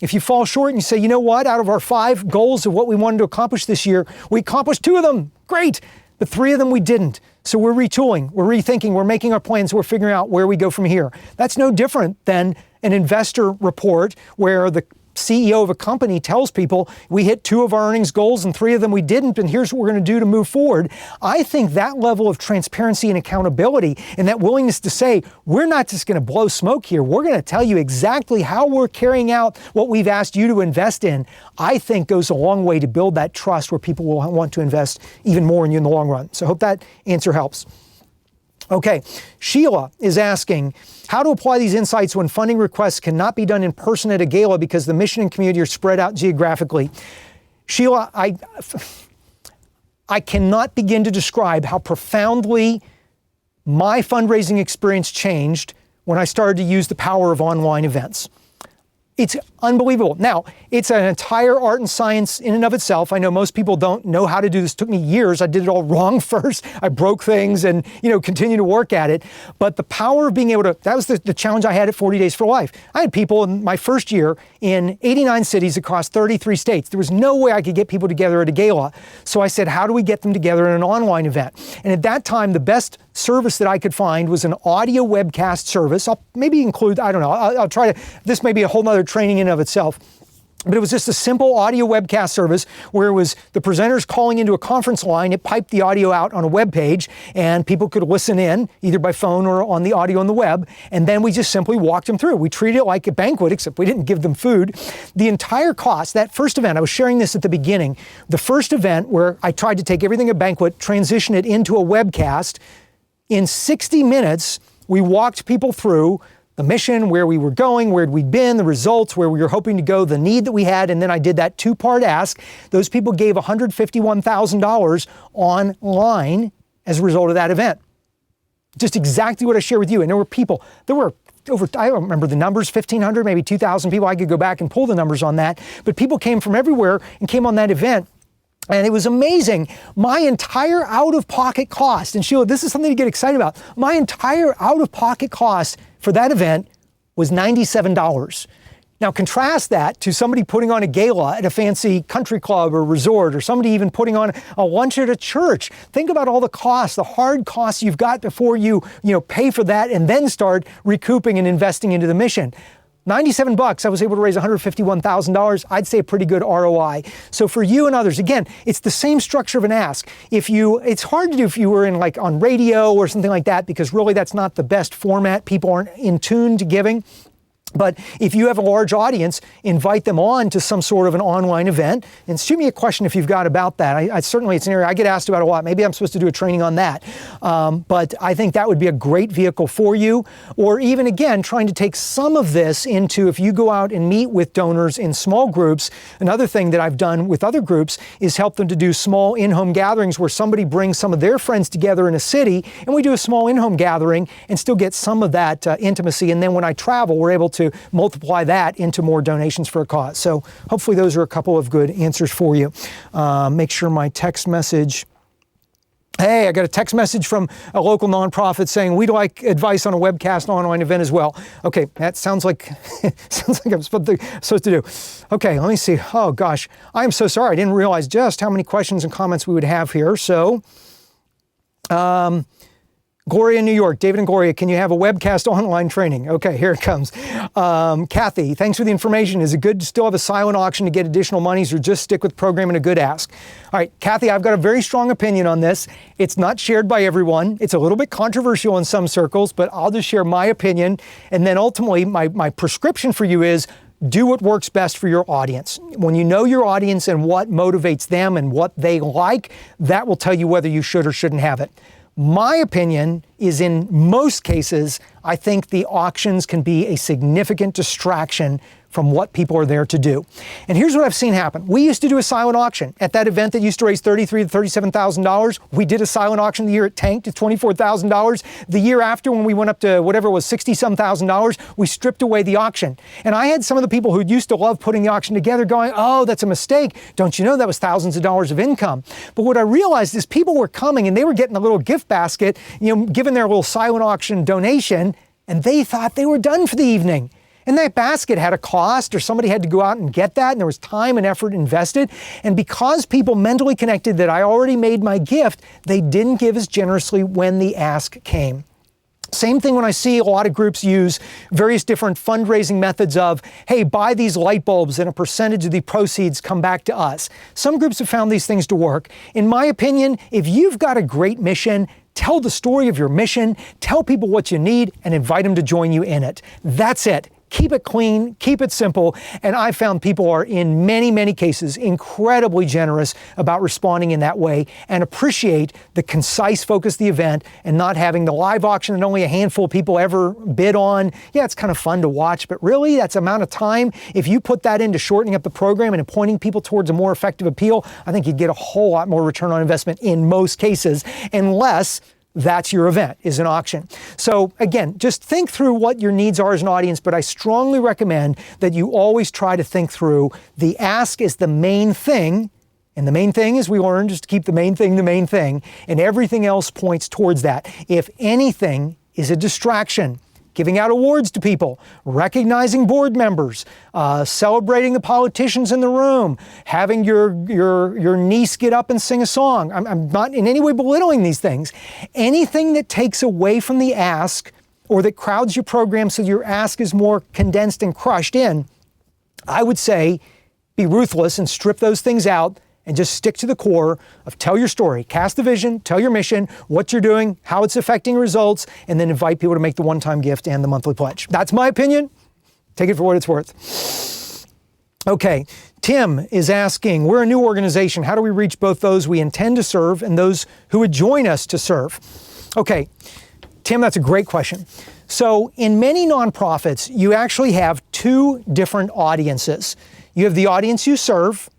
Speaker 1: if you fall short and you say, you know what, out of our 5 goals of what we wanted to accomplish this year, we accomplished 2 of them, great, but 3 of them we didn't. So we're retooling, we're rethinking, we're making our plans, we're figuring out where we go from here. That's no different than an investor report where the CEO of a company tells people, we hit 2 of our earnings goals and 3 of them we didn't, and here's what we're going to do to move forward. I think that level of transparency and accountability, and that willingness to say, we're not just going to blow smoke here, we're going to tell you exactly how we're carrying out what we've asked you to invest in, I think goes a long way to build that trust where people will want to invest even more in you in the long run. So I hope that answer helps. Okay, Sheila is asking how to apply these insights when funding requests cannot be done in person at a gala because the mission and community are spread out geographically. Sheila, I cannot begin to describe how profoundly my fundraising experience changed when I started to use the power of online events. It's unbelievable. Now, it's an entire art and science in and of itself. I know most people don't know how to do this. It took me years. I did it all wrong first. I broke things and, continue to work at it. But the power of being able to, that was the challenge I had at 40 Days for Life. I had people in my first year in 89 cities across 33 states. There was no way I could get people together at a gala. So I said, how do we get them together in an online event? And at that time, the best service that I could find was an audio webcast service. I'll maybe include, I don't know, I'll try to, this may be a whole nother training in and of itself. But it was just a simple audio webcast service where it was the presenters calling into a conference line. It piped the audio out on a web page and people could listen in either by phone or on the audio on the web. And then we just simply walked them through. We treated it like a banquet, except we didn't give them food. The entire cost, that first event, I was sharing this at the beginning, the first event where I tried to take everything a banquet, transition it into a webcast, in 60 minutes, we walked people through the mission, where we were going, where we'd been, the results, where we were hoping to go, the need that we had, and then I did that 2-part ask. Those people gave $151,000 online as a result of that event. Just exactly what I shared with you. And there were over, I don't remember the numbers, 1,500, maybe 2,000 people. I could go back and pull the numbers on that. But people came from everywhere and came on that event. And it was amazing. My entire out-of-pocket cost, and Sheila, this is something to get excited about. My entire out-of-pocket cost for that event was $97. Now contrast that to somebody putting on a gala at a fancy country club or resort, or somebody even putting on a lunch at a church. Think about all the costs, the hard costs you've got before you pay for that and then start recouping and investing into the mission. 97 bucks, I was able to raise $151,000. I'd say a pretty good ROI. So for you and others, again, it's the same structure of an ask. It's hard to do if you were in like on radio or something like that, because really that's not the best format. People aren't in tune to giving. But if you have a large audience, invite them on to some sort of an online event and shoot me a question if you've got about that. I certainly, it's an area I get asked about a lot. Maybe I'm supposed to do a training on that. But I think that would be a great vehicle for you. Or even again, trying to take some of this into, if you go out and meet with donors in small groups, another thing that I've done with other groups is help them to do small in-home gatherings where somebody brings some of their friends together in a city and we do a small in-home gathering and still get some of that intimacy. And then when I travel, we're able to multiply that into more donations for a cause. So hopefully those are a couple of good answers for you. Make sure my text message. Hey, I got a text message from a local nonprofit saying we'd like advice on a webcast online event as well. Okay, that sounds like I'm supposed to do. Okay, let me see. Oh gosh, I am so sorry. I didn't realize just how many questions and comments we would have here. So, Gloria, New York. David and Gloria, can you have a webcast online training? Okay, here it comes. Kathy, thanks for the information. Is it good to still have a silent auction to get additional monies or just stick with program and a good ask? All right, Kathy, I've got a very strong opinion on this. It's not shared by everyone. It's a little bit controversial in some circles, but I'll just share my opinion. And then ultimately, my prescription for you is do what works best for your audience. When you know your audience and what motivates them and what they like, that will tell you whether you should or shouldn't have it. My opinion is in most cases, I think the auctions can be a significant distraction from what people are there to do. And here's what I've seen happen. We used to do a silent auction. At that event that used to raise $33,000 to $37,000, we did a silent auction the year it tanked to $24,000. The year after, when we went up to whatever it was, $60-some thousand, we stripped away the auction. And I had some of the people who used to love putting the auction together going, oh, that's a mistake. Don't you know that was thousands of dollars of income? But what I realized is people were coming and they were getting a little gift basket, giving their little silent auction donation, and they thought they were done for the evening. And that basket had a cost, or somebody had to go out and get that, and there was time and effort invested. And because people mentally connected that I already made my gift, they didn't give as generously when the ask came. Same thing when I see a lot of groups use various different fundraising methods of, hey, buy these light bulbs and a percentage of the proceeds come back to us. Some groups have found these things to work. In my opinion, if you've got a great mission, tell the story of your mission, tell people what you need, and invite them to join you in it. That's it. Keep it clean, keep it simple, and I found people are in many, many cases incredibly generous about responding in that way and appreciate the concise focus of the event and not having the live auction that only a handful of people ever bid on. Yeah, it's kind of fun to watch, but really that's amount of time. If you put that into shortening up the program and pointing people towards a more effective appeal, I think you'd get a whole lot more return on investment in most cases, unless that's your event, is an auction. So again, just think through what your needs are as an audience, but I strongly recommend that you always try to think through the ask is the main thing. And the main thing, as we learned, is to keep the main thing, and everything else points towards that. If anything is a distraction, giving out awards to people, recognizing board members, celebrating the politicians in the room, having your niece get up and sing a song. I'm not in any way belittling these things. Anything that takes away from the ask or that crowds your program so your ask is more condensed and crushed in, I would say be ruthless and strip those things out and just stick to the core of tell your story, cast the vision, tell your mission, what you're doing, how it's affecting results, and then invite people to make the one-time gift and the monthly pledge. That's my opinion. Take it for what it's worth. Okay, Tim is asking, we're a new organization. How do we reach both those we intend to serve and those who would join us to serve? Okay, Tim, that's a great question. So in many nonprofits, you actually have two different audiences. You have the audience you serve,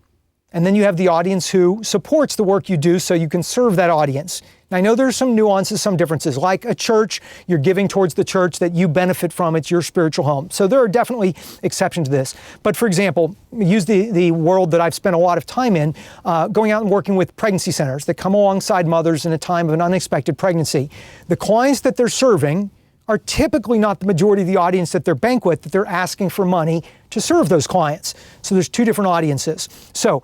Speaker 1: and then you have the audience who supports the work you do so you can serve that audience. Now, I know there's some nuances, some differences. Like a church, you're giving towards the church that you benefit from. It's your spiritual home. So there are definitely exceptions to this. But for example, use the world that I've spent a lot of time in, going out and working with pregnancy centers that come alongside mothers in a time of an unexpected pregnancy. The clients that they're serving are typically not the majority of the audience that they're banquet, that they're asking for money to serve those clients. So there's two different audiences. So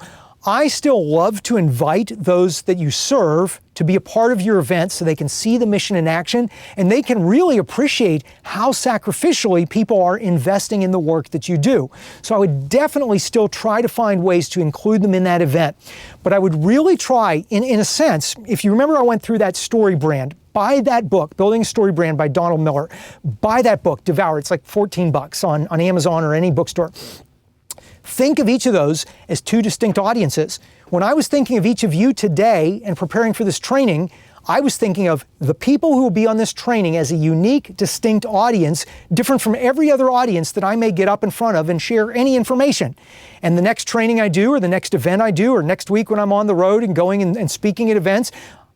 Speaker 1: I still love to invite those that you serve to be a part of your event so they can see the mission in action and they can really appreciate how sacrificially people are investing in the work that you do. So I would definitely still try to find ways to include them in that event. But I would really try, in a sense, if you remember I went through that story brand, buy that book, Building a Story Brand by Donald Miller. Buy that book, devour it. It's like $14 on Amazon or any bookstore. Think of each of those as two distinct audiences. When I was thinking of each of you today and preparing for this training, I was thinking of the people who will be on this training as a unique, distinct audience, different from every other audience that I may get up in front of and share any information. And the next training I do, or the next event I do, or next week when I'm on the road and going and speaking at events,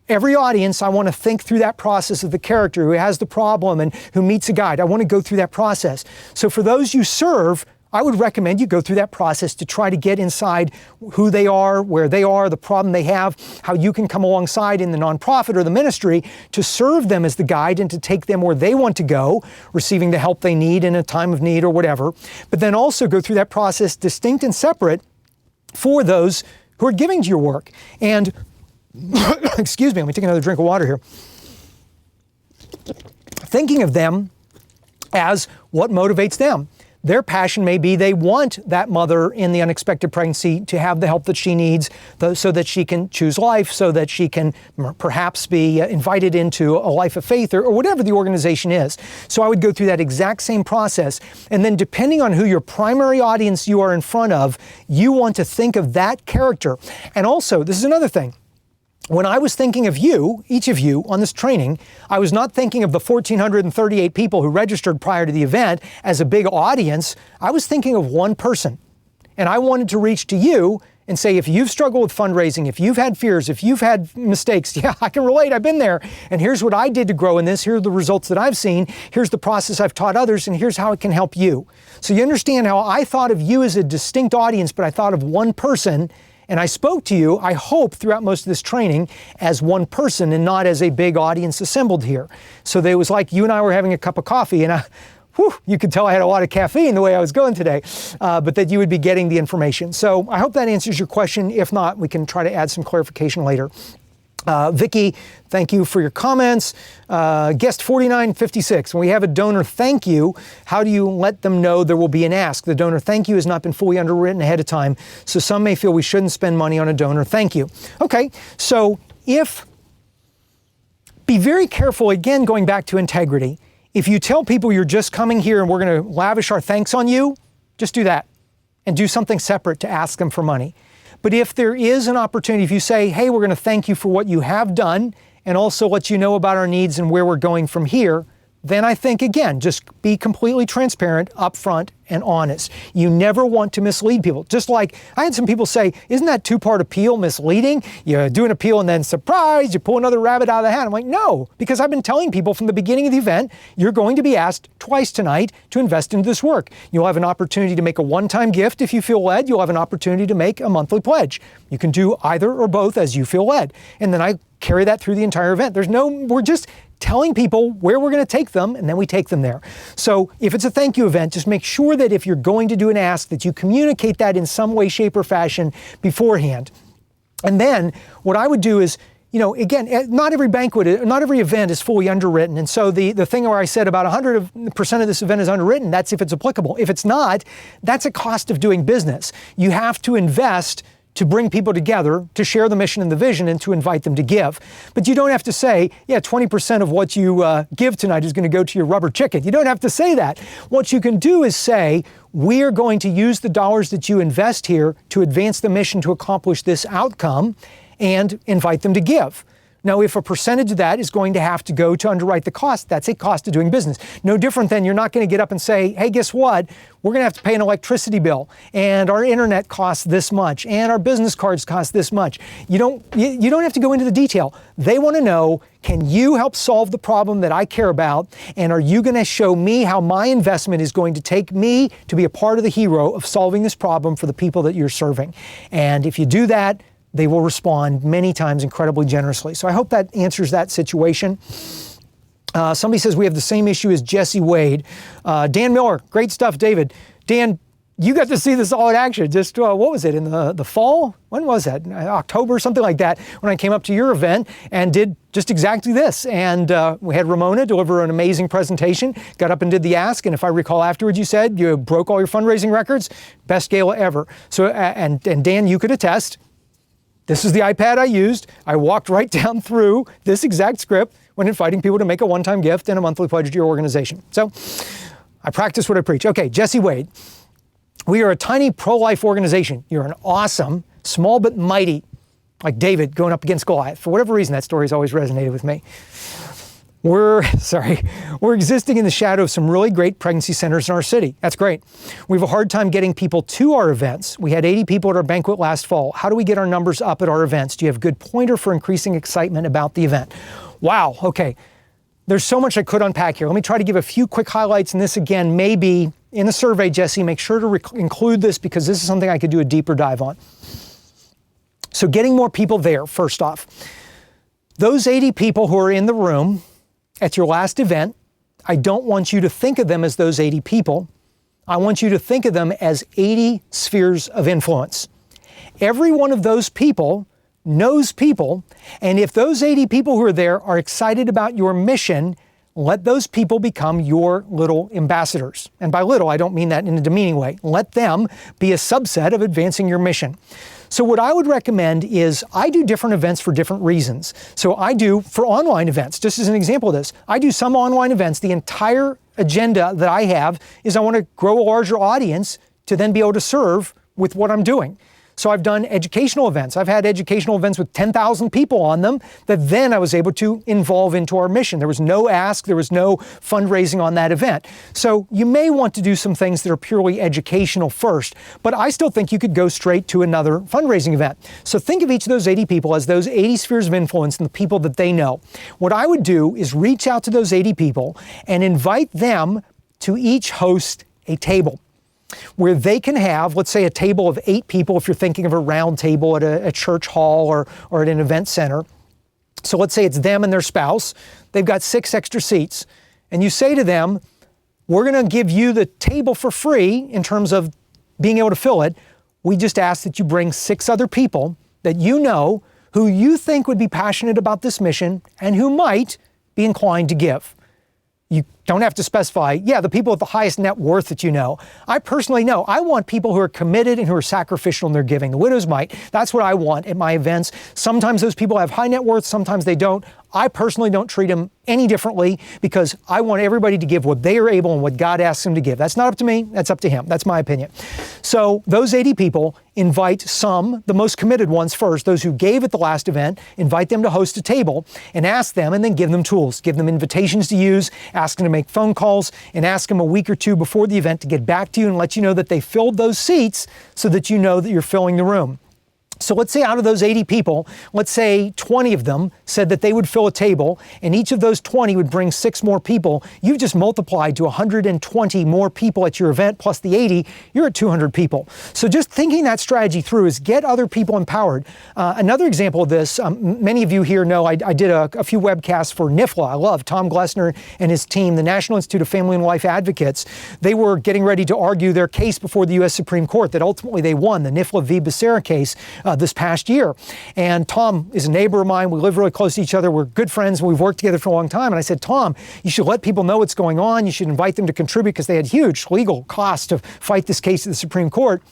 Speaker 1: every audience, I want to think through that process of the character who has the problem and who meets a guide. I want to go through that process. So for those you serve, I would recommend you go through that process to try to get inside who they are, where they are, the problem they have, how you can come alongside in the nonprofit or the ministry to serve them as the guide and to take them where they want to go, receiving the help they need in a time of need or whatever. But then also go through that process distinct and separate for those who are giving to your work. And, excuse me, let me take another drink of water here. Thinking of them as what motivates them. Their passion may be they want that mother in the unexpected pregnancy to have the help that she needs so that she can choose life, so that she can perhaps be invited into a life of faith or whatever the organization is. So I would go through that exact same process. And then depending on who your primary audience you are in front of, you want to think of that character. And also, this is another thing. When I was thinking of you, each of you on this training, I was not thinking of the 1,438 people who registered prior to the event as a big audience. I was thinking of one person. And I wanted to reach to you and say, if you've struggled with fundraising, if you've had fears, if you've had mistakes, yeah, I can relate, I've been there. And here's what I did to grow in this. Here are the results that I've seen. Here's the process I've taught others, and here's how it can help you. So you understand how I thought of you as a distinct audience, but I thought of one person. And I spoke to you, I hope, throughout most of this training as one person and not as a big audience assembled here. So it was like you and I were having a cup of coffee and you could tell I had a lot of caffeine the way I was going today, but that you would be getting the information. So I hope that answers your question. If not, we can try to add some clarification later. Vicki, thank you for your comments. Guest 4956, when we have a donor thank you, how do you let them know there will be an ask? The donor thank you has not been fully underwritten ahead of time, so some may feel we shouldn't spend money on a donor thank you. Okay, so be very careful, again, going back to integrity. If you tell people you're just coming here and we're going to lavish our thanks on you, just do that and do something separate to ask them for money. But if there is an opportunity, if you say, hey, we're going to thank you for what you have done and also let you know about our needs and where we're going from here, then I think, again, just be completely transparent, upfront, and honest. You never want to mislead people. Just like I had some people say, isn't that two-part appeal misleading? You do an appeal and then surprise, you pull another rabbit out of the hat. I'm like, no, because I've been telling people from the beginning of the event, you're going to be asked twice tonight to invest into this work. You'll have an opportunity to make a one-time gift if you feel led. You'll have an opportunity to make a monthly pledge. You can do either or both as you feel led. And then I carry that through the entire event. We're just telling people where we're going to take them, and then we take them there. So if it's a thank you event, just make sure that if you're going to do an ask, that you communicate that in some way, shape, or fashion beforehand. And then what I would do is, again, not every banquet, not every event is fully underwritten. And so the thing where I said about 100% of this event is underwritten, that's if it's applicable. If it's not, that's a cost of doing business. You have to invest to bring people together, to share the mission and the vision, and to invite them to give. But you don't have to say, 20% of what you give tonight is going to go to your rubber chicken. You don't have to say that. What you can do is say, we are going to use the dollars that you invest here to advance the mission to accomplish this outcome, and invite them to give. Now, if a percentage of that is going to have to go to underwrite the cost, that's a cost of doing business. No different than you're not going to get up and say, hey, guess what? We're going to have to pay an electricity bill, and our internet costs this much, and our business cards cost this much. You don't have to go into the detail. They want to know, can you help solve the problem that I care about? And are you going to show me how my investment is going to take me to be a part of the hero of solving this problem for the people that you're serving? And if you do that, they will respond many times incredibly generously. So I hope that answers that situation. Somebody says we have the same issue as Jesse Wade. Dan Miller, great stuff, David. Dan, you got to see this all in action. Just, what was it, in the fall? When was that? October, something like that, when I came up to your event and did just exactly this. And we had Ramona deliver an amazing presentation, got up and did the ask. And if I recall afterwards, you said you broke all your fundraising records, best gala ever. So, and Dan, you could attest, this is the iPad I used. I walked right down through this exact script when inviting people to make a one-time gift and a monthly pledge to your organization. So I practice what I preach. Okay, Jesse Wade. We are a tiny pro-life organization. You're an awesome, small but mighty, like David going up against Goliath. For whatever reason, that story has always resonated with me. We're existing in the shadow of some really great pregnancy centers in our city. That's great. We have a hard time getting people to our events. We had 80 people at our banquet last fall. How do we get our numbers up at our events? Do you have a good pointer for increasing excitement about the event? Wow, okay. There's so much I could unpack here. Let me try to give a few quick highlights, and this again, maybe in the survey, Jesse, make sure to include this because this is something I could do a deeper dive on. So getting more people there, first off. Those 80 people who are in the room at your last event, I don't want you to think of them as those 80 people. I want you to think of them as 80 spheres of influence. Every one of those people knows people, and if those 80 people who are there are excited about your mission, let those people become your little ambassadors. And by little, I don't mean that in a demeaning way. Let them be a subset of advancing your mission. So what I would recommend is I do different events for different reasons. So I do for online events, just as an example of this, I do some online events. The entire agenda that I have is I want to grow a larger audience to then be able to serve with what I'm doing. So I've done educational events. I've had educational events with 10,000 people on them that then I was able to involve into our mission. There was no ask, there was no fundraising on that event. So you may want to do some things that are purely educational first, but I still think you could go straight to another fundraising event. So think of each of those 80 people as those 80 spheres of influence and the people that they know. What I would do is reach out to those 80 people and invite them to each host a table where they can have, let's say, a table of 8 people if you're thinking of a round table at a church hall or at an event center. So let's say it's them and their spouse. They've got 6 extra seats. And you say to them, we're going to give you the table for free in terms of being able to fill it. We just ask that you bring 6 other people that you know who you think would be passionate about this mission and who might be inclined to give. You don't have to specify, the people with the highest net worth that you know. I personally know I want people who are committed and who are sacrificial in their giving. The widow's mite, that's what I want at my events. Sometimes those people have high net worth, sometimes they don't. I personally don't treat them any differently because I want everybody to give what they are able and what God asks them to give. That's not up to me, that's up to Him. That's my opinion. So those 80 people, invite some, the most committed ones first, those who gave at the last event, invite them to host a table and ask them and then give them tools, give them invitations to use, ask them to make phone calls and ask them a week or 2 before the event to get back to you and let you know that they filled those seats so that you know that you're filling the room. So let's say out of those 80 people, let's say 20 of them said that they would fill a table, and each of those 20 would bring 6 more people. You've just multiplied to 120 more people at your event, plus the 80, you're at 200 people. So just thinking that strategy through is get other people empowered. Another example of this, many of you here know I did a few webcasts for NIFLA. I love Tom Glessner and his team, the National Institute of Family and Life Advocates. They were getting ready to argue their case before the U.S. Supreme Court that ultimately they won, the NIFLA v. Becerra case. This past year. And Tom is a neighbor of mine. We live really close to each other. We're good friends and we've worked together for a long time. And I said, Tom, you should let people know what's going on. You should invite them to contribute because they had huge legal costs to fight this case at the Supreme Court.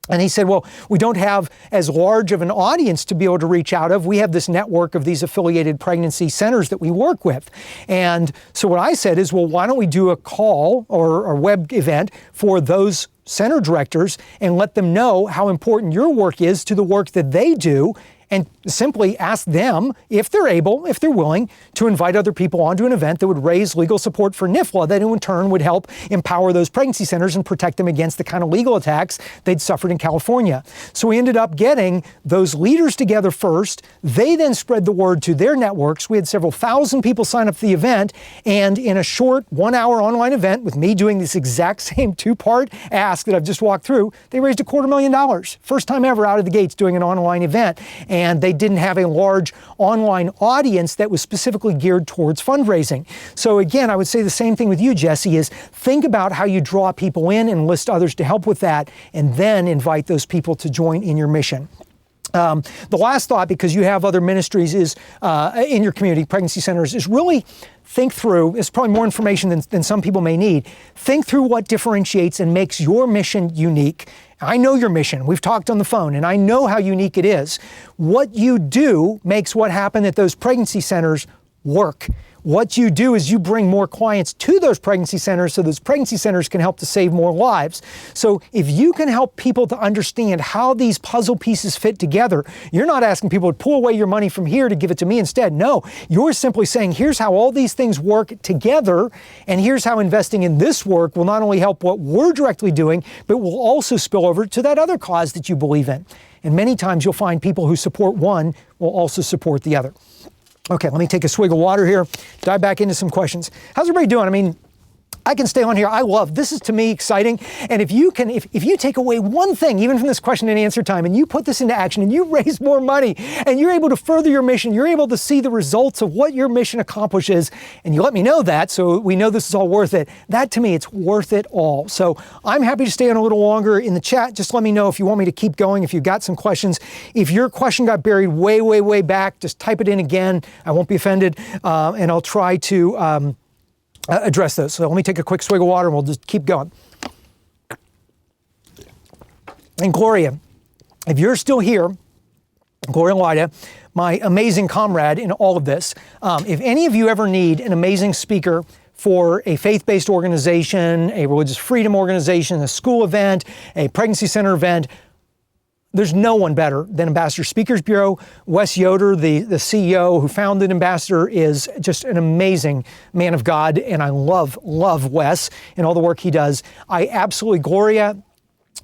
Speaker 1: And he said, well, we don't have as large of an audience to be able to reach out of. We have this network of these affiliated pregnancy centers that we work with. And so what I said is, well, why don't we do a call or a web event for those center directors and let them know how important your work is to the work that they do, and simply ask them if they're able, if they're willing, to invite other people onto an event that would raise legal support for NIFLA that in turn would help empower those pregnancy centers and protect them against the kind of legal attacks they'd suffered in California. So we ended up getting those leaders together first. They then spread the word to their networks. We had several thousand people sign up for the event, and in a short 1-hour online event with me doing this exact same 2-part ask that I've just walked through, they raised $250,000. First time ever out of the gates doing an online event. and they didn't have a large online audience that was specifically geared towards fundraising. So again, I would say the same thing with you, Jesse, is think about how you draw people in and enlist others to help with that, and then invite those people to join in your mission. The last thought, because you have other ministries is in your community, pregnancy centers, is really think through, it's probably more information than some people may need. Think through what differentiates and makes your mission unique. I know your mission. We've talked on the phone, and I know how unique it is. What you do makes what happened at those pregnancy centers work. What you do is you bring more clients to those pregnancy centers so those pregnancy centers can help to save more lives. So if you can help people to understand how these puzzle pieces fit together, you're not asking people to pull away your money from here to give it to me instead. No, you're simply saying, here's how all these things work together, and here's how investing in this work will not only help what we're directly doing, but will also spill over to that other cause that you believe in. And many times you'll find people who support one will also support the other. Okay, let me take a swig of water here, dive back into some questions. How's everybody doing? I mean, I can stay on here. I love, this is to me exciting. And if you take away one thing, even from this question and answer time, and you put this into action and you raise more money and you're able to further your mission, you're able to see the results of what your mission accomplishes, and you let me know that so we know this is all worth it. That to me, it's worth it all. So I'm happy to stay on a little longer in the chat. Just let me know if you want me to keep going, if you've got some questions. If your question got buried way, way, way back, just type it in again. I won't be offended, and I'll try to address those. So let me take a quick swig of water and we'll just keep going. And Gloria, if you're still here, Gloria Lyda, my amazing comrade in all of this, if any of you ever need an amazing speaker for a faith-based organization, a religious freedom organization, a school event, a pregnancy center event, there's no one better than Ambassador Speakers Bureau. Wes Yoder, the CEO who founded Ambassador, is just an amazing man of God, and I love Wes and all the work he does. I absolutely, Gloria,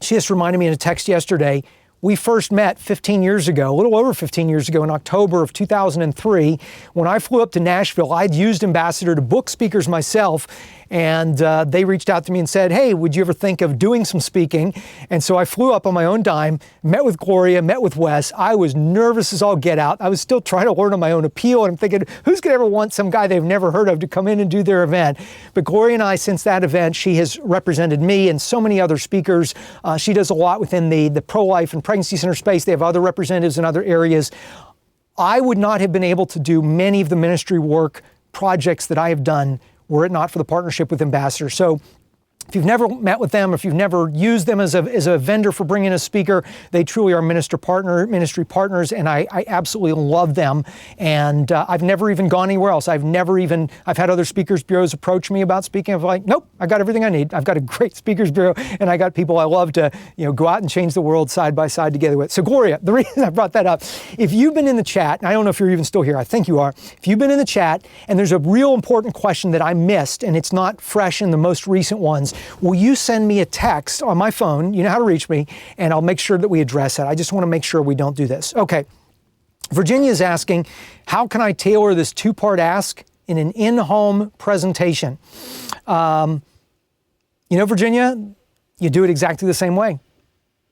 Speaker 1: she just reminded me in a text yesterday, we first met 15 years ago, a little over 15 years ago in October of 2003. When I flew up to Nashville, I'd used Ambassador to book speakers myself, and they reached out to me and said, hey, would you ever think of doing some speaking? And so I flew up on my own dime, met with Gloria, met with Wes. I was nervous as all get out. I was still trying to learn on my own appeal, and I'm thinking, who's going to ever want some guy they've never heard of to come in and do their event? But Gloria and I, since that event, she has represented me and so many other speakers. She does a lot within the pro-life and pregnancy center space. They have other representatives in other areas. I would not have been able to do many of the ministry work projects that I have done were it not for the partnership with Ambassador. So if you've never met with them, if you've never used them as a vendor for bringing a speaker, they truly are ministry partners, and I absolutely love them. And I've never even gone anywhere else. I've had other speakers bureaus approach me about speaking. I'm like, nope, I got everything I need. I've got a great speakers bureau, and I got people I love to go out and change the world side by side together with. So Gloria, the reason I brought that up, if you've been in the chat, and I don't know if you're even still here, I think you are. If you've been in the chat and there's a real important question that I missed and it's not fresh in the most recent ones, will you send me a text on my phone? You know how to reach me, and I'll make sure that we address it. I just want to make sure we don't do this. Okay. Virginia is asking, how can I tailor this two-part ask in an in-home presentation? Virginia, you do it exactly the same way.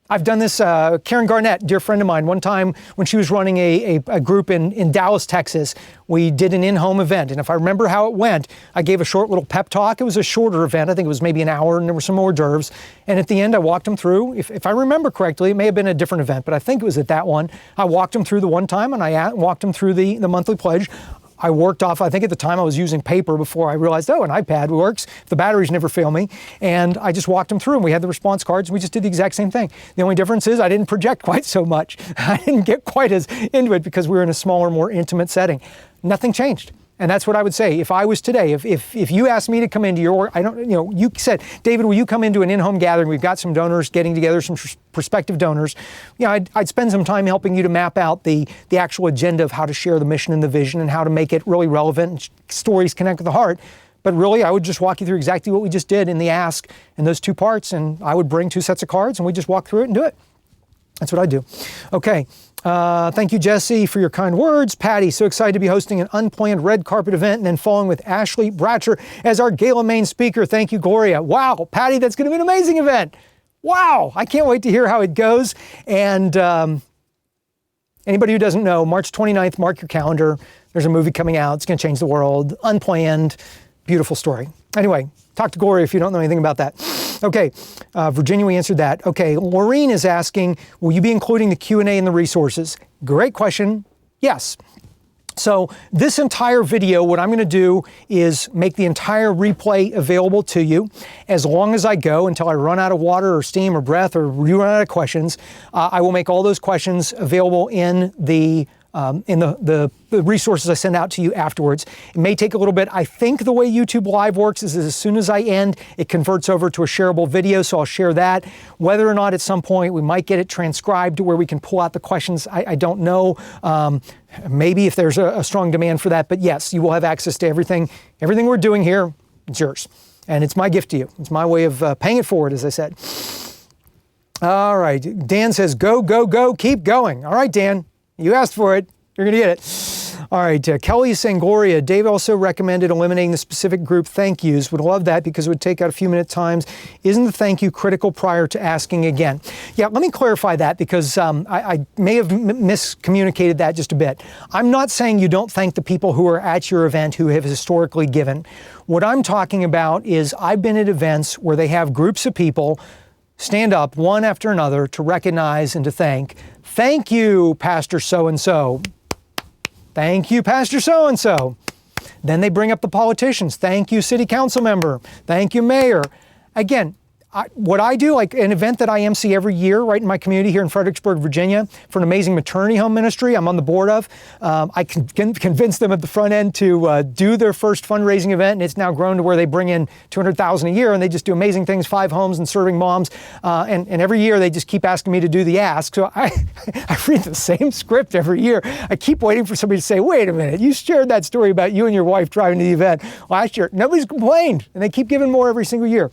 Speaker 1: I've done this, Karen Garnett, dear friend of mine, one time when she was running a group in Dallas, Texas, we did an in-home event. And if I remember how it went, I gave a short little pep talk. It was a shorter event. I think it was maybe an hour, and there were some hors d'oeuvres. And at the end, I walked them through. If I remember correctly, it may have been a different event, but I think it was at that one. I walked them through the one time, and I walked them through the monthly pledge. I worked off, I think at the time I was using paper before I realized, an iPad works. The batteries never fail me. And I just walked them through, and we had the response cards, and we just did the exact same thing. The only difference is I didn't project quite so much. I didn't get quite as into it because we were in a smaller, more intimate setting. Nothing changed. And that's what I would say. If I was today, if you asked me to come into you said, David, will you come into an in-home gathering? We've got some donors getting together, some prospective donors. I'd spend some time helping you to map out the actual agenda of how to share the mission and the vision and how to make it really relevant and stories connect with the heart. But really, I would just walk you through exactly what we just did in the ask in those two parts. And I would bring two sets of cards and we just walk through it and do it. That's what I do. Okay. Thank you, Jesse, for your kind words. Patty, so excited to be hosting an unplanned red carpet event and then following with Ashley Bratcher as our gala main speaker. Thank you, Gloria. Wow, Patty, that's going to be an amazing event. Wow, I can't wait to hear how it goes. And Anybody who doesn't know, March 29th, mark your calendar. There's a movie coming out. It's going to change the world. Unplanned. Beautiful story. Anyway, talk to Gloria if you don't know anything about that. Okay, Virginia, we answered that. Okay, Maureen is asking, will you be including the Q&A in the resources? Great question. Yes. So this entire video, what I'm going to do is make the entire replay available to you as long as I go until I run out of water or steam or breath or you run out of questions. I will make all those questions available in the resources I send out to you afterwards. It may take a little bit. I think the way YouTube Live works is as soon as I end, it converts over to a shareable video, so I'll share that. Whether or not at some point we might get it transcribed to where we can pull out the questions, I don't know. Maybe if there's a strong demand for that, but yes, you will have access to everything. Everything we're doing here, it's yours. And it's my gift to you. It's my way of paying it forward, as I said. All right, Dan says, go, go, go, keep going. All right, Dan. You asked for it. You're going to get it. All right. Kelly is saying, Gloria, Dave also recommended eliminating the specific group thank yous. Would love that because it would take out a few minute times. Isn't the thank you critical prior to asking again? Yeah, let me clarify that because I may have miscommunicated that just a bit. I'm not saying you don't thank the people who are at your event who have historically given. What I'm talking about is I've been at events where they have groups of people stand up one after another to recognize and to thank. Thank you, Pastor so-and-so. Thank you, Pastor so-and-so. Then they bring up the politicians. Thank you, city council member. Thank you, mayor. Again, what I do, like an event that I MC every year right in my community here in Fredericksburg, Virginia, for an amazing maternity home ministry I'm on the board of. I can convince them at the front end to do their first fundraising event, and it's now grown to where they bring in $200,000 a year, and they just do amazing things, 5 homes and serving moms. And every year they just keep asking me to do the ask. So I read the same script every year. I keep waiting for somebody to say, wait a minute, you shared that story about you and your wife driving to the event last year. Nobody's complained, and they keep giving more every single year.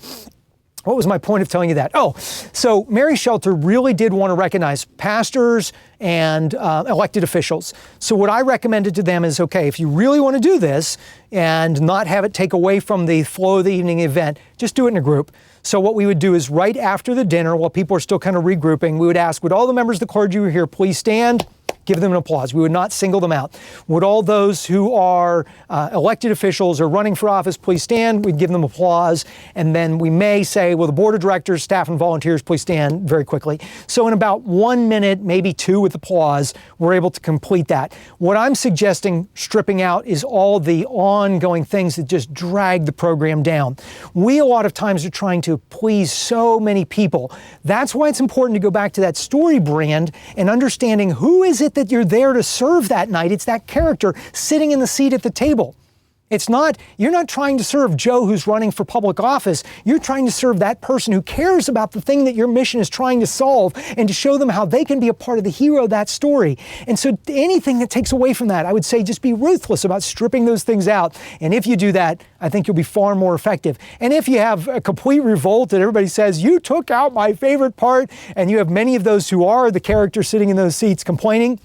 Speaker 1: What was my point of telling you that? Oh, so Mary Shelter really did want to recognize pastors and elected officials. So what I recommended to them is, okay, if you really want to do this and not have it take away from the flow of the evening event, just do it in a group. So what we would do is right after the dinner, while people are still kind of regrouping, we would ask, would all the members of the clergy who are here please stand? Give them an applause. We would not single them out. Would all those who are elected officials or running for office please stand? We'd give them applause. And then we may say, well, the board of directors, staff, and volunteers, please stand very quickly. So in about 1 minute, maybe 2 with applause, we're able to complete that. What I'm suggesting stripping out is all the ongoing things that just drag the program down. We, a lot of times, are trying to please so many people. That's why it's important to go back to that story brand and understanding who is it that you're there to serve that night. It's that character sitting in the seat at the table. It's not, you're not trying to serve Joe who's running for public office. You're trying to serve that person who cares about the thing that your mission is trying to solve and to show them how they can be a part of the hero of that story. And so anything that takes away from that, I would say just be ruthless about stripping those things out. And if you do that, I think you'll be far more effective. And if you have a complete revolt and everybody says, you took out my favorite part, and you have many of those who are the characters sitting in those seats complaining,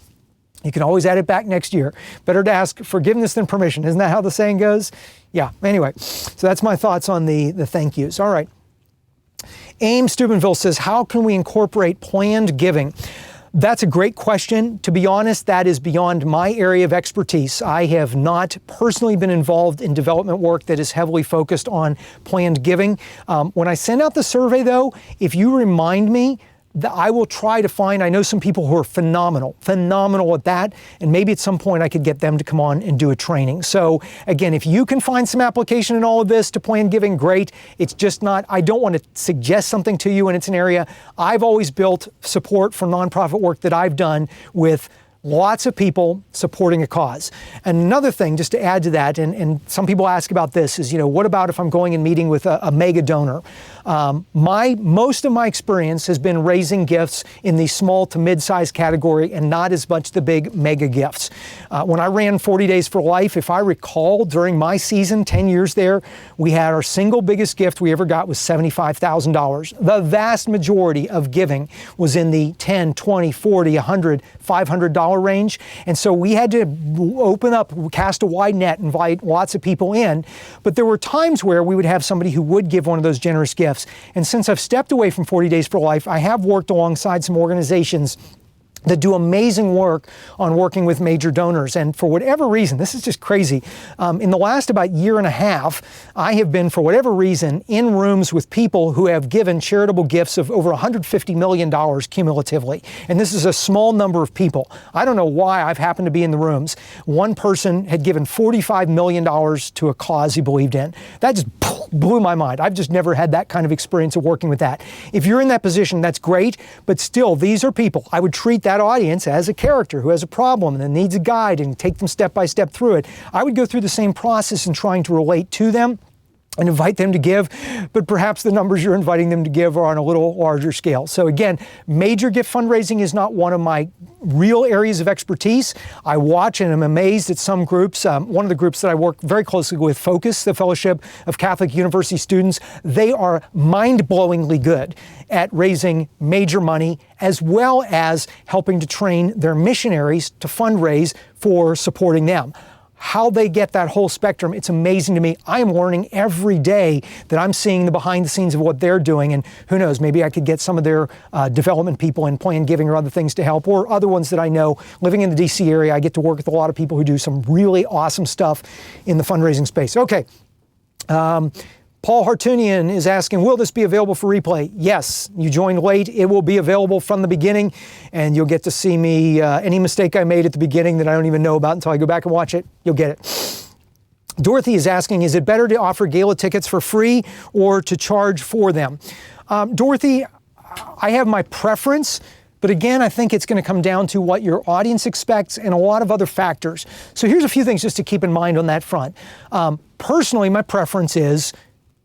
Speaker 1: you can always add it back next year. Better to ask forgiveness than permission. Isn't that how the saying goes? Yeah, anyway, so that's my thoughts on the thank yous. All right. Ames Steubenville says, how can we incorporate planned giving? That's a great question. To be honest, that is beyond my area of expertise. I have not personally been involved in development work that is heavily focused on planned giving. When I send out the survey, though, if you remind me, I will try to find, I know some people who are phenomenal at that, and maybe at some point I could get them to come on and do a training. So again, if you can find some application in all of this to planned giving, great. It's just not, I don't want to suggest something to you, and it's an area I've always built support for nonprofit work that I've done with lots of people supporting a cause. And another thing, just to add to that, and some people ask about this, is, what about if I'm going and meeting with a mega donor? Most of my experience has been raising gifts in the small to mid-sized category and not as much the big mega gifts. When I ran 40 Days for Life, if I recall, during my season, 10 years there, we had our single biggest gift we ever got was $75,000. The vast majority of giving was in the $10, $20, $40, $100, $500 range. And so we had to open up, cast a wide net, invite lots of people in. But there were times where we would have somebody who would give one of those generous gifts. And since I've stepped away from 40 Days for Life, I have worked alongside some organizations that do amazing work on working with major donors. And for whatever reason, this is just crazy, in the last about year and a half, I have been, for whatever reason, in rooms with people who have given charitable gifts of over $150 million cumulatively. And this is a small number of people. I don't know why I've happened to be in the rooms. One person had given $45 million to a cause he believed in. That just blew my mind. I've just never had that kind of experience of working with that. If you're in that position, that's great, but still, these are people. I would treat that audience as a character who has a problem and needs a guide and take them step by step through it. I would go through the same process in trying to relate to them and invite them to give, but perhaps the numbers you're inviting them to give are on a little larger scale. So again, major gift fundraising is not one of my real areas of expertise. I watch and am amazed at some groups. One of the groups that I work very closely with, Focus, the Fellowship of Catholic University Students, they are mind-blowingly good at raising major money as well as helping to train their missionaries to fundraise for supporting them. How they get that whole spectrum, it's amazing to me. I am learning every day that I'm seeing the behind the scenes of what they're doing, and who knows, maybe I could get some of their development people in planned giving or other things to help, or other ones that I know. Living in the DC area, I get to work with a lot of people who do some really awesome stuff in the fundraising space. Okay. Paul Hartunian is asking, will this be available for replay? Yes, you joined late. It will be available from the beginning, and you'll get to see me. Any mistake I made at the beginning that I don't even know about until I go back and watch it, you'll get it. Dorothy is asking, is it better to offer gala tickets for free or to charge for them? Dorothy, I have my preference, but again, I think it's going to come down to what your audience expects and a lot of other factors. So here's a few things just to keep in mind on that front. Personally, my preference is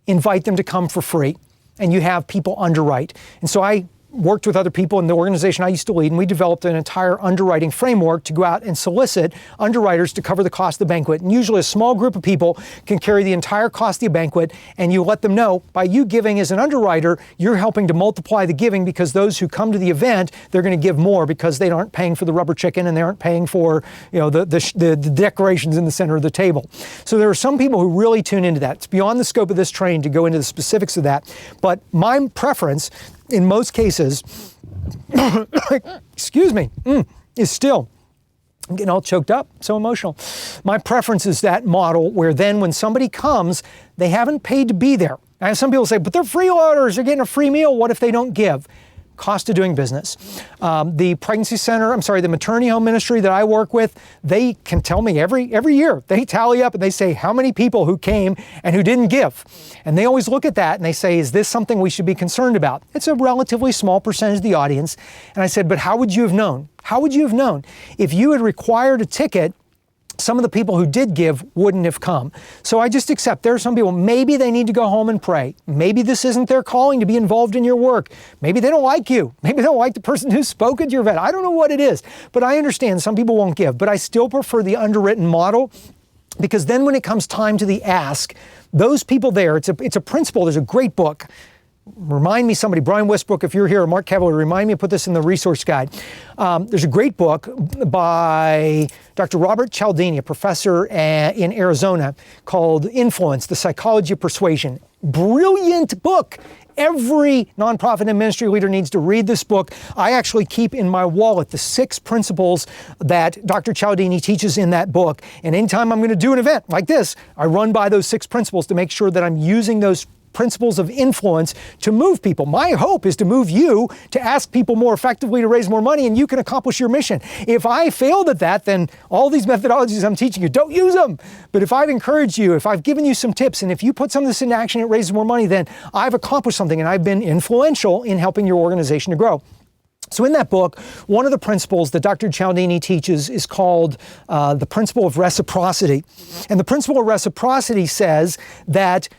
Speaker 1: invite them to come for free, and you have people underwrite. And so I worked with other people in the organization I used to lead, and we developed an entire underwriting framework to go out and solicit underwriters to cover the cost of the banquet. And usually a small group of people can carry the entire cost of the banquet, and you let them know by you giving as an underwriter, you're helping to multiply the giving, because those who come to the event, they're going to give more because they aren't paying for the rubber chicken and they aren't paying for, you know, the decorations in the center of the table. So there are some people who really tune into that. It's beyond the scope of this training to go into the specifics of that. But my preference in most cases, excuse me, is still, I'm getting all choked up, so emotional. My preference is that model where then when somebody comes, they haven't paid to be there. I have some people say, but they're freeloaders, they're getting a free meal. What if they don't give? Cost of doing business. The pregnancy center, the maternity home ministry that I work with, they can tell me every year, they tally up and they say how many people who came and who didn't give. And they always look at that and they say, is this something we should be concerned about? It's a relatively small percentage of the audience. And I said, but how would you have known? How would you have known? If you had required a ticket, some of the people who did give wouldn't have come. So I just accept there are some people, maybe they need to go home and pray. Maybe this isn't their calling to be involved in your work. Maybe they don't like you. Maybe they don't like the person who spoke at your event. I don't know what it is, but I understand some people won't give. But I still prefer the underwritten model, because then when it comes time to the ask, those people there, it's a principle. There's a great book. Remind me, somebody, Brian Westbrook, if you're here, or Mark Cavalier, remind me to put this in the resource guide. There's a great book by Dr. Robert Cialdini, a professor in Arizona, called Influence, The Psychology of Persuasion. Brilliant book. Every nonprofit and ministry leader needs to read this book. I actually keep in my wallet the 6 principles that Dr. Cialdini teaches in that book. And anytime I'm going to do an event like this, I run by those 6 principles to make sure that I'm using those principles of influence to move people. My hope is to move you to ask people more effectively to raise more money, and you can accomplish your mission. If I failed at that, then all these methodologies I'm teaching you, don't use them. But if I've encouraged you, if I've given you some tips, and if you put some of this into action, it raises more money, then I've accomplished something, and I've been influential in helping your organization to grow. So in that book, one of the principles that Dr. Cialdini teaches is called the principle of reciprocity. And the principle of reciprocity says that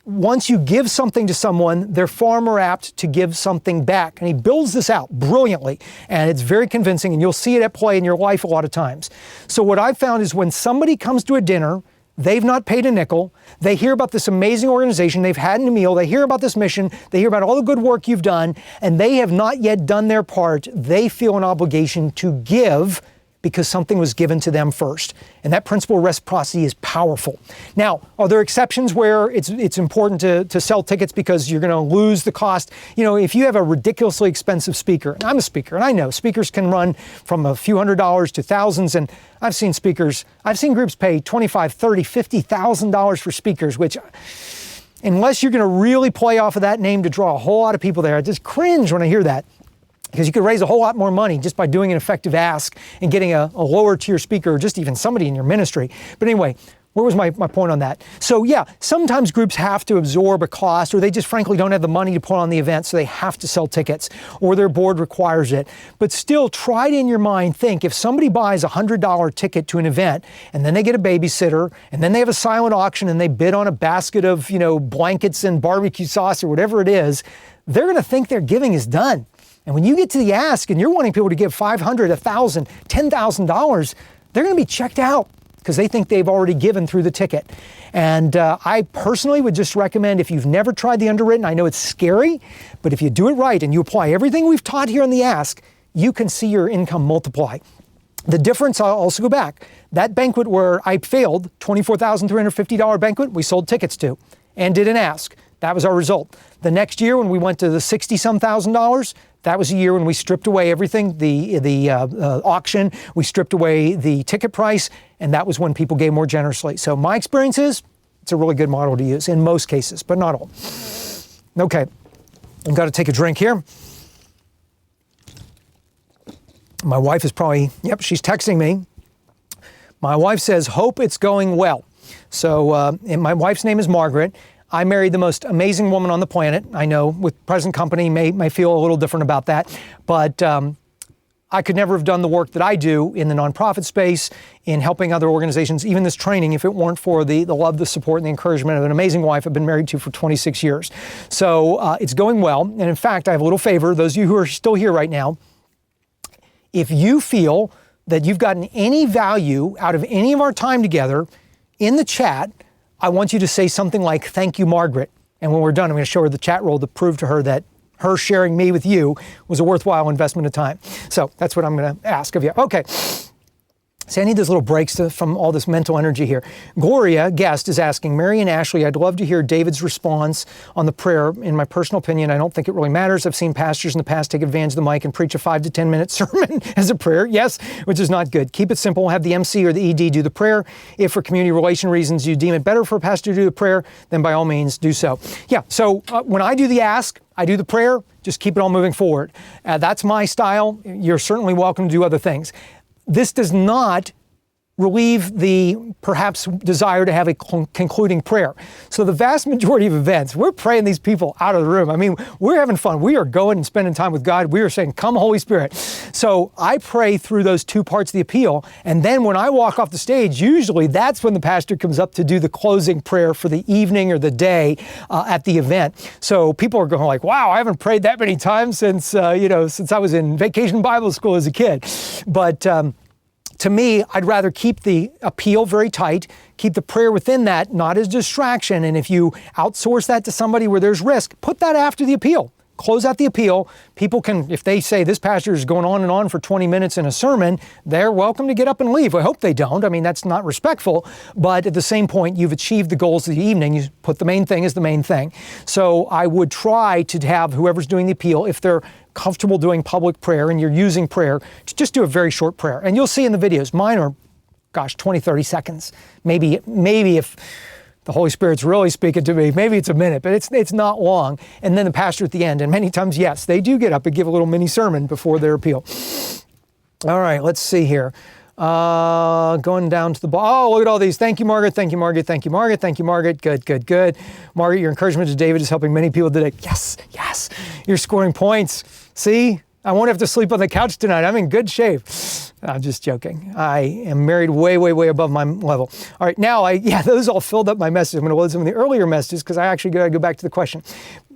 Speaker 1: once you give something to someone, they're far more apt to give something back. And he builds this out brilliantly, and it's very convincing, and you'll see it at play in your life a lot of times. So what I've found is when somebody comes to a dinner, they've not paid a nickel, they hear about this amazing organization, they've had a meal, they hear about this mission, they hear about all the good work you've done, and they have not yet done their part, they feel an obligation to give because something was given to them first. And that principle of reciprocity is powerful. Now, are there exceptions where it's important to sell tickets because you're going to lose the cost? You know, if you have a ridiculously expensive speaker, and I'm a speaker, and I know speakers can run from a few $100s to thousands, and I've seen groups pay $25,000, $30,000, $50,000 for speakers, which, unless you're going to really play off of that name to draw a whole lot of people there, I just cringe when I hear that. Because you could raise a whole lot more money just by doing an effective ask and getting a lower tier speaker or just even somebody in your ministry. But anyway, where was my point on that? So yeah, sometimes groups have to absorb a cost, or they just frankly don't have the money to put on the event, so they have to sell tickets, or their board requires it. But still, try to in your mind think, if somebody buys a $100 ticket to an event, and then they get a babysitter, and then they have a silent auction, and they bid on a basket of, blankets and barbecue sauce or whatever it is, they're going to think their giving is done. And when you get to the ask and you're wanting people to give $500, $1,000, $10,000, they're going to be checked out because they think they've already given through the ticket. And I personally would just recommend, if you've never tried the underwritten, I know it's scary, but if you do it right and you apply everything we've taught here on the ask, you can see your income multiply. The difference, I'll also go back. That banquet where I failed, $24,350 banquet, we sold tickets to and did an ask. That was our result. The next year when we went to the $60-some thousand, that was a year when we stripped away everything, the auction, we stripped away the ticket price, and that was when people gave more generously. So my experience is, it's a really good model to use in most cases, but not all. Okay, I've got to take a drink here. My wife is probably, she's texting me. My wife says, hope it's going well. So, and my wife's name is Margaret. I married the most amazing woman on the planet. I know with present company may feel a little different about that, but I could never have done the work that I do in the nonprofit space, in helping other organizations, even this training, if it weren't for the love, the support, and the encouragement of an amazing wife I've been married to for 26 years. So it's going well. And in fact, I have a little favor. Those of you who are still here right now, if you feel that you've gotten any value out of any of our time together in the chat, I want you to say something like, thank you, Margaret. And when we're done, I'm going to show her the chat roll to prove to her that her sharing me with you was a worthwhile investment of time. So that's what I'm going to ask of you. Okay. See, I need those little breaks from all this mental energy here. Gloria, guest, is asking, Mary and Ashley, I'd love to hear David's response on the prayer. In my personal opinion, I don't think it really matters. I've seen pastors in the past take advantage of the mic and preach a 5 to 10 minute sermon as a prayer. Yes, which is not good. Keep it simple. Have the MC or the ED do the prayer. If for community relation reasons you deem it better for a pastor to do the prayer, then by all means do so. Yeah, so when I do the ask, I do the prayer, just keep it all moving forward. That's my style. You're certainly welcome to do other things. This does not relieve the perhaps desire to have a concluding prayer. So the vast majority of events, we're praying these people out of the room. I mean, we're having fun. We are going and spending time with God. We are saying, come Holy Spirit. So I pray through those two parts of the appeal. And then when I walk off the stage, usually that's when the pastor comes up to do the closing prayer for the evening or the day at the event. So people are going like, wow, I haven't prayed that many times since, since I was in vacation Bible school as a kid. But to me, I'd rather keep the appeal very tight, keep the prayer within that, not as distraction. And if you outsource that to somebody where there's risk, put that after the appeal. Close out the appeal. People can, if they say this pastor is going on and on for 20 minutes in a sermon, they're welcome to get up and leave. I hope they don't. I mean, that's not respectful. But at the same point, you've achieved the goals of the evening. You put the main thing as the main thing. So I would try to have whoever's doing the appeal, if they're comfortable doing public prayer and you're using prayer, to just do a very short prayer. And you'll see in the videos, mine are, 20, 30 seconds. Maybe if the Holy Spirit's really speaking to me, maybe it's a minute, but it's not long. And then the pastor at the end, and many times, yes, they do get up and give a little mini sermon before their appeal. All right, let's see here. Going down to the bottom. Oh, look at all these. Thank you, Margaret. Thank you, Margaret. Thank you, Margaret. Thank you, Margaret. Good, good, good. Margaret, your encouragement to David is helping many people today. Yes, yes. You're scoring points. See? I won't have to sleep on the couch tonight. I'm in good shape. I'm just joking. I am married way, way, way above my level. All right, now those all filled up my message. I'm going to load some of the earlier messages because I actually got to go back to the question.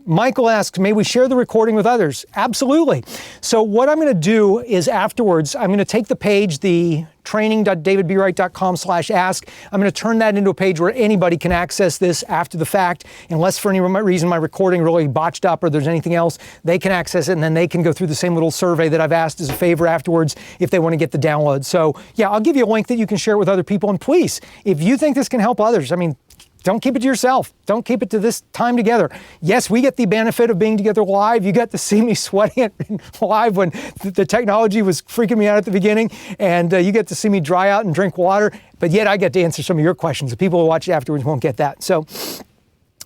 Speaker 1: Michael asks, may we share the recording with others? Absolutely. So what I'm going to do is afterwards, I'm going to take the page, the training.davidbwright.com/ask. I'm going to turn that into a page where anybody can access this after the fact, unless for any reason my recording really botched up or there's anything else, they can access it and then they can go through the same little survey that I've asked as a favor afterwards if they want to get the download. So yeah, I'll give you a link that you can share with other people. And please, if you think this can help others, I mean, don't keep it to yourself. Don't keep it to this time together. Yes, we get the benefit of being together live. You got to see me sweating live when the technology was freaking me out at the beginning, and you get to see me dry out and drink water, but yet I get to answer some of your questions. The people who watch it afterwards won't get that. So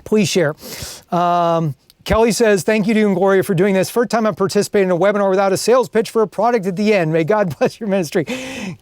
Speaker 1: please share. Kelly says, thank you to you and Gloria for doing this. First time I'm participating in a webinar without a sales pitch for a product at the end. May God bless your ministry.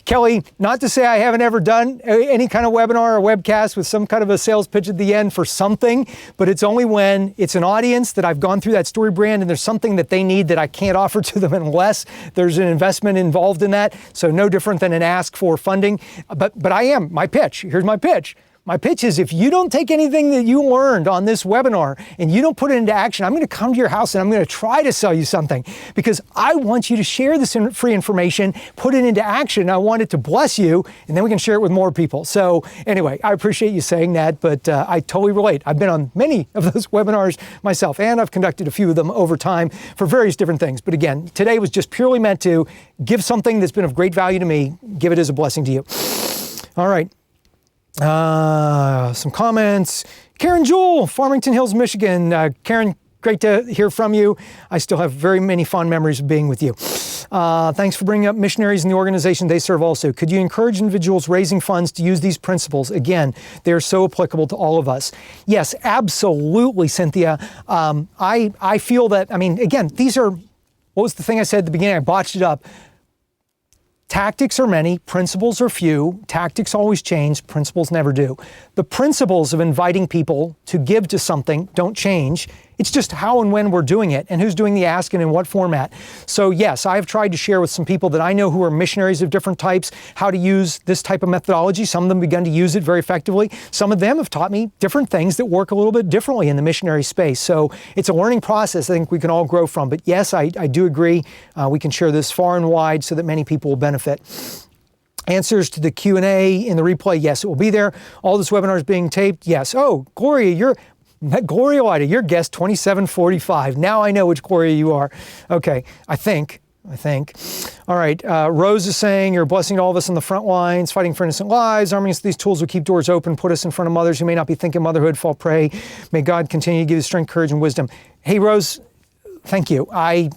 Speaker 1: Kelly, not to say I haven't ever done any kind of webinar or webcast with some kind of a sales pitch at the end for something, but it's only when it's an audience that I've gone through that story brand and there's something that they need that I can't offer to them unless there's an investment involved in that. So no different than an ask for funding. But I am, my pitch, here's my pitch. My pitch is if you don't take anything that you learned on this webinar and you don't put it into action, I'm going to come to your house and I'm going to try to sell you something because I want you to share this free information, put it into action. I want it to bless you and then we can share it with more people. So anyway, I appreciate you saying that, but I totally relate. I've been on many of those webinars myself and I've conducted a few of them over time for various different things. But again, today was just purely meant to give something that's been of great value to me, give it as a blessing to you. All right. Some comments. Karen Jewell, Farmington Hills, Michigan. Karen, great to hear from you. I still have very many fond memories of being with you. Thanks for bringing up missionaries and the organization they serve also. Could you encourage individuals raising funds to use these principles? Again, they're so applicable to all of us. Yes, absolutely, Cynthia. I feel that, I mean, again, these are, what was the thing I said at the beginning? I botched it up. Tactics are many, principles are few. Tactics always change, principles never do. The principles of inviting people to give to something don't change. It's just how and when we're doing it and who's doing the asking and in what format. So yes, I've tried to share with some people that I know who are missionaries of different types how to use this type of methodology. Some of them begun to use it very effectively. Some of them have taught me different things that work a little bit differently in the missionary space. So it's a learning process I think we can all grow from. But yes, I do agree. We can share this far and wide so that many people will benefit. Answers to the Q&A in the replay, yes, it will be there. All this webinar is being taped, yes. Oh, Gloria, Gloria Lida, your guest 2745. Now I know which Gloria you are. Okay, I think. All right, Rose is saying, you're a blessing to all of us on the front lines, fighting for innocent lives, arming us with these tools will keep doors open, put us in front of mothers who may not be thinking motherhood, fall prey. May God continue to give you strength, courage, and wisdom. Hey, Rose, thank you. I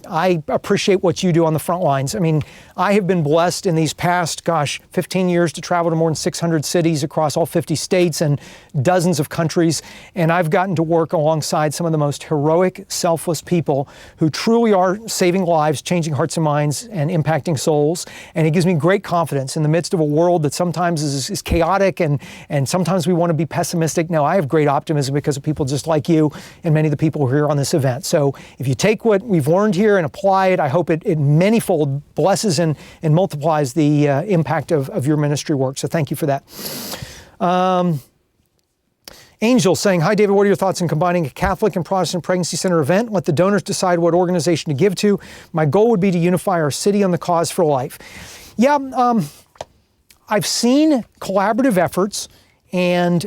Speaker 1: appreciate what you do on the front lines. I mean, I have been blessed in these past, 15 years to travel to more than 600 cities across all 50 states and dozens of countries. And I've gotten to work alongside some of the most heroic, selfless people who truly are saving lives, changing hearts and minds, and impacting souls. And it gives me great confidence in the midst of a world that sometimes is chaotic and sometimes we want to be pessimistic. No, I have great optimism because of people just like you and many of the people who are here on this event. So if you take what we've learned here and apply it, I hope it manyfold blesses and multiplies the impact of your ministry work. So thank you for that. Angel saying, hi, David, what are your thoughts on combining a Catholic and Protestant pregnancy center event? Let the donors decide what organization to give to. My goal would be to unify our city on the cause for life. Yeah, I've seen collaborative efforts, and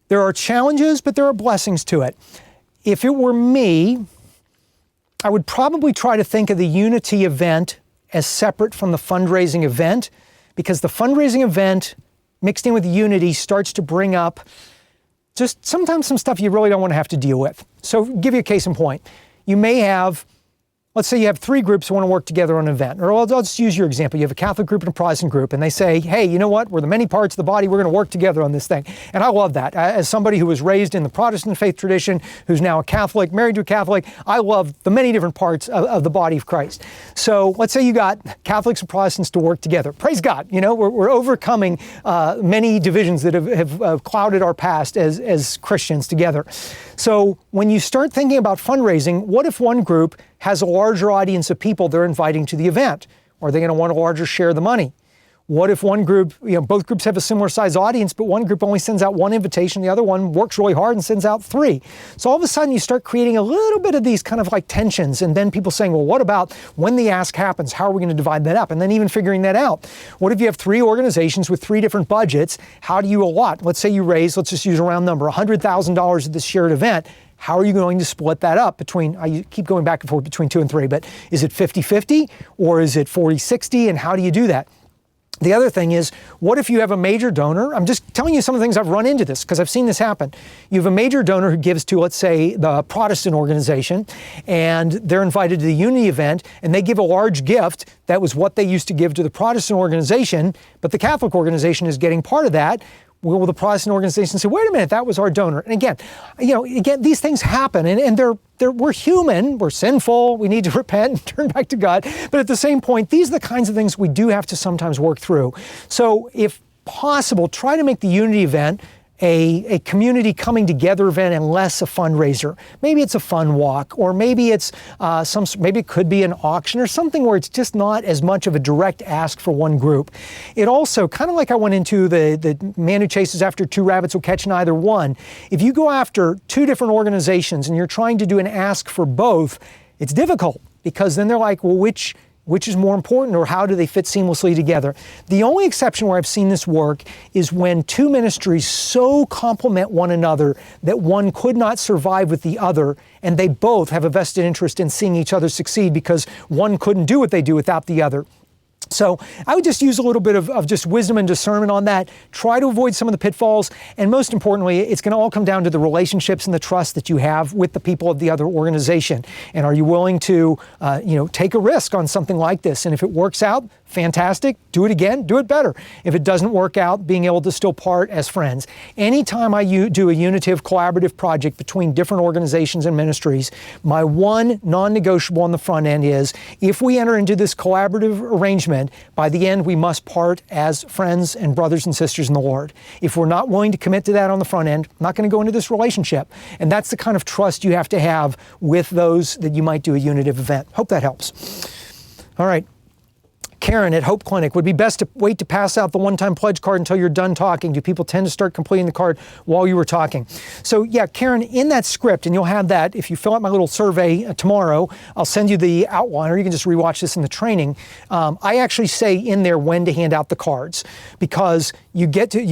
Speaker 1: there are challenges, but there are blessings to it. If it were me, I would probably try to think of the unity event as separate from the fundraising event, because the fundraising event mixed in with unity starts to bring up just sometimes some stuff you really don't want to have to deal with. So give you a case in point. You may have, let's say you have three groups who want to work together on an event. Or I'll just use your example. You have a Catholic group and a Protestant group, and they say, hey, you know what? We're the many parts of the body. We're going to work together on this thing. And I love that. As somebody who was raised in the Protestant faith tradition, who's now a Catholic, married to a Catholic, I love the many different parts of the body of Christ. So let's say you got Catholics and Protestants to work together. Praise God. You know, we're overcoming many divisions that have clouded our past as Christians together. So when you start thinking about fundraising, what if one group has a larger audience of people they're inviting to the event? Or are they going to want a larger share of the money? What if one group, both groups have a similar size audience, but one group only sends out one invitation, the other one works really hard and sends out 3. So all of a sudden you start creating a little bit of these kind of like tensions, and then people saying, well, what about when the ask happens? How are we going to divide that up? And then even figuring that out. What if you have 3 organizations with 3 different budgets? How do you allot? Let's say you raise, let's just use a round number, $100,000 at this shared event. How are you going to split that up between, I keep going back and forth between 2 and 3, but is it 50-50 or is it 40-60, and how do you do that? The other thing is, what if you have a major donor? I'm just telling you some of the things I've run into this because I've seen this happen. You have a major donor who gives to, let's say, the Protestant organization, and they're invited to the Unity event, and they give a large gift that was what they used to give to the Protestant organization, but the Catholic organization is getting part of that. Will the Protestant organization say, wait a minute, that was our donor? And again, these things happen, and we're human, we're sinful, we need to repent and turn back to God. But at the same point, these are the kinds of things we do have to sometimes work through. So if possible, try to make the Unity event a community coming together event and less a fundraiser. Maybe it's a fun walk, or maybe it's maybe it could be an auction or something where it's just not as much of a direct ask for one group. It also, kind of like I went into the man who chases after 2 rabbits will catch neither one. If you go after 2 different organizations and you're trying to do an ask for both, it's difficult because then they're like, well, which is more important, or how do they fit seamlessly together? The only exception where I've seen this work is when 2 ministries so complement one another that one could not survive with the other, and they both have a vested interest in seeing each other succeed because one couldn't do what they do without the other. So I would just use a little bit of just wisdom and discernment on that. Try to avoid some of the pitfalls. And most importantly, it's going to all come down to the relationships and the trust that you have with the people of the other organization. And are you willing to, take a risk on something like this? And if it works out, fantastic. Do it again. Do it better. If it doesn't work out, being able to still part as friends. Anytime I do a unitive collaborative project between different organizations and ministries, my one non-negotiable on the front end is, if we enter into this collaborative arrangement, by the end, we must part as friends and brothers and sisters in the Lord. If we're not willing to commit to that on the front end, I'm not going to go into this relationship. And that's the kind of trust you have to have with those that you might do a unitive event. Hope that helps. All right. Karen at Hope Clinic, would be best to wait to pass out the one-time pledge card until you're done talking. Do people tend to start completing the card while you were talking? So yeah, Karen, in that script, and you'll have that if you fill out my little survey tomorrow, I'll send you the outline, or you can just rewatch this in the training. I actually say in there when to hand out the cards, because you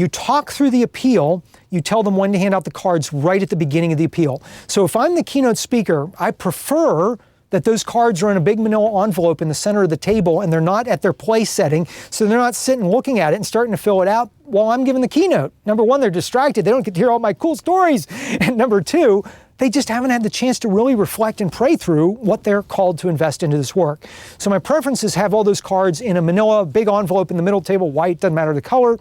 Speaker 1: talk through the appeal, you tell them when to hand out the cards right at the beginning of the appeal. So if I'm the keynote speaker, I prefer that those cards are in a big manila envelope in the center of the table, and they're not at their place setting, so they're not sitting looking at it and starting to fill it out while I'm giving the keynote. Number one, they're distracted. They don't get to hear all my cool stories. And number 2, they just haven't had the chance to really reflect and pray through what they're called to invest into this work. So my preference is have all those cards in a manila, big envelope in the middle table, white, doesn't matter the color.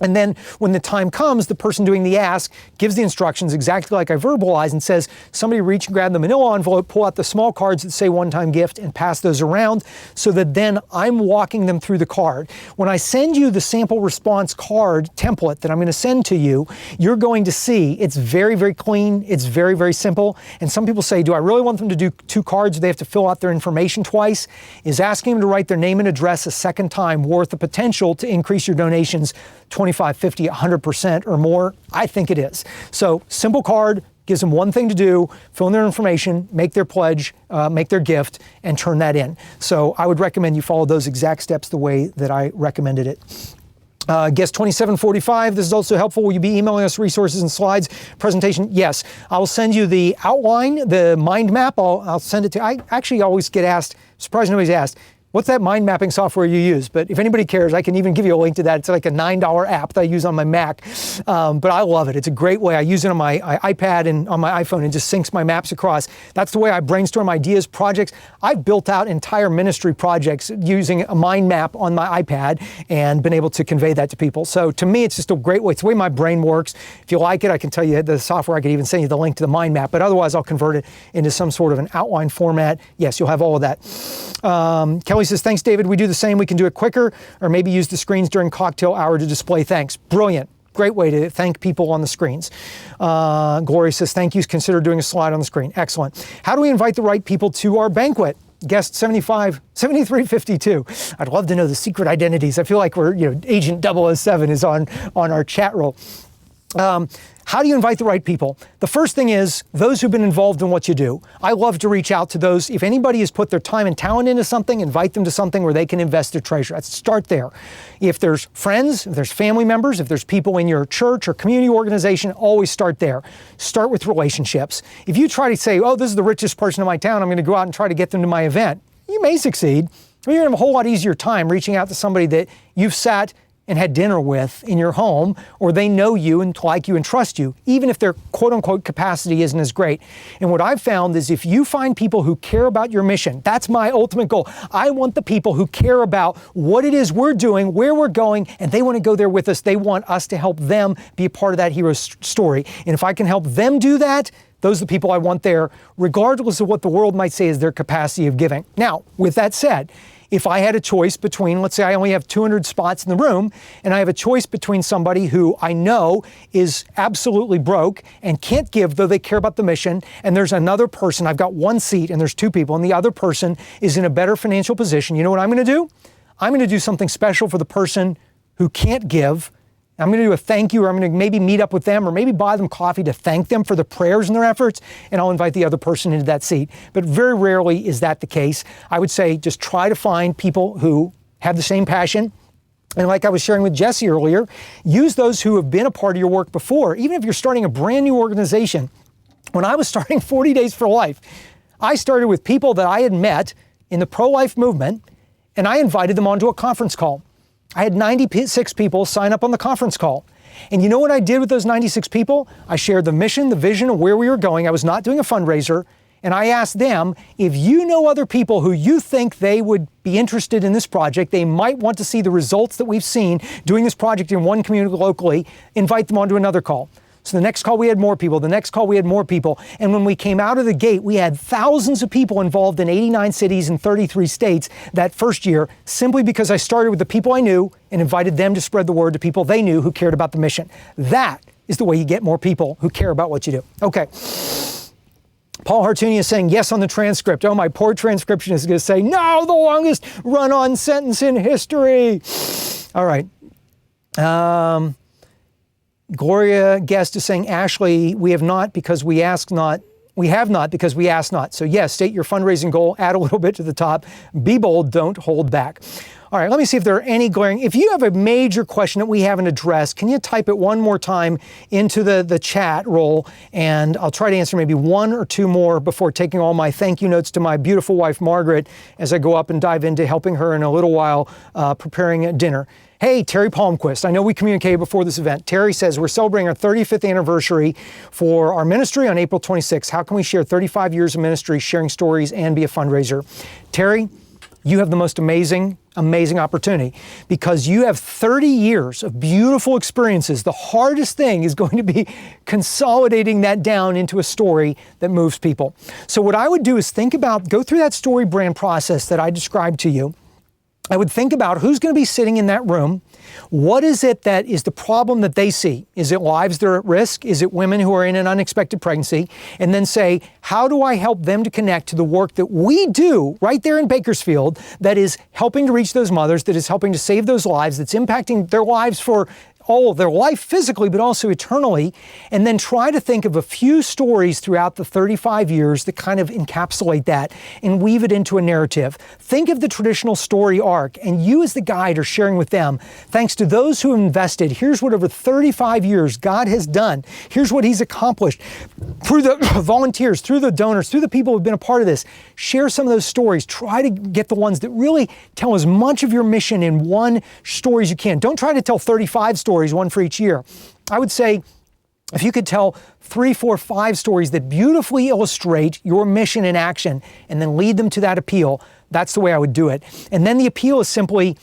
Speaker 1: And then when the time comes, the person doing the ask gives the instructions exactly like I verbalized and says, somebody reach and grab the manila envelope, pull out the small cards that say one-time gift, and pass those around, so that then I'm walking them through the card. When I send you the sample response card template that I'm going to send to you, you're going to see it's very, very clean. It's very, very simple. And some people say, do I really want them to do 2 cards? Do they have to fill out their information twice? Is asking them to write their name and address a second time worth the potential to increase your donations 25, 50, 100% or more? I think it is. So simple card, gives them one thing to do, fill in their information, make their pledge, make their gift, and turn that in. So I would recommend you follow those exact steps the way that I recommended it. Guest 2745, this is also helpful. Will you be emailing us resources and slides, presentation? Yes. I will send you the outline, the mind map. I'll send it to, I actually always get asked, surprised nobody's asked, what's that mind mapping software you use? But if anybody cares, I can even give you a link to that. It's like a $9 app that I use on my Mac. But I love it. It's a great way. I use it on my iPad and on my iPhone, and just syncs my maps across. That's the way I brainstorm ideas, projects. I've built out entire ministry projects using a mind map on my iPad and been able to convey that to people. So to me, it's just a great way. It's the way my brain works. If you like it, I can tell you the software. I could even send you the link to the mind map. But otherwise, I'll convert it into some sort of an outline format. Yes, you'll have all of that. Kelly says, thanks, David. We do the same. We can do it quicker, or maybe use the screens during cocktail hour to display thanks. Brilliant. Great way to thank people on the screens. Gloria says, thank you. Consider doing a slide on the screen. Excellent. How do we invite the right people to our banquet? guest 7352. I'd love to know the secret identities. I feel like we're, Agent 007 is on our chat roll. How do you invite the right people? The first thing is those who've been involved in what you do. I love to reach out to those. If anybody has put their time and talent into something, invite them to something where they can invest their treasure. Let's start there. If there's friends, if there's family members, if there's people in your church or community organization, always start there. Start with relationships. If you try to say, oh, this is the richest person in my town, I'm going to go out and try to get them to my event, you may succeed, but you're going to have a whole lot easier time reaching out to somebody that you've sat and had dinner with in your home, or they know you and like you and trust you, even if their quote unquote capacity isn't as great. And what I've found is if you find people who care about your mission, that's my ultimate goal. I want the people who care about what it is we're doing, where we're going, and they want to go there with us. They want us to help them be a part of that hero story. And if I can help them do that, those are the people I want there, regardless of what the world might say is their capacity of giving. Now, with that said, if I had a choice between, let's say I only have 200 spots in the room, and I have a choice between somebody who I know is absolutely broke and can't give, though they care about the mission, and there's another person, I've got one seat and there's two people, and the other person is in a better financial position, you know what I'm going to do? I'm going to do something special for the person who can't give. I'm going to do a thank you, or I'm going to maybe meet up with them or maybe buy them coffee to thank them for the prayers and their efforts, and I'll invite the other person into that seat. But very rarely is that the case. I would say just try to find people who have the same passion. And like I was sharing with Jesse earlier, use those who have been a part of your work before. Even if you're starting a brand new organization. When I was starting 40 Days for Life, I started with people that I had met in the pro-life movement, and I invited them onto a conference call. I had 96 people sign up on the conference call. And you know what I did with those 96 people? I shared the mission, the vision of where we were going. I was not doing a fundraiser. And I asked them, if you know other people who you think they would be interested in this project, they might want to see the results that we've seen doing this project in one community locally, invite them onto another call. So the next call we had more people, the next call we had more people. And when we came out of the gate, we had thousands of people involved in 89 cities and 33 states that first year, simply because I started with the people I knew and invited them to spread the word to people they knew who cared about the mission. That is the way you get more people who care about what you do. Okay. Paul Hartuni is saying yes on the transcript. Oh, my poor transcription is going to say, no, the longest run-on sentence in history. All right. Gloria Guest is saying, Ashley, we have not because we ask not. We have not because we ask not. So yes, state your fundraising goal, add a little bit to the top. Be bold, don't hold back. All right, let me see if there are any glaring. If you have a major question that we haven't addressed, can you type it one more time into the chat roll? And I'll try to answer maybe one or two more before taking all my thank you notes to my beautiful wife, Margaret, as I go up and dive into helping her in a little while preparing dinner. Hey, Terry Palmquist, I know we communicated before this event. Terry says, we're celebrating our 35th anniversary for our ministry on April 26th. How can we share 35 years of ministry, sharing stories, and be a fundraiser? Terry, you have the most amazing opportunity because you have 30 years of beautiful experiences. The hardest thing is going to be consolidating that down into a story that moves people. So what I would do is go through that story brand process that I described to you. I would think about who's going to be sitting in that room. What is it that is the problem that they see? Is it lives that are at risk? Is it women who are in an unexpected pregnancy? And then say, how do I help them to connect to the work that we do right there in Bakersfield that is helping to reach those mothers, that is helping to save those lives, that's impacting their lives for all of their life physically, but also eternally, and then try to think of a few stories throughout the 35 years that kind of encapsulate that and weave it into a narrative. Think of the traditional story arc, and you as the guide are sharing with them, thanks to those who have invested, here's what over 35 years God has done. Here's what He's accomplished through the volunteers, through the donors, through the people who've been a part of this. Share some of those stories. Try to get the ones that really tell as much of your mission in one story as you can. Don't try to tell 35 stories, one for each year. I would say if you could tell 3, 4, 5 stories that beautifully illustrate your mission in action and then lead them to that appeal, that's the way I would do it. And then the appeal is simply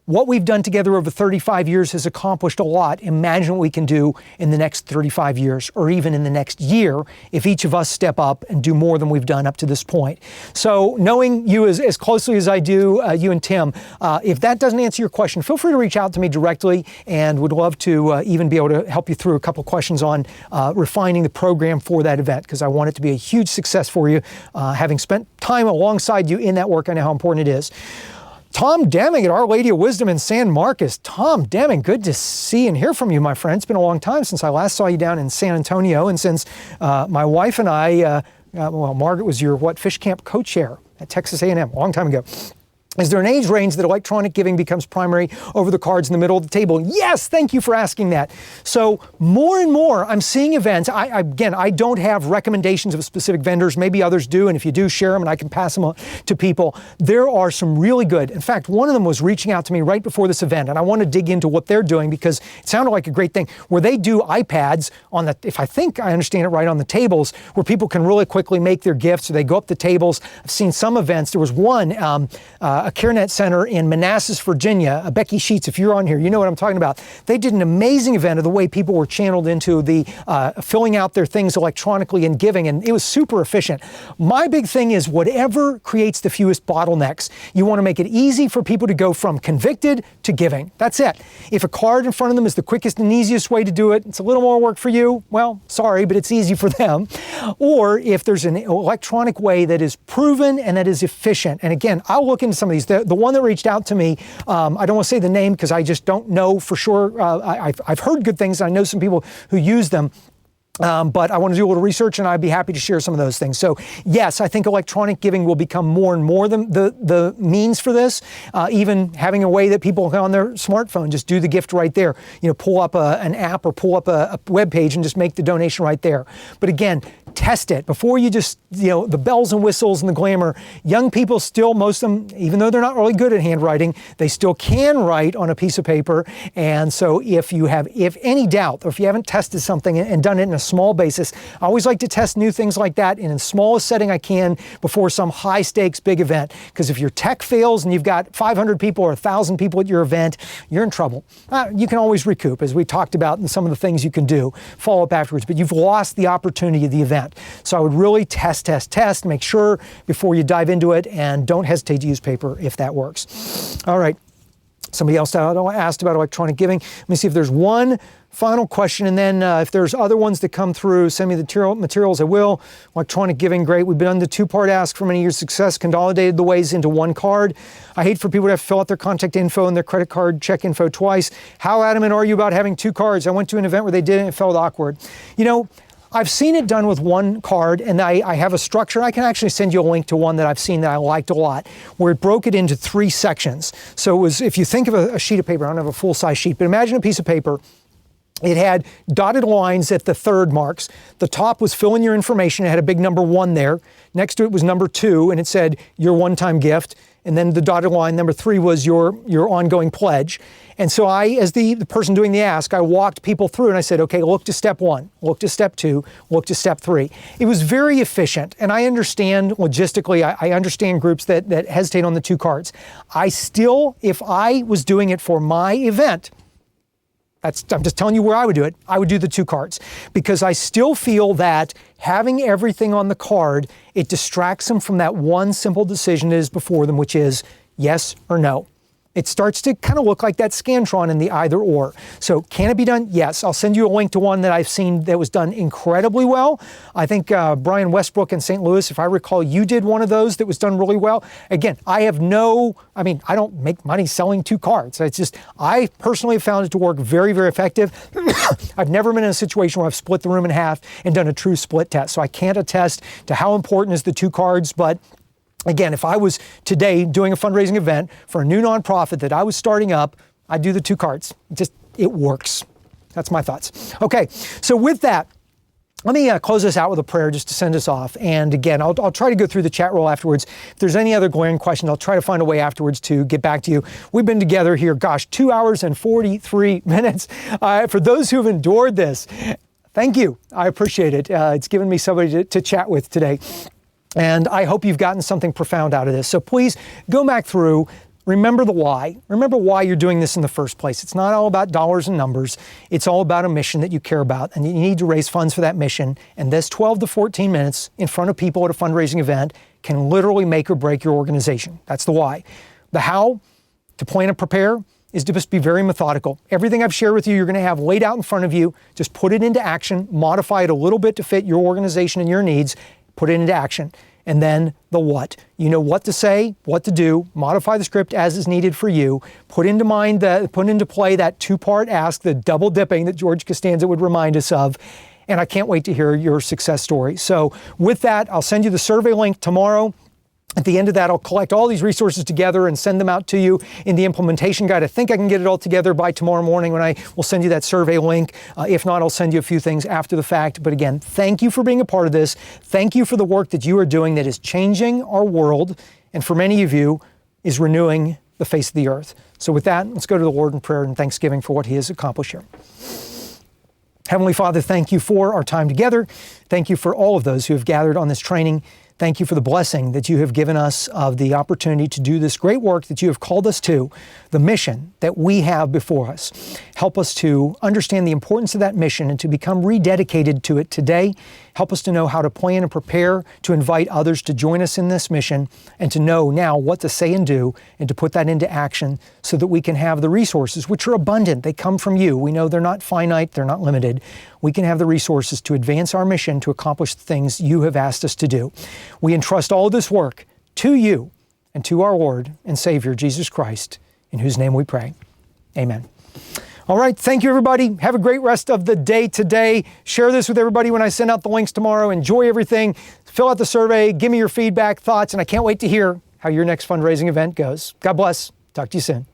Speaker 1: what we've done together over 35 years has accomplished a lot. Imagine what we can do in the next 35 years, or even in the next year, if each of us step up and do more than we've done up to this point. So knowing you as closely as I do, you and Tim, if that doesn't answer your question, feel free to reach out to me directly, and would love to even be able to help you through a couple of questions on refining the program for that event, because I want it to be a huge success for you. Having spent time alongside you in that work, I know how important it is. Tom Deming at Our Lady of Wisdom in San Marcos. Tom Deming, good to see and hear from you, my friend. It's been a long time since I last saw you down in San Antonio, and since my wife and I, well, Margaret was your, fish camp co-chair at Texas A&M, a long time ago. Is there an age range that electronic giving becomes primary over the cards in the middle of the table? Yes, thank you for asking that. So more and more, I'm seeing events. Again, I don't have recommendations of specific vendors. Maybe others do, and if you do, share them and I can pass them on to people. There are some really good. In fact, one of them was reaching out to me right before this event, and I want to dig into what they're doing because it sounded like a great thing, where they do iPads on the, if I think I understand it right, on the tables, where people can really quickly make their gifts. So they go up the tables. I've seen some events. There was one, a CareNet Center in Manassas, Virginia. Becky Sheets, if you're on here, you know what I'm talking about. They did an amazing event of the way people were channeled into the filling out their things electronically and giving, and it was super efficient. My big thing is whatever creates the fewest bottlenecks. You want to make it easy for people to go from convicted to giving. That's it. If a card in front of them is the quickest and easiest way to do it, it's a little more work for you. Well, sorry, but it's easy for them. Or if there's an electronic way that is proven and that is efficient. And again, I'll look into some of these. The one that reached out to me, I don't want to say the name because I just don't know for sure. I've heard good things. I know some people who use them. But I want to do a little research, and I'd be happy to share some of those things. So yes, I think electronic giving will become more and more the means for this. Even having a way that people on their smartphone just do the gift right there. You know, pull up an app or pull up a web page and just make the donation right there. But again, test it before you just, the bells and whistles and the glamour. Young people still, most of them, even though they're not really good at handwriting, they still can write on a piece of paper. And so if any doubt, or if you haven't tested something and done it in a small basis, I always like to test new things like that in the smallest setting I can before some high stakes big event. Because if your tech fails and you've got 500 people or 1,000 people at your event, you're in trouble. You can always recoup, as we talked about, and some of the things you can do, follow up afterwards, but you've lost the opportunity of the event. So I would really test, make sure before you dive into it, and don't hesitate to use paper if that works. All right. Somebody else asked about electronic giving. Let me see if there's one final question, and then if there's other ones that come through, send me the materials, I will. Electronic giving, great. We've been on the two-part ask for many years. Success, consolidated the ways into one card. I hate for people to have to fill out their contact info and their credit card check info twice. How adamant are you about having two cards? I went to an event where they did it and it felt awkward. I've seen it done with one card, and I have a structure. I can actually send you a link to one that I've seen that I liked a lot, where it broke it into 3 sections. So it was, if you think of a sheet of paper, I don't have a full-size sheet, but imagine a piece of paper. It had dotted lines at the third marks. The top was fill in your information. It had a big number 1 there. Next to it was number 2, and it said your one-time gift. And then the dotted line, number 3, was your ongoing pledge. And so I, as the person doing the ask, I walked people through and I said, okay, look to step 1, look to step 2, look to step 3. It was very efficient. And I understand logistically, I understand groups that hesitate on the 2 cards. I still, if I was doing it for my event, I'm just telling you where I would do it. I would do the 2 cards, because I still feel that having everything on the card, it distracts them from that one simple decision that is before them, which is yes or no. It starts to kind of look like that Scantron in the either or. So can it be done? Yes. I'll send you a link to one that I've seen that was done incredibly well. I think Brian Westbrook in St. Louis, if I recall, you did one of those that was done really well. Again, I don't make money selling 2 cards. It's just, I personally have found it to work very, very effective. I've never been in a situation where I've split the room in half and done a true split test. So I can't attest to how important is the 2 cards, but again, if I was today doing a fundraising event for a new nonprofit that I was starting up, I'd do the 2 cards. It works. That's my thoughts. Okay, so with that, let me close this out with a prayer just to send us off. And again, I'll try to go through the chat roll afterwards. If there's any other glaring questions, I'll try to find a way afterwards to get back to you. We've been together here, 2 hours and 43 minutes. For those who have endured this, thank you. I appreciate it. It's given me somebody to chat with today. And I hope you've gotten something profound out of this. So please go back through, remember the why. Remember why you're doing this in the first place. It's not all about dollars and numbers. It's all about a mission that you care about, and you need to raise funds for that mission. And this 12 to 14 minutes in front of people at a fundraising event can literally make or break your organization. That's the why. The how, to plan and prepare, is to just be very methodical. Everything I've shared with you, you're going to have laid out in front of you. Just put it into action, modify it a little bit to fit your organization and your needs, put it into action. And then the what. You know what to say, what to do, modify the script as is needed for you, put into play that two-part ask, the double dipping that George Costanza would remind us of. And I can't wait to hear your success story. So with that, I'll send you the survey link tomorrow. At the end of that, I'll collect all these resources together and send them out to you in the implementation guide. I think I can get it all together by tomorrow morning when I will send you that survey link. If not, I'll send you a few things after the fact. But again, thank you for being a part of this. Thank you for the work that you are doing that is changing our world, and for many of you, is renewing the face of the earth. So with that, let's go to the Lord in prayer and thanksgiving for what He has accomplished here. Heavenly Father, thank you for our time together. Thank you for all of those who have gathered on this training. Thank you for the blessing that you have given us of the opportunity to do this great work that you have called us to, the mission that we have before us. Help us to understand the importance of that mission and to become rededicated to it today. Help us to know how to plan and prepare to invite others to join us in this mission, and to know now what to say and do, and to put that into action so that we can have the resources, which are abundant. They come from you. We know they're not finite, they're not limited. We can have the resources to advance our mission to accomplish the things you have asked us to do. We entrust all of this work to you and to our Lord and Savior, Jesus Christ, in whose name we pray. Amen. All right, thank you, everybody. Have a great rest of the day today. Share this with everybody when I send out the links tomorrow. Enjoy everything. Fill out the survey. Give me your feedback, thoughts, and I can't wait to hear how your next fundraising event goes. God bless. Talk to you soon.